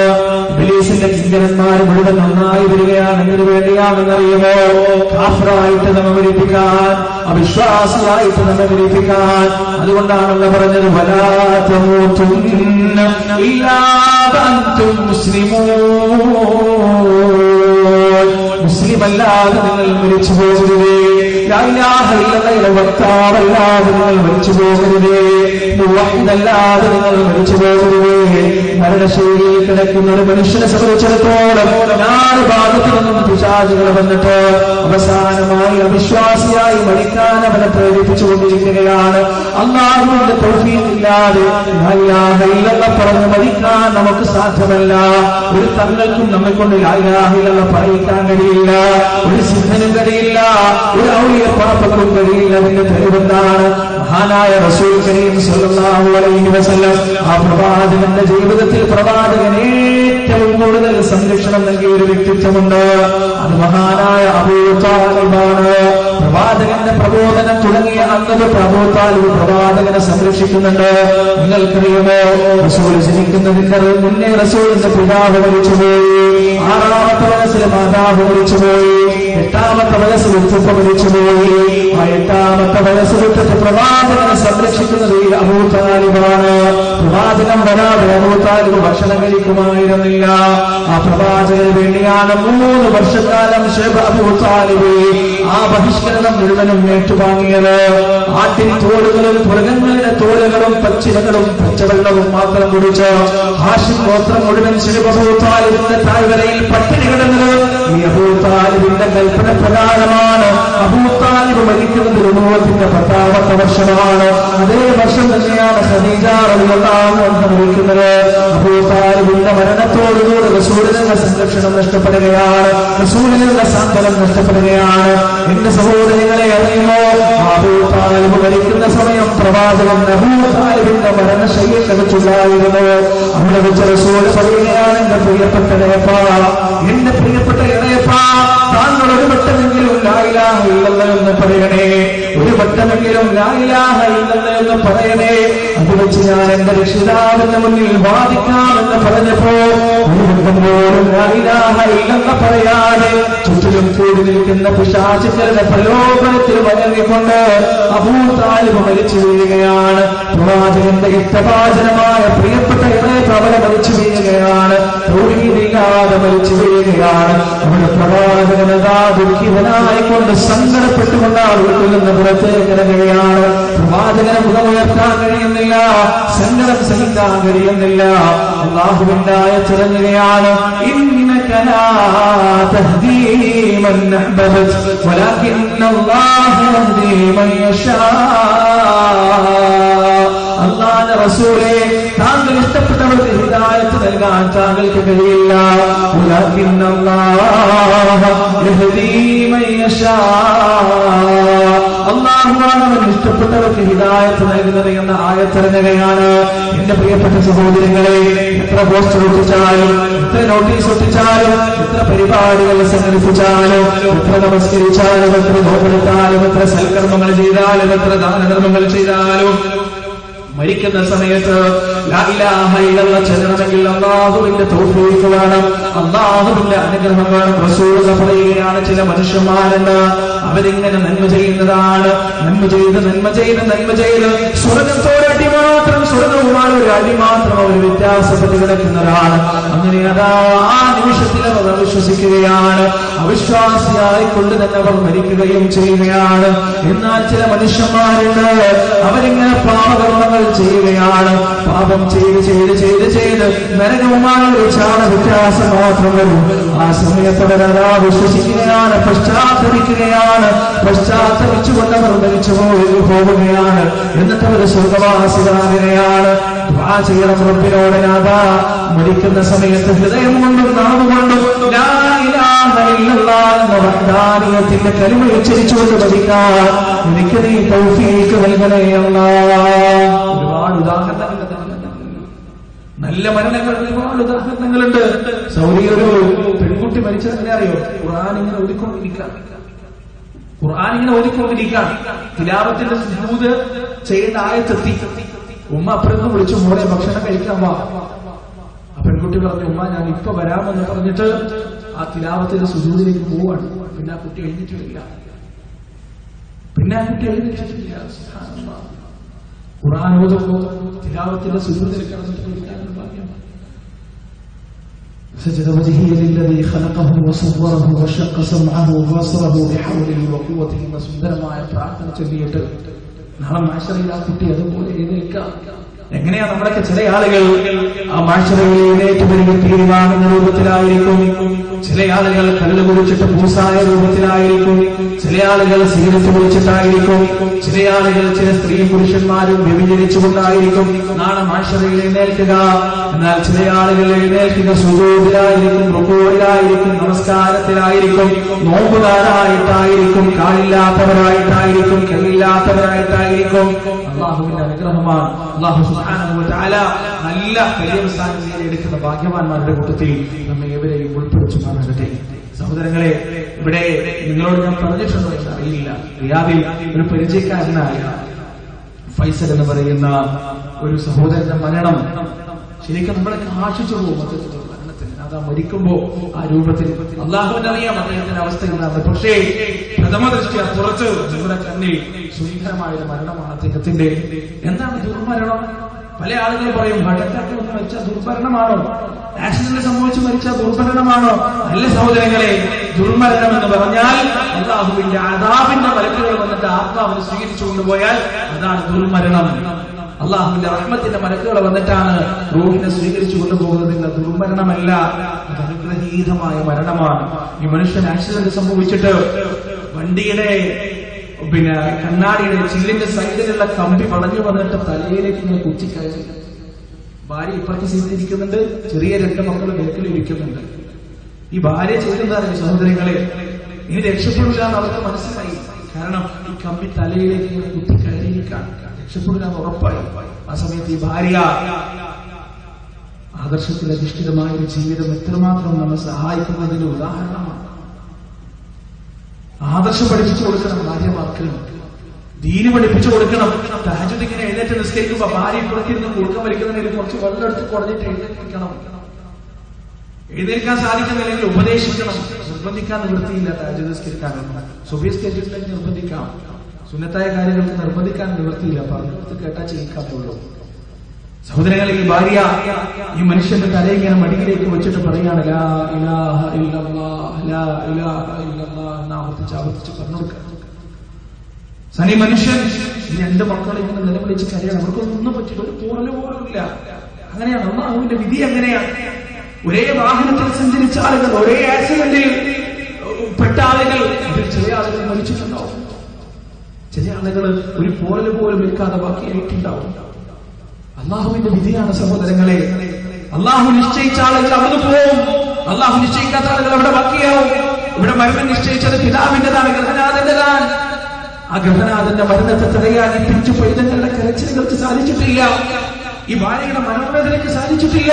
ഇബ്ലീസിന്റെ കിങ്കരന്മാർ മുഴുവൻ ഒന്നായി വരികയാണ്. എന്തിനു വേണ്ടിയാണെന്നറിയുമോ? കാഫിറായിട്ട് നമ്മെ മരിപ്പിക്കാൻ, അവിശ്വാസിയായിട്ട് നമ്മെ മരിപ്പിക്കാൻ. അതുകൊണ്ടാണല്ലോ പറഞ്ഞത്, വലാ തമൂതുന്ന ഇല്ലാ വഅൻതും മുസ്ലിമൂൻ. മുസ്ലിമല്ലാതെ നിങ്ങൾ മരിച്ചു പോകരുതേ. ലാ ഇലാഹ ഇല്ലല്ലാഹ് വക്താവല്ലാതെ നിങ്ങൾ മരിച്ചു പോകരുതേ. മുവഹ്ഹിദല്ലാതെ നിങ്ങൾ മരിച്ചു പോകരുതേ. മരണശൈലിയിൽ കിടക്കുന്ന ഒരു മനുഷ്യനെ സംബന്ധിച്ചിടത്തോളം 4 ഭാഗത്തു നിന്നും പിശാചുകൾ വന്നിട്ട് അവസാനമായി അവിശ്വാസിയായി മരിക്കാൻ അവനെ പ്രേരിപ്പിച്ചുകൊണ്ടിരിക്കുകയാണ്. അല്ലാഹുവിന്റെ തൗഫീഖ് ഇല്ലാതെ ലാ ഇലാഹ ഇല്ലല്ലാഹ് പറഞ്ഞ് മരിക്കാൻ നമുക്ക് സാധ്യമല്ല. ഒരു തങ്ങൾക്കും നമ്മെ കൊണ്ട് ലാ ഇലാഹ ഇല്ലല്ലാഹ് പറയിക്കാൻ കഴിയില്ല. ഒരു സിദ്ധനും കഴിയില്ല, ഒരു ഔലിയപ്പാപ്പക്കും കഴിയില്ല. അതിന്റെ തെളിവെന്താണ്? മഹാനായ റസൂൽ കരീം സ്വല്ലല്ലാഹു അലൈഹി വസല്ലം ആ പ്രവാചകന്റെ ജീവിതത്തിൽ പ്രവാചകൻ ഏറ്റവും കൂടുതൽ സംരക്ഷണം നൽകിയ ഒരു വ്യക്തിത്വമുണ്ട്. അത് മഹാനായ അബൂ താലിബാണ്. പ്രവാചകന്റെ പ്രബോധനം തുടങ്ങിയ അന്നത് അബൂ താലിബ് പ്രവാചകനെ സംരക്ഷിക്കുന്നുണ്ട്. നിങ്ങൾക്കറിയുമോ, റസൂൽ ജനിക്കുന്നതിന്റെ മുന്നേ റസൂലിന്റെ പിതാവ് മരിച്ചുപോയി. 6ാമത്തെ വയസ്സിൽ മാതാവ് മരിച്ചുപോയി. 8ാമത്തെ വയസ്സിൽ ഉപ്പ മരിച്ചുപോയി. ആ 8ാമത്തെ വയസ്സിൽ പ്രവാചകനെ സംരക്ഷിക്കുന്നത് ഈ അബൂ താലിബാണ്. പ്രവാചകൻ വരാതെ അബൂ താലിബ് ഭക്ഷണം കഴിക്കുമായിരുന്നില്ല. ആ പ്രവാചകന് വേണ്ടിയാണ് 3 വർഷക്കാലം അബൂ താലിബ് ആ ബഹിഷ്കരണം മുഴുവനും ഏറ്റുവാങ്ങിയത്. ആട്ടിൻ തോടുകളും മൃഗങ്ങളുടെ തോലുകളും പച്ചിലകളും പച്ചവെള്ളവും മാത്രം കുടിച്ച് ഹാഷിം ഗോത്രം മുഴുവൻ അബൂ താലിബിന്റെ താഴ്വരയിൽ പട്ടിണി കിടന്നത് ഈ അബൂ താലിബിന്റെ കൽപ്പന പ്രകാരമാണ്. അബൂ താലിബ് മരിക്കുന്നത് നുബുവത്തിന്റെ 10ാമത്തെ വർഷമാണ്. അതേ വർഷം തന്നെയാണ് ഖദീജ റളിയല്ലാഹു അൻഹ മരിക്കുന്നത്. അബൂ താലിബിന്റെ മരണത്തോടുകൂടി റസൂലിനുള്ള സംരക്ഷണം നഷ്ടപ്പെടുകയാണ്, റസൂലിനുള്ള സാന്ത്വനം നഷ്ടപ്പെടുകയാണ്. എന്റെ സഹോദരങ്ങളെ, അറിയുമോ, അബൂ താലിബ് മരിക്കുന്ന സമയം പ്രവാചകൻ അബൂ താലിബിന്റെ മരണശയ്യയിൽ കിടച്ചുണ്ടായിരുന്നു. അവിടെ വെച്ച് റസൂൽ പറയുകയാണ്, എന്റെ പ്രിയപ്പെട്ട ഇളയപ്പാ, എന്റെ പ്രിയപ്പെട്ട ഇളയപ്പാ, താങ്കൾ ഒരു വട്ടമെങ്കിലും ലാ ഇലാഹ ഇല്ലല്ലാഹ് എന്ന് പറയണേ, ഒരു വട്ടമെങ്കിലും ലാ ഇലാഹ ഇല്ലല്ലാഹ് എന്ന് പറയണേ. അത് വെച്ച് ഞാൻ എന്റെ രക്ഷിതാവിന്റെ മുന്നിൽ വാദിക്കാമെന്ന് പറഞ്ഞപ്പോ ഒരു വട്ടം പോലും ലാ ഇലാഹ ഇല്ലല്ലാഹ് പറയാതെ ചുറ്റിലും കൂടി നിൽക്കുന്ന പിശാചുക്കളുടെ പ്രലോഭനത്തിൽ വഴങ്ങിക്കൊണ്ട് അബൂ താലിബ് മരിച്ചു വീഴുകയാണ്. പ്രവാചകന്റെ ഇഷ്ടഭാചനമായ പ്രിയപ്പെട്ട ഇളയപ്പ അവരെ മരിച്ചു വീഴുകയാണ്. തൗഹീദില്ലാതെ മരിച്ചു വീഴുകയാണ്. അവിടെ പ്രവാചകൻ പ്രവാചകനതാ ദുഃഖിതനായിക്കൊണ്ട് സങ്കടപ്പെട്ടുകൊണ്ട് ആ വീട്ടിൽ നിന്ന് പുറത്തേക്ക് ഇറങ്ങുകയാണ്. പ്രവാചകനെ മുഖമുയർത്താൻ കഴിയുന്നില്ല, സങ്കടം സഹിക്കാൻ കഴിയുന്നില്ല. അല്ലാഹുവിന്റെ ആയത്ത് ഇറങ്ങുകയാണ്, ഇന്നക ലാ തഹ്ദീ മൻ അഹ്ബബ്ത വലാകിന്നല്ലാഹു യഹ്ദീ മൻ യശാ. അല്ലാഹുവിന്റെ റസൂലേ, താങ്കൾ ഇഷ്ടപ്പെട്ടവർക്ക് ഹിദായത്ത് നൽകാൻ താങ്കൾക്ക് കഴിയില്ല. വലാകിന്നല്ലാഹു യഹ്ദീ മൻ യശാ. അല്ലാഹുവാണ് അവൻ ഇഷ്ടപ്പെട്ടവർക്ക് ഹിദായത്ത് നൽകുന്നത് എന്ന ആയത്തിറങ്ങുകയാണ്. എന്റെ പ്രിയപ്പെട്ട സഹോദരങ്ങളെ, എത്ര പോസ്റ്റർ ഒട്ടിച്ചാലും, എത്ര നോട്ടീസ് ഒട്ടിച്ചാലും, എത്ര പരിപാടികൾ സംഘടിപ്പിച്ചാലും, എത്ര നമസ്കരിച്ചാലും, എത്ര നോപ്പെടുത്താലും, എത്ര സൽക്കർമ്മങ്ങൾ ചെയ്താലും, എത്ര ദാനധർമ്മങ്ങൾ ചെയ്താലും, മരിക്കുന്ന സമയത്ത് ലാ ഇലാഹ ഇല്ലല്ലാഹ് ചൊല്ലണമെങ്കിൽ അല്ലാഹുവിന്റെ തൗഫീഖ് വേണം, അല്ലാഹുവിന്റെ അനുഗ്രഹം വേണം. റസൂൽ പറയുകയാണ്, ചില മനുഷ്യന്മാരുണ്ട്, അവരിങ്ങനെ നന്മ ചെയ്യുന്നതാണ്, നന്മ ചെയ്ത് സ്വർഗത്തോടെ അടി മാത്രം, സ്വർഗവുമായി ഒരു അടി മാത്രം അവർ വ്യത്യാസപ്പെട്ട് കിടക്കുന്നവരാണ്. അങ്ങനെ അതാ ആ നിമിഷത്തിൽ അവർ അവിശ്വസിക്കുകയാണ്, അവിശ്വാസിയായിക്കൊണ്ട് തന്നെ അവർ മരിക്കുകയും ചെയ്യുകയാണ്. എന്നാൽ ചില മനുഷ്യന്മാരുണ്ട്, അവരിങ്ങനെ പാപകർമ്മങ്ങൾ ചെയ്യുകയാണ്, പാപം ചെയ്ത് നരകവുമായ ഒരു ചാണ വ്യത്യാസം മാത്രം വരും. ആ സമയത്ത് അവരതാ വിശ്വസിക്കുകയാണ്, പശ്ചാത്തപിക്കുകയാണ്, പശ്ചാത്തപിച്ചുകൊണ്ടവർ മരിച്ചു പോവുകയാണ്. എന്നിട്ട് അവർ സ്വർഗവാസികളാകുകയാണ്. ദുആ ചെയ്യണം റബ്ബിനോട്, നാഥാ മരിക്കുന്ന സമയത്ത് ഹൃദയം കൊണ്ടും നാവ് കൊണ്ടും ലാ ഇലാഹ ഇല്ലല്ലാഹ് എന്ന വഹ്ദാനിയത്തിന്റെ കലിമ ഉച്ചരിച്ചുകൊണ്ട് മരിക്കാൻ എനിക്ക് നീ തൗഫീഖ് നൽകണേ അല്ലാഹ്. ഒരുപാട് ഉദാഹരണങ്ങളുണ്ട്, നല്ല മരണങ്ങൾ ഒരുപാട് ഉദാഹരണങ്ങളുണ്ട്. സൗദിയിൽ ഒരു പെൺകുട്ടി മരിച്ചത് എങ്ങനെ അറിയോ? ഖുർആൻ ഇങ്ങനെ ഓതിക്കൊണ്ടിരിക്കാൻ തിലാവത്തിന്റെ സുജൂദ് ചെയ്യേണ്ട ആയത്തെത്തി. ഉമ്മ അപ്പുറത്ത് വിളിച്ചു, മോളെ ഭക്ഷണം കഴിക്കാൻ വാ. ആ പെൺകുട്ടി പറഞ്ഞു, ഉമ്മ ഞാൻ ഇപ്പൊ വരാമെന്ന് പറഞ്ഞിട്ട് ആ തിലാവത്തിന്റെ സുജൂദിലേക്ക് പോവാണ്. പിന്നെ ആ കുട്ടി എഴുന്നേറ്റിട്ടില്ല. ഖുർആൻ ഓതുമ്പോൾ തിലാവത്തിന്റെ സുജൂദിൽ കിടന്നിട്ട് سجد وجهه للذي خلقه وصوره وشق سمعه وبصره بحوله وقوته എന്ന സുന്ദരമായ പ്രാർത്ഥന ചൊല്ലിയിട്ട് നാളെ മാശറയിൽ ആ കുട്ടി അതുപോലെ എഴുന്നേൽക്കാം. എങ്ങനെയാ നമ്മളൊക്കെ ചില ആളുകൾ ആ മാശറയിൽ എഴുന്നേറ്റ് വരിക തീരുമാനുന്ന രൂപത്തിലായിരിക്കും, ചില ആളുകൾ കല്ല് കുടിച്ചിട്ട് പൂസായ രൂപത്തിലായിരിക്കും, ചില ആളുകൾ സിഗരറ്റ് കുടിച്ചിട്ടായിരിക്കും, ചില ആളുകൾ ചില സ്ത്രീ പുരുഷന്മാരും വ്യഭിചരിച്ചുകൊണ്ടായിരിക്കും നാളെ മാശറയിൽ എഴുന്നേൽക്കുക. എന്നാൽ ചില ആളുകൾ എഴുന്നേൽക്കുക സുജൂദിലായിരിക്കും, റുകൂഇലായിരിക്കും, നമസ്കാരത്തിലായിരിക്കും, നോമ്പുകാരായിട്ടായിരിക്കും, കാലില്ലാത്തവരായിട്ടായിരിക്കും, കല്ലില്ലാത്തവരായിട്ടായിരിക്കും. അല്ലാഹുവിന്റെ അനുഗ്രഹമാണ്. അല്ലാഹു സുബ്ഹാനഹു വ തആല നല്ല പര്യവസാനം നേടിയെടുക്കുന്ന ഭാഗ്യവാന്മാരുടെ കൂട്ടത്തിൽ നമ്മെ ഏവരെയും ഉൾപ്പെടുത്തുമാറാകട്ടെ. സഹോദരങ്ങളെ, ഇവിടെ നിങ്ങളോട് ഞാൻ പറഞ്ഞിട്ടുണ്ടോ എന്ന് അറിയില്ല, റിയാദിൽ ഒരു പരിചയക്കാരനായ ഫൈസൽ എന്ന് പറയുന്ന ഒരു സഹോദരന്റെ മരണം ശരിക്കും നമ്മളൊക്കെ ആശിച്ചു പോകും. മരണത്തിന് അതാ മരിക്കുമ്പോ ആ രൂപത്തിൽ അല്ലാഹുവിനെ അറിയാം അദ്ദേഹത്തിന്റെ അവസ്ഥ എന്താണ്. പക്ഷേ പ്രഥമ ദൃഷ്ടിയ പുറത്ത് നമ്മുടെ കണ്ണിൽ സുന്ദരമായ ഒരു മരണമാണ് അദ്ദേഹത്തിന്റെ. എന്താണ് ദുർമരണം? പല ആളുകൾ പറയും ഹടക്കാക്കി ഒന്ന് മരിച്ചാൽ ദുർമരണമാണോ, ആക്സിഡന്റ് സംഭവിച്ച് മരിച്ചാൽ ദുർമരണമാണോ? അല്ല സഹോദരങ്ങളെ, ദുർമരണം എന്ന് പറഞ്ഞാൽ അല്ലാഹുവിന്റെ അദാബിന്റെ മലക്കുകൾ വന്നിട്ട് ആത്മാവിനെ സ്വീകരിച്ചു കൊണ്ടുപോയാൽ അതാണ് ദുർമരണം. അള്ളാഹുവിന്റെ റഹ്മത്തിന്റെ മലക്കുകൾ വന്നിട്ടാണ് റൂഹിനെ സ്വീകരിച്ചു കൊണ്ടുപോകുന്നതില്ല, ദുർമരണമല്ല, അത് അനുഗ്രഹീതമായ മരണമാണ്. ഈ മനുഷ്യൻ ആക്സിഡന്റ് സംഭവിച്ചിട്ട് വണ്ടിയുടെ കണ്ണാടിയുടെ ചില്ലിന്റെ സൈഡിലുള്ള കമ്പി വളഞ്ഞു വന്നിട്ട് തലയിലേക്ക് ഇങ്ങനെ കുത്തിക്കഴിഞ്ഞു. ഭാര്യ ഇപ്പുറത്തെ സീറ്റിൽ ഇരിക്കുന്നുണ്ട്, ചെറിയ രണ്ട് മക്കൾ ബേക്കിൽ ഇരിക്കുന്നുണ്ട്. ഈ ഭാര്യ ചെയ്തെന്താണ് സഹോദരങ്ങളെ, ഇനി രക്ഷപ്പെടില്ല എന്ന് അവർക്ക് മനസ്സിലായി. കാരണം ഈ കമ്പി തലയിലേക്ക് ഇങ്ങനെ കുത്തിക്കയറിയിരിക്കാൻ രക്ഷപ്പെടില്ല എന്ന് ഉറപ്പായി. ആ സമയത്ത് ഈ ഭാര്യ ആദർശത്തിൽ അധിഷ്ഠിതമായ ഒരു ജീവിതം എത്രമാത്രം നമ്മെ സഹായിക്കുന്നതിന് ഉദാഹരണമാണ്. ആദർശം പഠിപ്പിച്ചു കൊടുക്കണം ഭാര്യമാർക്ക്, ദീന് പഠിപ്പിച്ചു കൊടുക്കണം. തഹജ്ജുദ് ഇങ്ങനെ എഴുന്നേറ്റ് നിസ്കരിക്കുമ്പോ ഭാര്യ പുറത്തിരുന്ന് കുറുക്കം വലിക്കുന്നതിന് കുറച്ച് വെള്ളം എടുത്ത് കുറഞ്ഞിട്ട് എഴുന്നേൽക്കണം. എഴുന്നേൽക്കാൻ സാധിക്കുന്നില്ലെങ്കിൽ ഉപദേശിക്കണം, നിർബന്ധിക്കാൻ നിവൃത്തിയില്ല. തഹജ്ജുദ് നിസ്കരിക്കാനൊന്നും സുബഹി നിസ്കരിച്ചിട്ടില്ലെങ്കിൽ നിർബന്ധിക്കാം, സുന്നത്തായ കാര്യങ്ങൾക്ക് നിർബന്ധിക്കാൻ നിവൃത്തിയില്ല, പറഞ്ഞിടത്ത് കേട്ടാ ചെയ്യിക്കാത്തുള്ളൂ. സഹോദരങ്ങളെ, ഈ ഭാര്യ ഈ മനുഷ്യന്റെ തലയിങ്ങനെ മടിയിലേക്ക് വെച്ചിട്ട് പറയാണ് ലാ ഇലാഹ ഇല്ലല്ലാഹ് ലാ ഇലാഹ ഇല്ലല്ലാഹ് എന്ന് ആവർത്തിച്ച് പറഞ്ഞു കൊടുക്കുക. സനി മനുഷ്യൻ ഈ രണ്ട് മക്കളെ ഇങ്ങനെ നിലവിളിച്ച് കരയാണ്. അവർക്കൊന്നും പറ്റില്ല, ഒരു പോറല് പോലും ഇല്ല. അങ്ങനെയാണ് അല്ലാഹുവിന്റെ വിധി. അങ്ങനെയാണ്. ഒരേ വാഹനത്തിൽ സഞ്ചരിച്ച ആളുകൾ, ഒരേ ആക്സിഡന്റിൽ പെട്ട ആളുകൾ, അതിൽ ചില ആളുകൾ മരിച്ചിട്ടുണ്ടാവും. ചില ആളുകൾ ഒരു പോറല് പോലും വെക്കാതെ ബാക്കിയായിട്ടുണ്ടാവും. അള്ളാഹുവിന്റെ വിധിയാണ് സഹോദരങ്ങളെ. അള്ളാഹു നിശ്ചയിച്ച ആളുകൾ അവിടെ പോവും, അള്ളാഹു നിശ്ചയിക്കാത്ത ആളുകൾ അവിടെ ബാക്കിയാവും. ഇവിടെ മരണം നിശ്ചയിച്ചത് പിതാവിന്റെതാണ്, ഗ്രഹനാഥന്റെതാണ്. ആ ഗ്രഹനാഥന്റെ മരണത്തെ തടയാൻ ഈ പിഞ്ചു പൈതങ്ങളുടെ കരച്ചിലുകൾക്ക് സാധിച്ചിട്ടില്ല. ഈ ഭാര്യയുടെ മനോവേദനയ്ക്ക് സാധിച്ചിട്ടില്ല.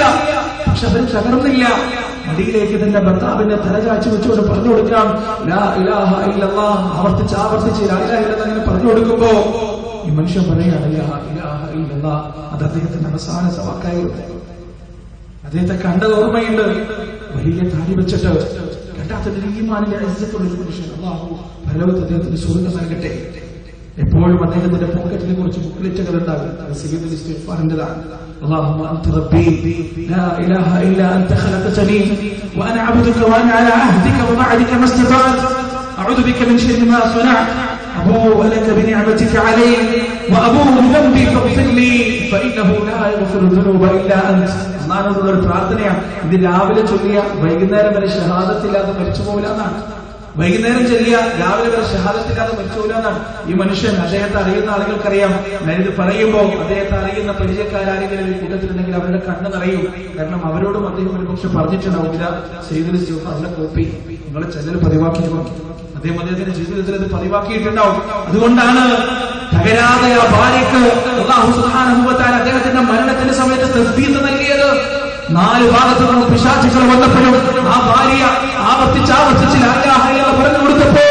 പക്ഷെ അവർ തകർന്നില്ല. മടിയിലേക്ക് തന്നെ ഭർത്താവിന്റെ തലചാച്ചു വെച്ചുകൊണ്ട് പറഞ്ഞു കൊടുക്കാം ലാ ഇലാഹ ഇല്ലല്ലാഹ്. ആവർത്തിച്ച് ലാ ഇലാഹ ഇല്ലല്ലാഹ് അങ്ങനെ പറഞ്ഞു കൊടുക്കുമ്പോ ഈ മനുഷ്യൻ പറയാണ് ലാ ഇലാഹ ഇല്ലല്ലാഹ്. അത് അദ്ദേഹത്തിന്റെ അവസാന വാക്കായിരുന്നു. അദ്ദേഹത്തെ കണ്ടത് ഓർമ്മയുണ്ട്. വലിയ താടി വെച്ചിട്ട് കണ്ടാത്തൊരു ഈമാനിന്റെ ഇസ്സത്തുള്ള ഒരു മനുഷ്യൻ. അല്ലാഹു പരലോകത്ത് അദ്ദേഹത്തിന് സ്വർഗ്ഗം നൽകട്ടെ. എപ്പോഴും അദ്ദേഹത്തിന്റെ പോക്കറ്റിനെ കുറിച്ച് ബുക്ക്ലെറ്റുകൾ ഉണ്ടാകും. സയ്യിദുൽ ഇസ്തിഗ്ഫാറിന്റെതാണ്. اللهم أنت ربي لا إله إلا أنت خلقتني وأنا عبدك وأنا على عهدك ووعدك ما استطعت أعوذ بك من شر ما صنعت أبوء لك بنعمتك علي وأبوء بذنبي فاغفر لي فإنه لا يغفر الذنوب إلا أنت. അള്ളാഹുവിനുള്ള ഒരു പ്രാർത്ഥനയാണ്. ഇത് രാവിലെ ചൊല്ലിയ വൈകുന്നേരം വരെ ഷഹാദത്തില്ലാതെ മരിച്ചു പോകില്ലെന്നാണ്. വൈകുന്നേരം ചൊല്ലിയ രാവിലെ വരെ ഷഹാദത്തില്ലാതെ മരിച്ചു പോകില്ലെന്നാണ്. ഈ മനുഷ്യൻ അദ്ദേഹത്തെ അറിയുന്ന ആളുകൾക്കറിയാം. ഞാനിത് പറയുമ്പോൾ അദ്ദേഹത്തെ അറിയുന്ന പരിചയക്കാരെങ്കിലും ഈ കൂട്ടത്തിലുണ്ടെങ്കിൽ അവരുടെ കണ്ണ് നിറയും. കാരണം അവരോടും അദ്ദേഹം ഒരുപക്ഷെ പറഞ്ഞിട്ടുണ്ടാവും ഇല്ല സയ്യിദുൽ ഇസ്തിഗ്ഫാറിന്റെ കോപ്പി നിങ്ങളെ ചെല്ലൽ പതിവാക്കിയിരുന്നു. അദ്ദേഹത്തിന്റെ ജീവിതത്തിൽ അത് പതിവാക്കിയിട്ടുണ്ടാവും. അതുകൊണ്ടാണ് തകരാതെ ആ ഭാര്യക്ക് അല്ലാഹു സുബ്ഹാനഹു വ തആല അദ്ദേഹത്തിന്റെ മരണത്തിന്റെ സമയത്ത് തസ്ബീഹ് നൽകിയത്. 4 ഭാഗത്തു നിന്ന് പിശാചുക്കൾ വന്നപ്പോഴും ആ ഭാര്യ ആവർത്തിച്ച് ലാ ഇലാഹ ഇല്ലല്ലാഹ് പറഞ്ഞു കൊടുത്തപ്പോ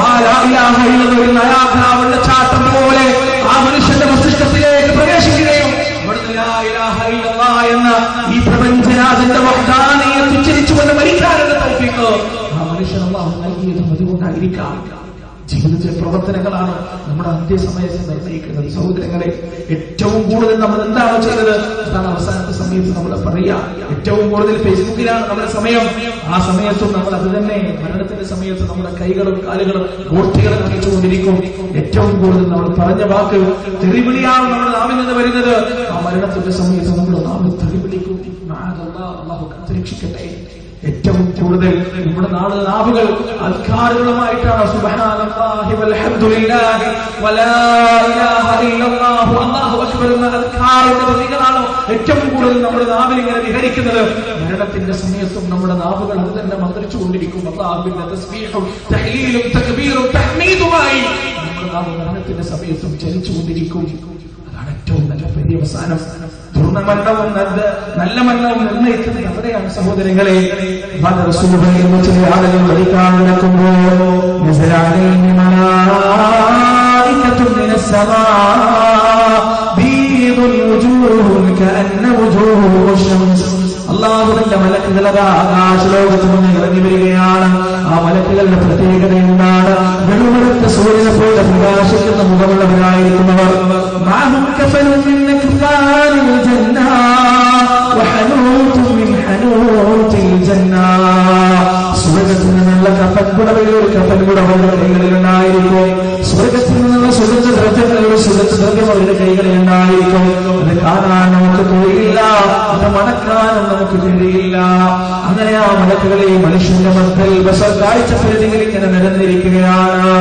ആ ലാ ഇലാഹ ഇല്ലല്ലാഹ് ഒരു നയാഗ്രാവുള്ള ചാട്ടം പോലെ ആ മനുഷ്യന്റെ മസ്തിഷ്കത്തിലേക്ക് പ്രവേശിക്കുകയും അവിടുന്ന് ലാ ഇലാഹ ഇല്ലല്ലാഹ് എന്ന ഈ പ്രപഞ്ചനാഥന്റെ വഹ്ദാനിയത്ത് ഉച്ചരിച്ചുകൊണ്ട് മരിക്കാനുള്ള തൗഫീഖ് ആ മനുഷ്യൻ അല്ലാഹു നൽകിയതും അതുകൊണ്ടായിരിക്കാം. ജീവിതത്തിലെ പ്രവർത്തനങ്ങളാണ് നമ്മുടെ അന്ത്യസമയത്ത് നിർണ്ണയിക്കുന്നത്. സഹോദരങ്ങളെ, ഏറ്റവും കൂടുതൽ നമ്മൾ എന്താണ് ചെയ്തത്? അതാണ് അവസാനത്തെ സമയത്ത് നമ്മൾ പറയാ. ഏറ്റവും കൂടുതൽ ഫേസ്ബുക്കിലാണ് നമ്മുടെ സമയം. ആ സമയത്തും നമ്മൾ അത് തന്നെ മരണത്തിന്റെ സമയത്ത് നമ്മുടെ കൈകളും കാലുകളും ഗോഷ്ഠികളും കഴിച്ചുകൊണ്ടിരിക്കും. ഏറ്റവും കൂടുതൽ നമ്മൾ പറഞ്ഞ വാക്ക് തെറിവിളിയാണ് നമ്മുടെ നാവിൽ നിന്ന് വരുന്നത്. ആ മരണത്തിന്റെ സമയത്ത് നമ്മുടെ നാവിൽ തെറിവിളിക്കും. അല്ലാഹു കാത്തുരക്ഷിക്കട്ടെ. ഏറ്റവും കൂടുതൽ നമ്മുടെ നാവുകൾ അദ്കാറുകളുമായിട്ടാണ് സുബ്ഹാനല്ലാഹി വൽഹംദുലില്ലാഹി വലാ ഇലാഹ ഇല്ലല്ലാഹു അല്ലാഹു അക്ബർ എന്ന അദ്കാറിന്റെ പ്രതികളാണ് ഏറ്റവും കൂടുതൽ നമ്മുടെ നാവിൽ ഇങ്ങനെ വിഹരിക്കുന്നത്. മരണത്തിന്റെ സമയത്തും നമ്മുടെ നാവുകൾ അത് തന്നെ മന്ത്രിച്ചുകൊണ്ടിരിക്കും. അല്ലാഹുവിന്റെ തസ്ബീഹും തഹ്ലീലും തക്ബീറും തഹ്മീദുമായി നമ്മുടെ നാവ് മരണത്തിന്റെ സമയത്തും ചലിച്ചുകൊണ്ടിരിക്കും. അതാണ് ഏറ്റവും നല്ല പര്യവസാനം. ദുർമരണവും നല്ല മരണവും നിർണ്ണയിക്കുന്നത് അവിടെയാണ് സഹോദരങ്ങളെ. ചില ആളുകൾ പഠിക്കാൻ നടക്കുമ്പോൾ അല്ലാഹുവിന്റെ മലക്കുകൾ ആകാശലോകത്ത് നിന്ന് ഇറങ്ങി വരികയാണ്. ആ മലക്കുകളുടെ പ്രത്യേകത എന്താണ്? വെളുവെളുത്ത സൂര്യനെ പോലെ പ്രകാശിക്കുന്ന മുഖമുള്ളവരായിരിക്കുന്നവർ. സ്വർഗത്തിൽ നിന്നുള്ള കപ്പൻകുടവയൊരു കപ്പൻകുട അവരുടെ കൈകളിൽ ഉണ്ടായിരിക്കും. സ്വർഗത്തിൽ നിന്നുള്ള സുഗന്ധദ്രവ്യങ്ങളുടെ സുഗന്ധദ്രവ്യം അവരുടെ കൈകളിൽ ഉണ്ടായിരിക്കും. അത് കാണാൻ നമുക്ക് കഴിയില്ല, അത് മണക്കാനും നമുക്ക് കഴിയില്ല. അങ്ങനെ ആ മലക്കുകളെ മനുഷ്യന്റെ മക്കൾ കാഴ്ചപ്പരിധിയിൽ ഇങ്ങനെ നിരന്നിരിക്കുകയാണ്.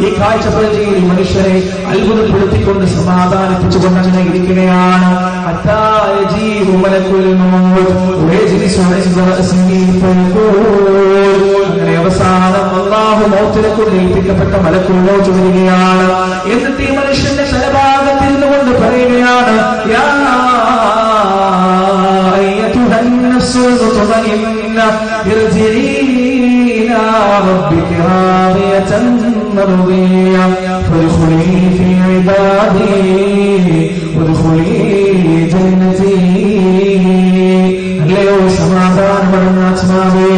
ഈ കാഴ്ചപ്പരിധിയിൽ മനുഷ്യരെ അത്ഭുതപ്പെടുത്തിക്കൊണ്ട് സമാധാനിപ്പിച്ചുകൊണ്ട് അങ്ങനെ ഇരിക്കുകയാണ്. അങ്ങനെ അവസാനം അല്ലാഹു മൗത്തിനെ കൊണ്ട് ഏൽപ്പിക്കപ്പെട്ട മലക്കുകളോട് വരികയാണ്. എന്നിട്ട് ഈ മനുഷ്യന്റെ തലഭാഗത്തിൽ നിന്നുകൊണ്ട് പറയുകയാണ് യാ അയ്യതുഹൻ നഫ്സുൽ മുത്മഇന്ന ഇർജിഇ ഇലാ റബ്ബിക റാദിയതൻ മർദിയ ഫദ്ഖുലി ഫീ ഇബാദി വദ്ഖുലി ജന്നതി. അല്ലയോ സമാധാനപ്പെടുന്ന ആത്മാവേ,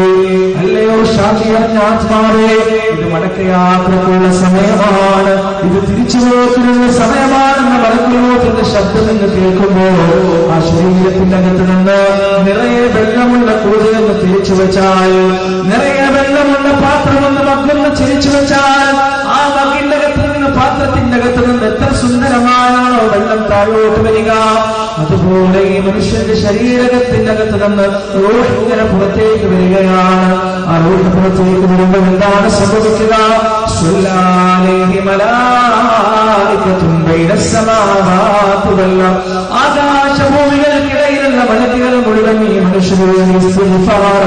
അല്ലയോ ശാന്തി അറിഞ്ഞ ആത്മാവേ, ഇത് മടക്കയാത്രക്കുള്ള സമയമാണ്. ഇത് തിരിച്ചുപോക്കുന്ന സമയമാണെന്ന മലക്കുലോത്തിന്റെ ശബ്ദം എന്ന് കേൾക്കുമ്പോൾ ആ ശരീരത്തിന്റെ അകത്ത് നിന്ന് നിറയെ വെള്ളമുള്ള കൂടയെന്ന് തിരിച്ചു വെച്ചാൽ, നിറയെ വെള്ളമുള്ള പാത്രമെന്ന് മഗ്ഗൊന്ന് തിരിച്ചു വെച്ചാൽ, ആ മഗ്ഗിന്റെ അകത്ത് നിന്ന് പാത്രത്തിന്റെ അകത്ത് നിന്ന് എത്ര സുന്ദരമായാണോ വെള്ളം താഴോട്ട് വരിക, അതുപോലെ ഈ മനുഷ്യന്റെ ശരീരത്തിന്റെ അകത്ത് നിന്ന് റൂഹ് ഇങ്ങനെ പുറത്തേക്ക് വരികയാണ്. ആ റൂഹ് പുറത്തേക്ക് വരുമ്പോൾ എന്താണ് സംഭവിക്കുക? ആകാശഭൂമികൾക്കിടയിലുള്ള മലക്കുകൾ മുഴുവൻ ഈ മനുഷ്യന്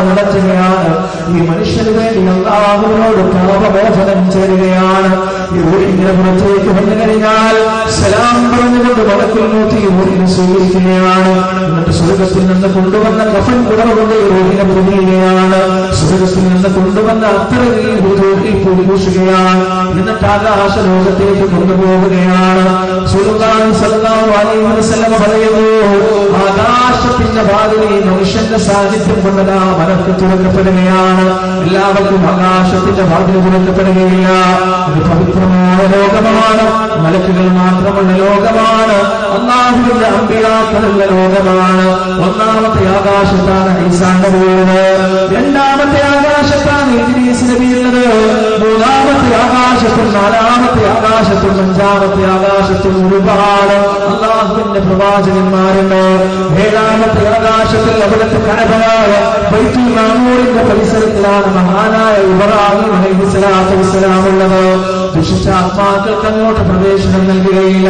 നടത്തുകയാണ്. ഈ മനുഷ്യന് വേണ്ടി അല്ലാഹുവിനോട് പാപമോചനം ചേരുകയാണ്. ഈ റൂഹിന്റെ പുറത്തേക്ക് വന്നു കഴിഞ്ഞാൽ സലാം പറഞ്ഞുകൊണ്ട് മലക്കുൽ മൗത്ത് ഈ റൂഹിനെ സ്വീകരിക്കുകയാണ്. എന്നിട്ട് സ്വർഗത്തിൽ നിന്ന് കൊണ്ടുവന്ന കഫൻ കുടവുകൊണ്ട് ഈ റൂഹിനെ പൊതിയുകയാണ്. സ്വർഗത്തിൽ നിന്ന് കൊണ്ടുവന്ന അത്തരത്തിൽ റൂഹിൽ പൂശുകയാണ്. എന്നിട്ട് ആകാശലോകത്തേക്ക് കൊണ്ടുപോവുകയാണ്. റസൂലുള്ളാഹി സ്വല്ലല്ലാഹു അലൈഹി വസല്ലം പറയുന്നു, ആകാശത്തിന്റെ വാതിൽ ഈ മനുഷ്യന്റെ സാന്നിധ്യം കൊണ്ടതാ മലക്ക് തുറക്കപ്പെടുകയാണ്. എല്ലാവർക്കും ആകാശത്തിന്റെ വാതിൽ തുറക്കപ്പെടുകയില്ല. അത് പവിത്രമായ ലോകമാണ്, മലക്കുകൾ മാത്രമുള്ള ലോകമാണ്, അല്ലാഹുവിന്റെ അമ്പിയാക്കളുള്ള ലോകമാണ്. ഒന്നാമത്തെ ആകാശത്താണ് ഈസാന്റെ വീട്, രണ്ടാമത്തെ ആകാശത്താണ് ഇദ്രീസ് നബിയുള്ളത്, മൂന്നാമത്തെ ആകാശത്തും നാലാമത്തെ ആകാശത്തും അഞ്ചാമത്തെ ആകാശത്തും ഒരുപാട് അല്ലാഹുവിന്റെ പ്രവാചകന്മാരുണ്ട്. ഏഴാമത്തെ ആകാശത്തിൽ അവിടുത്തെ കഅബയായ ബൈത്തുൽ മഅമൂറിന്റെ പരിസരത്തിലാണ് മഹാനായ ഇബ്രാഹിം അലൈഹിസ്സലാത്തു വസ്സലാം ഉള്ളത്. ദുഷിച്ച ആത്മാക്കൾക്ക് അങ്ങോട്ട് പ്രവേശനം നൽകുകയില്ല.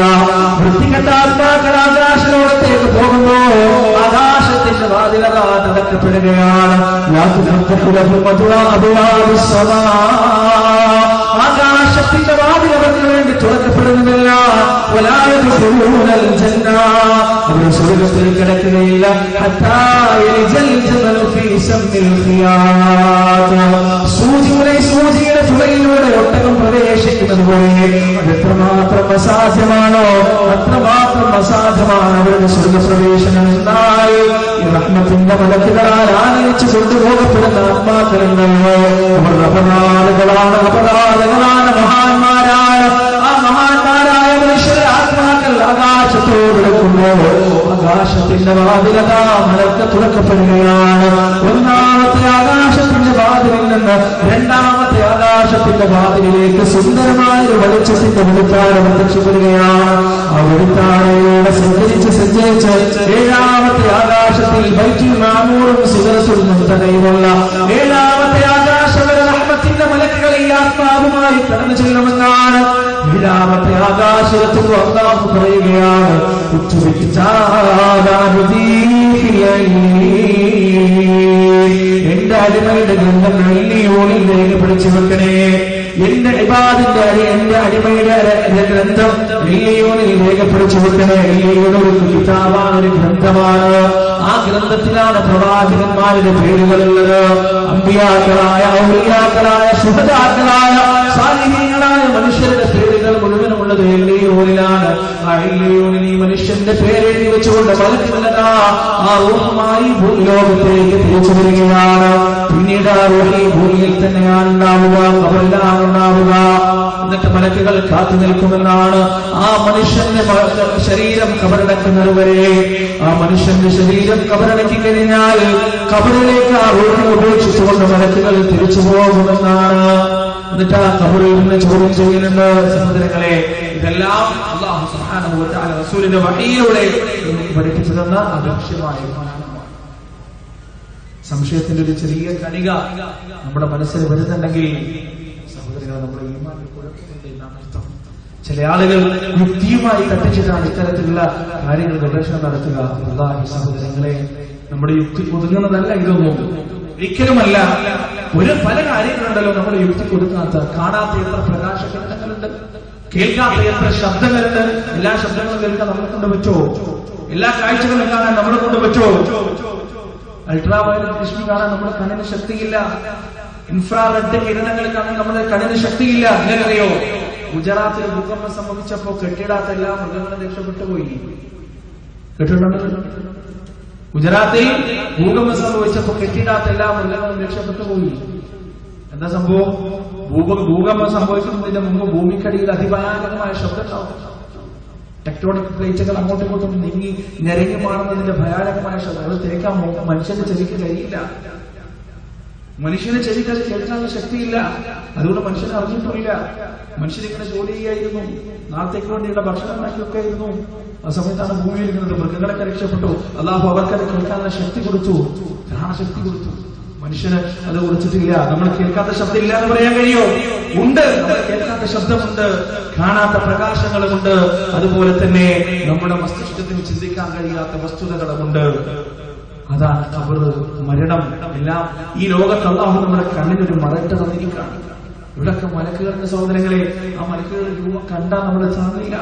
വൃത്തികെട്ട ആത്മാക്കൾ ആകാശലോകത്തേക്ക് പോകുമ്പോ ആകാശത്തിന്റെ വാതിലതാ തടക്കപ്പെടുകയാണ്. ആകാശത്തിന്റെ വാതിൽ അവർക്ക് വേണ്ടി തുറക്കപ്പെടുന്നില്ല. അവർ സ്വർഗത്തിൽ കിടക്കുകയില്ല. സൂചിയുടെ തുളയിലൂടെ ഒട്ടകം പ്രവേശിക്കുന്നത് പോലെ എത്രമാത്രം അസാധ്യമാണോ അത്രമാത്രം അസാധ്യമാണ് അവരുടെ സ്വർഗപ്രവേശനം. എന്നാൽ ഈ റഹ്മത്തിന്റെ മലക്കുകളാൽ ആനയിച്ചു കൊണ്ടുപോകപ്പെടുന്ന ആത്മാക്കളുണ്ടല്ലോ, അവർ അപരാധകളാണ്, അപരാധകളാണ്, മഹാന്മാരായ ആ മഹാന്മാരായ മനുഷ്യരെ ആത്മാക്കൾ ആകാശത്തോടെടുക്കുമ്പോൾ ആകാശത്തിന്റെ വാതിലതാ മലക്ക് തുറക്കപ്പെടുകയാണ്. ഒന്നാമത്തെ ആകാശത്തിന്റെ വാതിലിൽ നിന്ന് രണ്ടാമത്തെ ആകാശത്തിന്റെ വാതിലിലേക്ക് സുന്ദരമായ ഒരു വെളിച്ചത്തിന്റെ വെളുത്താരം പ്രത്യക്ഷപ്പെടുകയാണ്. ആ വെളുത്താരയോടെ സഞ്ചരിച്ച് ഏഴാമത്തെ ആകാശത്തിൽ ബൈത്തുൽ മഅമൂറും സിദ്റത്തുൽ മുൻതഹയുമുള്ള ഏഴാമത്തെ ആകാശം വരെ റഹ്മത്തിന്റെ മലക്കുകൾ ഈ ആത്മാവുമായി കടന്നു ചെല്ലുമെന്നാണ്. ഏഴാമത്തെ ആകാശത്തിൽ അല്ലാഹു പറയുകയാണ്, എന്റെ അടിമയുടെ ഗ്രന്ഥം എല്ലിയോണിൽ രേഖപ്പെടുത്തി വെക്കണേ. എന്റെ ഇബാദിന്റെ എന്റെ അടിമയുടെ ഗ്രന്ഥം എല്ലിയോണിൽ രേഖപ്പെടുത്തി വെക്കണേ. എല്ലിയോൺ ഒരു കിതാബാണ്, ഒരു ഗ്രന്ഥമാണ്. ആ ഗ്രന്ഥത്തിലാണ് പ്രവാചകന്മാരുടെ പേരുകളുള്ളത്. അമ്പിയാക്കളായ ഔലിയാക്കളായ ശുഹദാക്കളായ സാലിഹീങ്ങളായ മനുഷ്യരുടെ പേരുകൾ മുഴുവനുമുള്ളത് എല്ലിയോണിലാണ്. ആ എല്ലിയോണിൽ ഈ മനുഷ്യന്റെ പേരെഴുതി വെച്ചുകൊണ്ട് മലക്കുള്ളതാ ആ റൂഹുമായി ഭൂലോകത്തേക്ക് തിരിച്ചു വരികയാണ്. പിന്നീട് ആ റൂഹ് ഭൂമിയിൽ തന്നെയാണ് ഉണ്ടാവുക, ഖബറിലാണ് ഉണ്ടാവുക. എന്നിട്ട് മലക്കുകൾ കാത്തു നിൽക്കുമെന്നാണ്. ആ മനുഷ്യന്റെ ശരീരം ഖബറടക്കുന്നതുവരെ, ആ മനുഷ്യന്റെ ശരീരം ഖബറടക്കി കഴിഞ്ഞാൽ ഖബറിലേക്ക് ആ റൂഹിനെ ഉപേക്ഷിച്ചുകൊണ്ട് മലക്കുകൾ തിരിച്ചു പോകുമെന്നാണ്. എന്നിട്ട് ആ ഖബറിൽ നിന്ന് ചോദ്യം ചെയ്യുന്നുണ്ട്. സഹോദരങ്ങളെ, ഇതെല്ലാം അല്ലാഹു സുബ്ഹാനഹു വ തആല റസൂലിന്റെ വഹയിലൂടെ നമുക്ക് പഠിപ്പിച്ചു തന്ന അദൃശ്യമായ സംശയത്തിന്റെ ഒരു ചെറിയ കണിക നമ്മുടെ മനസ്സിൽ വരുന്നുണ്ടെങ്കിൽ സഹോദരങ്ങളെ, നമ്മുടെ ഈമാനിൽ കുഴപ്പമില്ല എന്നാണ് അർത്ഥം. ചില ആളുകൾ യുക്തിയുമായി തട്ടിച്ചിട്ടാണ് ഇത്തരത്തിലുള്ള കാര്യങ്ങൾ ഗവേഷണം നടത്തുക. അല്ലാഹു സഹോദരങ്ങളെ, നമ്മുടെ യുക്തി ഒതുങ്ങുന്നതല്ല ഇതൊന്നും, ഒരിക്കലുമല്ല. ഒരു പല കാര്യങ്ങളുണ്ടല്ലോ നമ്മുടെ യുക്തി കൊടുക്കാത്ത, കാണാത്ത എത്ര പ്രകാശഘടകങ്ങളുണ്ട്, കേൾക്കാത്ത എത്ര ശബ്ദങ്ങളുണ്ട്. എല്ലാ ശബ്ദങ്ങളും കേൾക്കാൻ നമ്മളെ കൊണ്ട് പറ്റുമോ? എല്ലാ കാഴ്ചകളും കാണാൻ നമ്മളെ കൊണ്ട് പറ്റുമോ? അൾട്രാവയലറ്റ് രശ്മി കാണാൻ നമ്മുടെ കണ്ണിന് ശക്തിയില്ല. ഇൻഫ്രാറെഡ് കിരണങ്ങൾ കാണാൻ നമ്മുടെ കണ്ണിന് ശക്തിയില്ല. എങ്ങനെയോ ഗുജറാത്തിൽ ഭൂകമ്പം സംഭവിച്ചപ്പോ കെട്ടിടാത്ത എല്ലാ മൃഗങ്ങളും രക്ഷപ്പെട്ടു പോയി. കേട്ടിട്ടുണ്ടോ? ഗുജറാത്തിൽ ഭൂകമ്പം സംഭവിച്ചപ്പോ കെട്ടിടാത്ത എല്ലാ മൃഗങ്ങളും രക്ഷപ്പെട്ടു പോയി. എന്താ സംഭവം? ഭൂകമ്പം സംഭവിക്കുന്നതിന് മുമ്പ് ഭൂമിക്കടിയിൽ അതിഭയാനകമായ ശബ്ദം ഉണ്ടാവും. ടെക്ടോണിക് പ്ലേറ്റുകൾ അങ്ങോട്ടും ഇങ്ങോട്ടും നീങ്ങി ഞെരങ്ങി മാറുന്നതിന്റെ ഭയാനകമായ ശബ്ദം. അത് കേൾക്കാൻ മനുഷ്യന്റെ ചെവിക്ക് കഴിയില്ല. മനുഷ്യന് ചെവിക്ക് അത് കേൾക്കാനുള്ള ശക്തിയില്ല. അതുകൊണ്ട് മനുഷ്യനെ അറിഞ്ഞിട്ടില്ല. മനുഷ്യനിങ്ങനെ ജോലി ചെയ്യായിരുന്നു, നാളത്തേക്ക് വേണ്ടിയുള്ള ഭക്ഷണം ഉണ്ടാക്കിയൊക്കെ ആയിരുന്നു. ആ സമയത്താണ് ഭൂമിയിൽ ഇരിക്കുന്നത്. മൃഗങ്ങളൊക്കെ രക്ഷപ്പെട്ടു. അള്ളാഹു അവർക്കത് കേൾക്കാനുള്ള ശക്തി കൊടുത്തു, ഘ്രാണശക്തി കൊടുത്തു. മനുഷ്യന് അത് കൊടുത്തിട്ടില്ല. നമ്മൾ കേൾക്കാത്ത ശബ്ദം ഇല്ല എന്ന് പറയാൻ കഴിയോ? ഉണ്ട്. നമ്മൾ കേൾക്കാത്ത ശബ്ദമുണ്ട്, കാണാത്ത പ്രകാശങ്ങളുമുണ്ട്. അതുപോലെ തന്നെ നമ്മുടെ മസ്തിഷ്കത്തിന് ചിന്തിക്കാൻ കഴിയാത്ത വസ്തുതകളുമുണ്ട്. അതാണ് ഖബർ, മരണം എല്ലാം. ഈ ലോകത്ത് അല്ലാഹു നമ്മുടെ കണ്ണിനൊരു മറയിട്ട് തന്നിരിക്കുകയാണ്. ഇവിടൊക്കെ മലക്കുകളുടെ സഹോദരങ്ങളെ, ആ മലക്കുകളുടെ രൂപം കണ്ടാൽ നമ്മുടെ സാധില്ല.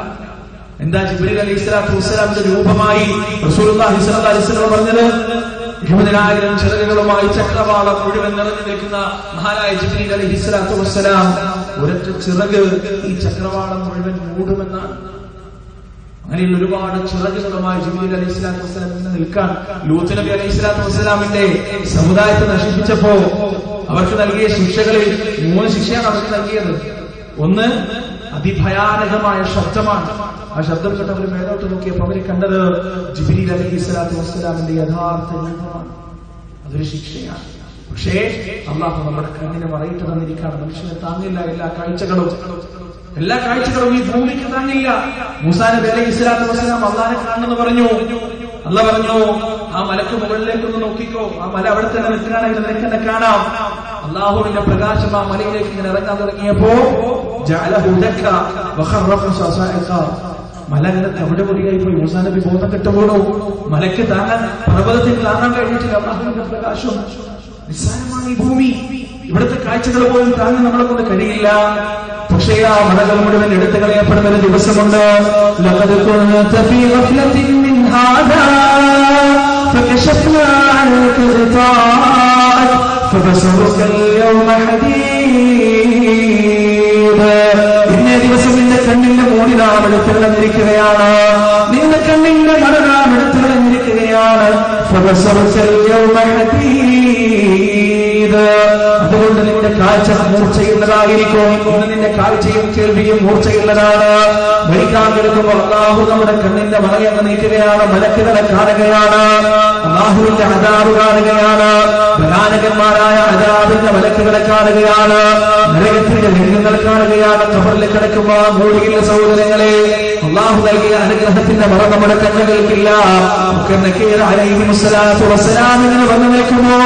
എന്താ ജിബ്രീൽ അലൈഹിസ്സലാത്തു വസ്സലാമിന്റെ രൂപമായി റസൂലുള്ളാഹി സ്വല്ലല്ലാഹു അലൈഹി വസല്ലം പറഞ്ഞത്? 70,000 ചിറകുകളുമായി ചക്രവാളം മുഴുവൻ നിറഞ്ഞു നിൽക്കുന്ന മഹാനായ ജിബ്രീൽ അലൈഹിസ്സലാത്തു വസ്സലാം ഒരൊറ്റ ചിറക് ഈ ചക്രവാളം മുഴുവൻ മൂടുമെന്നാണ്. അങ്ങനെയുള്ള ഒരുപാട് ചിറകുകളുമായി ജിബ്രീൽ അലൈഹിസ്സലാത്തു വസ്സലാം നിൽക്കാൻ. ലൂത്ത് നബി അലൈഹിസ്സലാത്തു വസ്സലാമിന്റെ സമുദായത്തെ നശിപ്പിച്ചപ്പോ അവർക്ക് നൽകിയ ശിക്ഷകളിൽ 3 ശിക്ഷയാണ് അവർക്ക് നൽകിയത്. ഒന്ന്, അതിഭയാനകമായ ശബ്ദമാണ്. ആ ശബ്ദം കേട്ട് അവർ മേലോട്ട് നോക്കിയപ്പോൾ അവർ കണ്ടത് ജിബ്രീൽ അലൈഹിസ്സലാത്തു വസ്സലാമിന്റെ യഥാർത്ഥ രൂപമാണ്. അതൊരു ശിക്ഷയാണ്. പക്ഷേ അല്ലാഹു നമ്മുടെ കണ്ണിനെ മറയിട്ട് തന്നിരിക്കുകയാണ്. മനുഷ്യനെ താങ്ങില്ല എല്ലാ കാഴ്ചകളും ഈ ഭൂമിക്ക് താങ്ങില്ല. മൂസാ നബി അലൈഹിസ്സലാത്തു വസ്സലാം അല്ലാഹനെ കാണണമെന്ന് പറഞ്ഞു. അല്ലാഹ് പറഞ്ഞു, ആ മലക്ക് മുകളിലേക്കൊന്ന് നോക്കിക്കോ, ആ മല അവിടെ തന്നെ നിൽക്കുകയാണെങ്കിൽ നിനക്കെന്നെ കാണാം. അല്ലാഹുവിന്റെ പ്രകാശം ആ മലയിലേക്ക് ഇങ്ങനെ ഇറങ്ങാൻ തുടങ്ങിയപ്പോ മല ഇങ്ങനെ തവിട് പൊടിയായി പോയി. മൂസാ നബി ബോധം കെട്ടുപോണു. മലക്ക് താങ്ങാൻ, പർവ്വതത്തിന് താങ്ങാൻ കഴിഞ്ഞിട്ടില്ല. അല്ലാഹുവിന്റെ പ്രകാശം നിസ്സാരമാണ് ഈ ഭൂമി. ഇവിടുത്തെ കാഴ്ചകൾ പോലും താങ്ങാൻ നമ്മളെ കൊണ്ട് കഴിയില്ല. പക്ഷേ ആ മലകൾ മുഴുവൻ എടുത്തു കളയപ്പെടുന്ന ഒരു ദിവസമുണ്ട്. ഇന്നേ ദിവസം നിന്റെ കണ്ണിന്റെ മൂടിനാം എടുത്തു കളഞ്ഞിരിക്കുകയാണ്. നിന്റെ കണ്ണിന്റെ മടനാം എടുത്തു കളഞ്ഞിരിക്കുകയാണ്. അതുകൊണ്ട് നിന്റെ കാഴ്ച മൂർച്ചയുള്ളതായിരിക്കും. ഇന്ന് നിന്റെ കാഴ്ചയും കേൾവിയും മൂർച്ചയുള്ളതാണ്. മരിക്കാൻ കിടക്കുമ്പോൾ അല്ലാഹു നമ്മുടെ കണ്ണിന്റെ മറയങ്ങ് നീക്കുകയാണ്. മലക്കുകളെ കാണുകയാണ്. അല്ലാഹുവിന്റെ അദാബ് കാണുകയാണ്. ഭയാനകന്മാരായ അദാബിന്റെ മലക്കുകളെ കാണുകയാണ്. നരകത്തിന്റെ രംഗങ്ങൾ കാണുകയാണ്. ഖബറിൽ കിടക്കുമ്പോൾ മൂടിയില്ല സഹോദരങ്ങളെ. അല്ലാഹു നൽകിയ അനുഗ്രഹത്തിന്റെ മറ നമ്മുടെ കണ്ണുകൾക്കില്ല. അലൈഹിമുസ്സലാമിനെ വന്നു നിൽക്കുമോ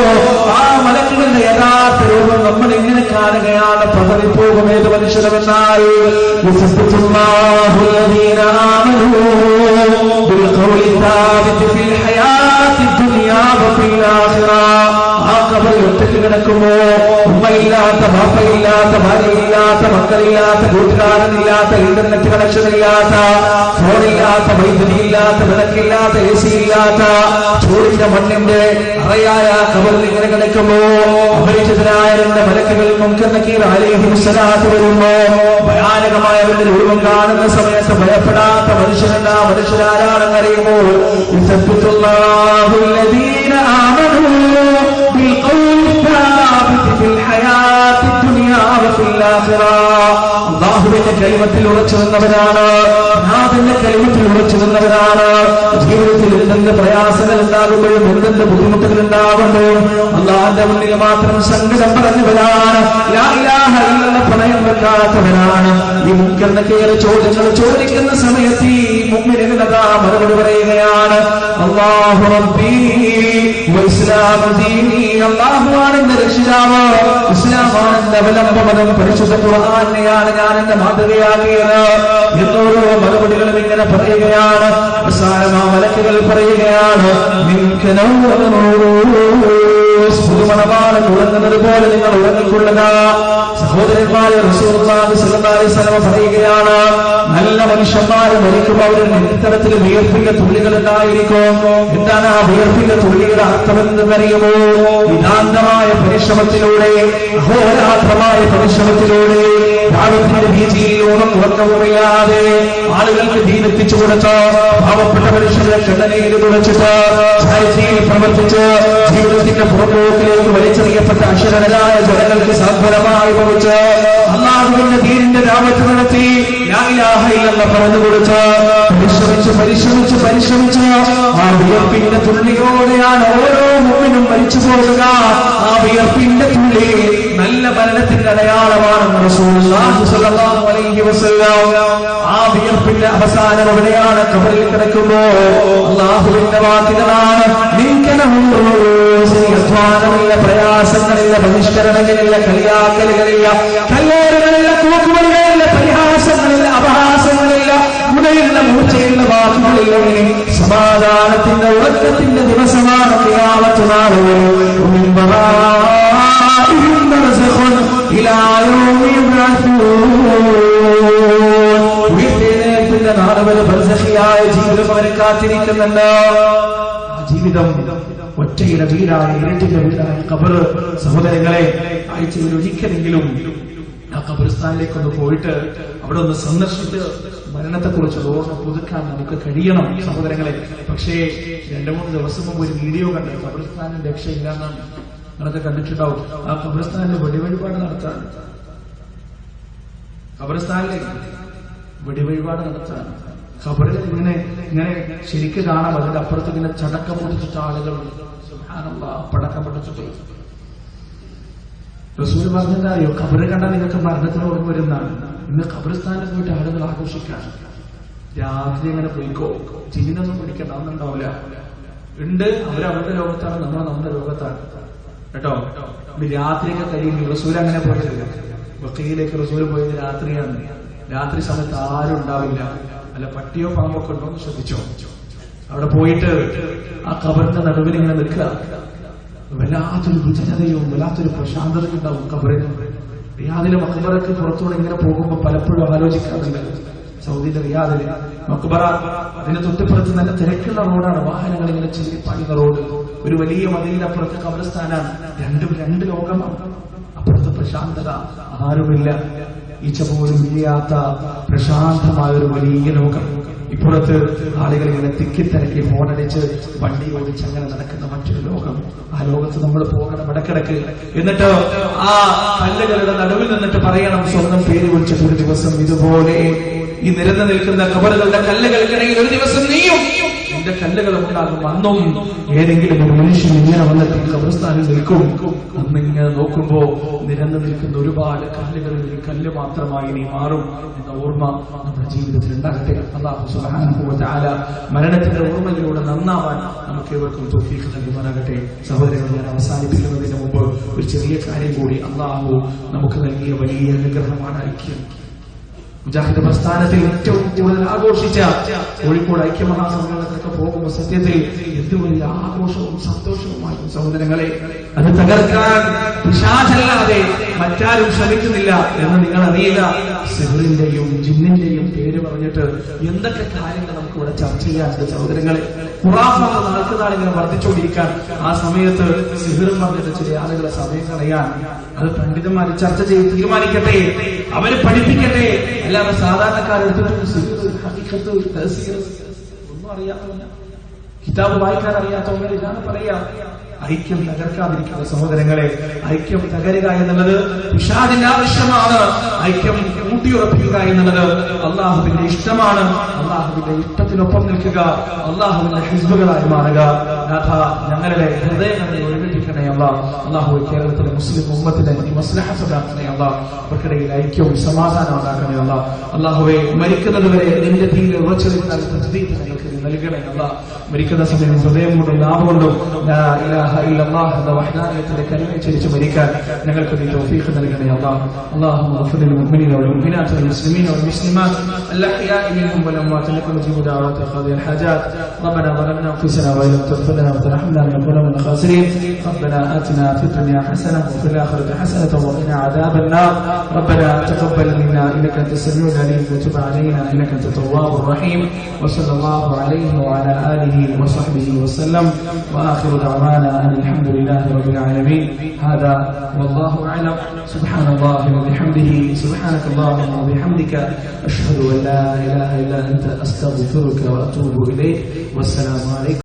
ആ മലക്കുകളുടെ യഥാർത്ഥ രൂപം നമ്മൾ എങ്ങനെ കാണുകയാണ്? പതറിപ്പോകും ഏത് മനുഷ്യരുമെന്നാൽ ആ കബറിൽ ഒറ്റയ്ക്ക് കിടക്കുമോ ഉമ്മയില്ലാത്ത, ബാപ്പയില്ലാത്ത, ഭാര്യയില്ലാത്ത, മക്കളില്ലാത്ത, കൂട്ടുകാരനില്ലാത്ത, ഇന്റർനെറ്റ് കണക്ഷൻ ഇല്ലാത്ത, ഫോണില്ലാത്ത, വൈദ്യുതിയില്ലാത്ത, വിളക്കില്ലാത്ത, AC ഇല്ലാത്ത ചൂടിന്റെ മണ്ണിന്റെ അറയായ കബറിൽ ഇങ്ങനെ കിടക്കുമ്പോ അപരിചിതരായ 2 മലക്കുകൾ മുൻകർ നക്കീർ അലൈഹിമുസ്സലാത്ത് വരുമ്പോ ഭയാനകമായവരുടെ രൂപം കാണുന്ന സമയത്ത് ഭയപ്പെടാത്ത മനുഷ്യരെന്താ? മനുഷ്യരാരാണെന്ന് അറിയുമോ? അല്ലാഹുവിന്റെ കലിമത്തിൽ ഉറച്ചു നിന്നവരാണ്. നാഥന്റെ കലിമത്തിൽ ഉറച്ചു നിന്നവരാണ്. ജീവിതത്തിൽ എന്തെങ്കിലും പ്രയാസങ്ങൾ ഉണ്ടാകുമ്പോഴും എന്തെങ്കിലും ബുദ്ധിമുട്ടുകൾ ഉണ്ടാകുമ്പോഴും അല്ലാഹുവിന്റെ മുന്നിൽ മാത്രം സങ്കടം പറഞ്ഞവരാണ്. ലാ ഇലാഹ ഇല്ലല്ലാഹ് പ്രണയം വെക്കാത്തവരാണ്. ഈ മുൻകർ നക്കീർ ചോദ്യങ്ങൾ ചോദിക്കുന്ന സമയത്ത് ഈ മുഅ്മിനീനതാ മറുപടി പറയുകയാണ്. അല്ലാഹു റബ്ബി വഇസ്ലാമു ദീനി. അല്ലാഹുവാണ് എന്റെ രക്ഷിതാവ്, ഇസ്ലാമാണ് എന്റെ അവലംബനം, പരിശുദ്ധ ഖുർആനെയാണ് ഞാൻ എന്റെ മാതൃകയാക്കിയത് എന്നോരോ മറുപടികളും ഇങ്ങനെ പറയുകയാണ്. അവസാനമാ മലക്കുകൾ പറയുകയാണ്, പുതുമണമാണ് ഉറങ്ങുന്നത് പോലെ നിങ്ങൾ ഉറങ്ങിക്കൊള്ളുക. സഹോദരന്മാരെ, റസൂലുള്ളാഹി സ്വല്ലല്ലാഹു അലൈഹി വസല്ലം പറയുകയാണ്, നല്ല മനുഷ്യന്മാർ മരിക്കുമ്പോൾ അവരുടെ നെറ്റിത്തടത്തിൽ വിയർപ്പിന്റെ തുള്ളികൾ ഉണ്ടായിരിക്കും. എന്താണ് ആ വിയർപ്പിന്റെ തുള്ളിയുടെ അർത്ഥമെന്നറിയുമോ? നിതാന്തമായ പരിശ്രമത്തിലൂടെ, അഹോരാത്രമായ പരിശ്രമത്തിലൂടെ, ഭാരതത്തിന്റെ ഭീതിയിലൂടെ ഉറക്കമുറിയാതെ ആളുകൾക്ക് ദീനെത്തിച്ചു കൊടുത്ത പാവപ്പെട്ട മനുഷ്യരുടെ കണ്ണനയിൽ തുളച്ചിട്ട് ചാരിറ്റിയിൽ പ്രവർത്തിച്ച് ജീവിതത്തിന്റെ പുറമ്പോക്കിലേക്ക് വലിച്ചെറിയപ്പെട്ട അക്ഷരരായ ജനങ്ങൾക്ക് സാന്ത്വനമായി ഭവിച്ച് അല്ലാഹുവിന്റെ ദീനിന്റെ ദഅവത്ത് നടത്തി ലാ ഇലാഹ ഇല്ലല്ലാഹ് പറഞ്ഞു കൊടുത്ത് പരിശ്രമിച്ച് ആ വിയർപ്പിന്റെ തുള്ളിയോടെയാണ് ഓരോ മുഅ്മിനും മരിച്ചു പോകുക. ആ വിയർപ്പിന്റെ തുള്ളി നല്ല മരണത്തിന്റെ അടയാളമാണെന്ന് റസൂലുള്ളാഹി സ്വല്ലല്ലാഹു അലൈഹി വസല്ലം. ആ വിയർപ്പിന്റെ അവസാനം എവിടെയാണ്? ഖബറിൽ കിടക്കുമ്പോൾ അല്ലാഹുവിന്റെ വാക്കുകളാണ്, അധ്വാനമില്ല, പ്രയാസങ്ങളില്ല, ബഹിഷ്കരണങ്ങളില്ല, കളിയാക്കലുകളില്ല, കല്ലേറുകളില്ല, കൂക്കുകളില്ല, പരിഹാസങ്ങളില്ല, അപഹാസങ്ങളില്ല, മുടയുള്ള മൂർച്ചയുള്ള വാക്കുകളില്ല. സമാധാനത്തിന്റെ ഉറക്കത്തിന്റെ ദിവസമാണ് ഖിയാമത്ത് നാൾ. ഉയർത്തെഴുന്നേൽപ്പിന്റെ നാളെ വരെ ബർസഖിയായ ജീവിതം അവരെ കാത്തിരിക്കുന്നുണ്ട്. ആ ജീവിതം ഒറ്റയുടെ വീടായ, ഇരട്ടിന്റെ വീടായ ഖബർ. സഹോദരങ്ങളെ, ആഴ്ചയിൽ ഒരിക്കലെങ്കിലും ആ ഖബർസ്ഥാനിലേക്കൊന്ന് പോയിട്ട് അവിടെ ഒന്ന് സന്ദർശിച്ച് മരണത്തെക്കുറിച്ച് ഓർമ്മ പുതുക്കാൻ നമുക്ക് കഴിയണം സഹോദരങ്ങളെ. പക്ഷേ 2-3 ദിവസം മുമ്പ് ഒരു വീഡിയോ കണ്ട് ഖബർസ്ഥാനിൽ രക്ഷയില്ലാന്നാണ്. നിങ്ങളൊക്കെ കണ്ടിട്ടുണ്ടാവും. ആ ഖബർസ്ഥാനിൽ വെടിവഴിപാട് നടത്താൻ, ഖബർസ്ഥാനിലെ വെടിവഴിപാട് നടത്താൻ, ഖബറിൽ ഇങ്ങനെ ശരിക്ക് കാണാം. അതിന്റെ അപ്പുറത്ത് ഇങ്ങനെ ചടക്കം പൊട്ടിച്ചിട്ട് ആളുകൾ സുബ്ഹാനല്ലാഹ് പടക്കം പൊട്ടിച്ചിട്ട്. റസൂൽ പറഞ്ഞതറിയോ? ഖബറ് കണ്ടാൽ നിങ്ങൾക്ക് മരണത്തിന് ഓർമ്മ വരുന്നതാണ്. ഇന്ന് ഖബർസ്ഥാനിൽ പോയിട്ട് ആളുകൾ ആഘോഷിക്കാൻ രാത്രി അങ്ങനെ പോയിക്കോ, ജീവനൊന്നും പിടിക്കേണ്ട, ഒന്നും ഉണ്ടാവില്ല. ഉണ്ട്, അവരവരുടെ ലോകത്താണ്, നമ്മൾ നമ്മുടെ ലോകത്താണ് കേട്ടോ. രാത്രിയൊക്കെ കഴിയുമ്പോൾ റസൂൽ അങ്ങനെ പോയിട്ടില്ല. വക്കീലേക്ക് റസൂൽ പോയത് രാത്രിയാണ്. രാത്രി സമയത്ത് ആരും ഉണ്ടാവില്ല. അല്ല പട്ടിയോ പാമ്പൊക്കെ ഉണ്ടോ എന്ന് ശ്രദ്ധിച്ചോ. അവിടെ പോയിട്ട് ആ ഖബറിന്റെ നടുവിൽ ഇങ്ങനെ നിൽക്കുക. വല്ലാത്തൊരു വിജനതയും വല്ലാത്തൊരു പ്രശാന്തതയും ഉണ്ടാവും ഖബറിന്. റിയാദിലെ മഖ്ബറക്ക് പുറത്തൂടെ ഇങ്ങനെ പോകുമ്പോൾ പലപ്പോഴും ആലോചിക്കാറുണ്ട്. സൗദിയിലെ റിയാദിലെ മഖ്ബറ, അതിന് തൊട്ടിപ്പുറത്ത് നല്ല തിരക്കുള്ള റോഡാണ്. വാഹനങ്ങൾ ഇങ്ങനെ ചെല്ലിപ്പാടുന്ന റോഡ്. ഒരു വലിയ മതിലിന്റെ അപ്പുറത്ത് ഖബർസ്ഥാനാണ്. രണ്ടും രണ്ട് ലോകമാണ്. അപ്പുറത്ത് പ്രശാന്തത, ആരുമില്ല, ഈച്ച പോലും ഇല്ലാത്ത പ്രശാന്തമായൊരു വലിയ ലോകം. ഇപ്പുറത്ത് ആളുകൾ ഇങ്ങനെ തിക്കിത്തിരക്കി ഫോണടിച്ച് വണ്ടി ഓടിച്ച് അങ്ങനെ നടക്കുന്ന മറ്റൊരു ലോകം. ആ ലോകത്ത് നമ്മൾ പോകണം ഇടക്കിടക്ക്. എന്നിട്ട് ആ കല്ലുകളുടെ നടുവിൽ നിന്നിട്ട് പറയണം, സ്വന്തം പേര് വിളിച്ചിട്ട് ഒരു ദിവസം ഇതുപോലെ ഈ നിരന്ന് നിൽക്കുന്ന ഖബറുകളുടെ കല്ലുകൾക്കിടയിൽ ഒരു ദിവസം നീയും നിന്റെ കല്ലുകളും ഉണ്ടാകും. അന്നും ഏതെങ്കിലും ഒരു മനുഷ്യൻ ഇങ്ങനെ വന്നിട്ട് ഖബർസ്ഥാനിൽ നിൽക്കും. അന്നിങ്ങനെ നോക്കുമ്പോ നിരന്ന് നിൽക്കുന്ന ഒരുപാട് കല്ലുകളിൽ ഒരു കല്ല് മാത്രമായി നീ മാറും എന്ന ഓർമ്മ നമ്മുടെ ജീവിതത്തിൽ ഉണ്ടാകട്ടെ. അല്ലാഹു സുബ്ഹാനഹു വ തആല മരണത്തിന്റെ ഓർമ്മയിലൂടെ നന്നാവാൻ നമുക്ക് ഏവർക്കും തൗഫീഖ് നൽകുമാറാകട്ടെ. സഹോദരങ്ങൾ, ഞാൻ അവസാനിപ്പിക്കുന്നതിന് മുമ്പ് ഒരു ചെറിയ കാര്യം കൂടി. അല്ലാഹു നമുക്ക് നൽകിയ വലിയ അനുഗ്രഹമാണ് ഐക്യം. മുജാഹിദ് പ്രസ്ഥാനത്തിൽ ഏറ്റവും കൂടുതൽ ആഘോഷിച്ച കോഴിക്കോട് ഐക്യമഹാസമ്മേളനത്തിലൊക്കെ പോകുമ്പോൾ സത്യത്തിൽ എന്ത് വലിയ ആഘോഷവും സന്തോഷവുമായിരുന്നു സഹോദരങ്ങളെ. അത് തകർക്കാൻ പിശാചല്ലാതെ മറ്റാരും ശ്രമിക്കുന്നില്ല എന്ന് നിങ്ങൾ അറിയുക. സിഹറിന്റെയും ജിന്നിന്റെയും പേര് പറഞ്ഞിട്ട് എന്തൊക്കെ കാര്യങ്ങൾ നമുക്ക് ഇവിടെ ചർച്ച ചെയ്യാനുണ്ട് സഹോദരങ്ങളെ. ഖുറാഫാത്ത് നാൾക്കുനാളിങ്ങനെ വർദ്ധിച്ചുകൊണ്ടിരിക്കാൻ ആ സമയത്ത് സിഹറും പറഞ്ഞിട്ട് ചില ആളുകളെ സമയം കളയാൻ അത് പണ്ഡിതന്മാർ ചർച്ച ചെയ്ത് തീരുമാനിക്കട്ടെ, അവര് പഠിപ്പിക്കട്ടെ. അല്ലാതെ സാധാരണക്കാരെടുത്തിട്ട് ഹഖീഖത്ത് തഫ്സീർ ഒന്നും അറിയാത്തവല്ല, കിതാബ് വായിക്കാൻ അറിയാത്തവരെ ഇതാണ് പറയാ. ഐക്യം തകർക്കാതിരിക്കുന്ന സഹോദരങ്ങളെ, ഐക്യം തകരുക എന്നുള്ളത് പിശാചിന്റെ ആവശ്യമാണ്. ഐക്യം കൂട്ടിയുറപ്പിക്കുക എന്നുള്ളത് അള്ളാഹുവിന്റെ ഇഷ്ടമാണ്. അള്ളാഹുവിന്റെ ഇഷ്ടത്തിനൊപ്പം നിൽക്കുക, അള്ളാഹുവിന്റെ ഹിസ്ബുകളായി മാറുക. ഞങ്ങളുടെ ഹൃദയങ്ങളെ ഒഴിപ്പിക്കണേ അല്ലാഹ്. അള്ളാഹു കേരളത്തിലെ മുസ്ലിം ഉമ്മത്തിനെ മസ്ലഹത്തുണ്ടാക്കണേ അല്ലാഹ്. അവർക്കിടയിൽ ഐക്യവും സമാധാനം ഉണ്ടാക്കണേ അല്ലാഹ്. അള്ളാഹുവെ, മരിക്കുന്നത് വരെ നിന്റെ തീരെ ഉറച്ചു നിൽക്കാൻ ഞങ്ങൾക്ക് നൽകണേ അല്ലാഹ്. മരിക്കുന്ന സമയം ഹൃദയം കൊണ്ടും നാമം കൊണ്ടും ലാ ഇലാഹ ഇല്ലല്ലാഹ് എന്ന വഹ്ദാനിയത്തിന്റെ കലിമ ഉച്ചരിച്ച് മരിക്കാൻ ഞങ്ങൾക്ക് നീ തൗഫീഖ് നൽകണേ അല്ലാഹ്. اللهم اغفر للمؤمنين والمؤمنات والمسلمين والمسلمات الأحياء منهم والأموات إنك مجيب دعوات قاضي الحاجات. ربنا ظلمنا أنفسنا وإن لم تغفر لنا وترحمنا لنكونن من الخاسرين. ربنا آتنا في الدنيا حسنة وفي الآخرة حسنة وقنا عذاب النار ربنا تقبل منا إنك أنت السميع العليم وتب علينا إنك أنت التواب الرحيم وصلى الله عليه وعلى آله وصحبه وسلم وآخر دعوانا أن الحمد لله رب العالمين. هذا والله أعلم. سبحان الله وبحمده سبحانك اللهم وبحمدك أشهد أن لا إله إلا أنت أستغفرك وأتوب إليك. والسلام عليكم.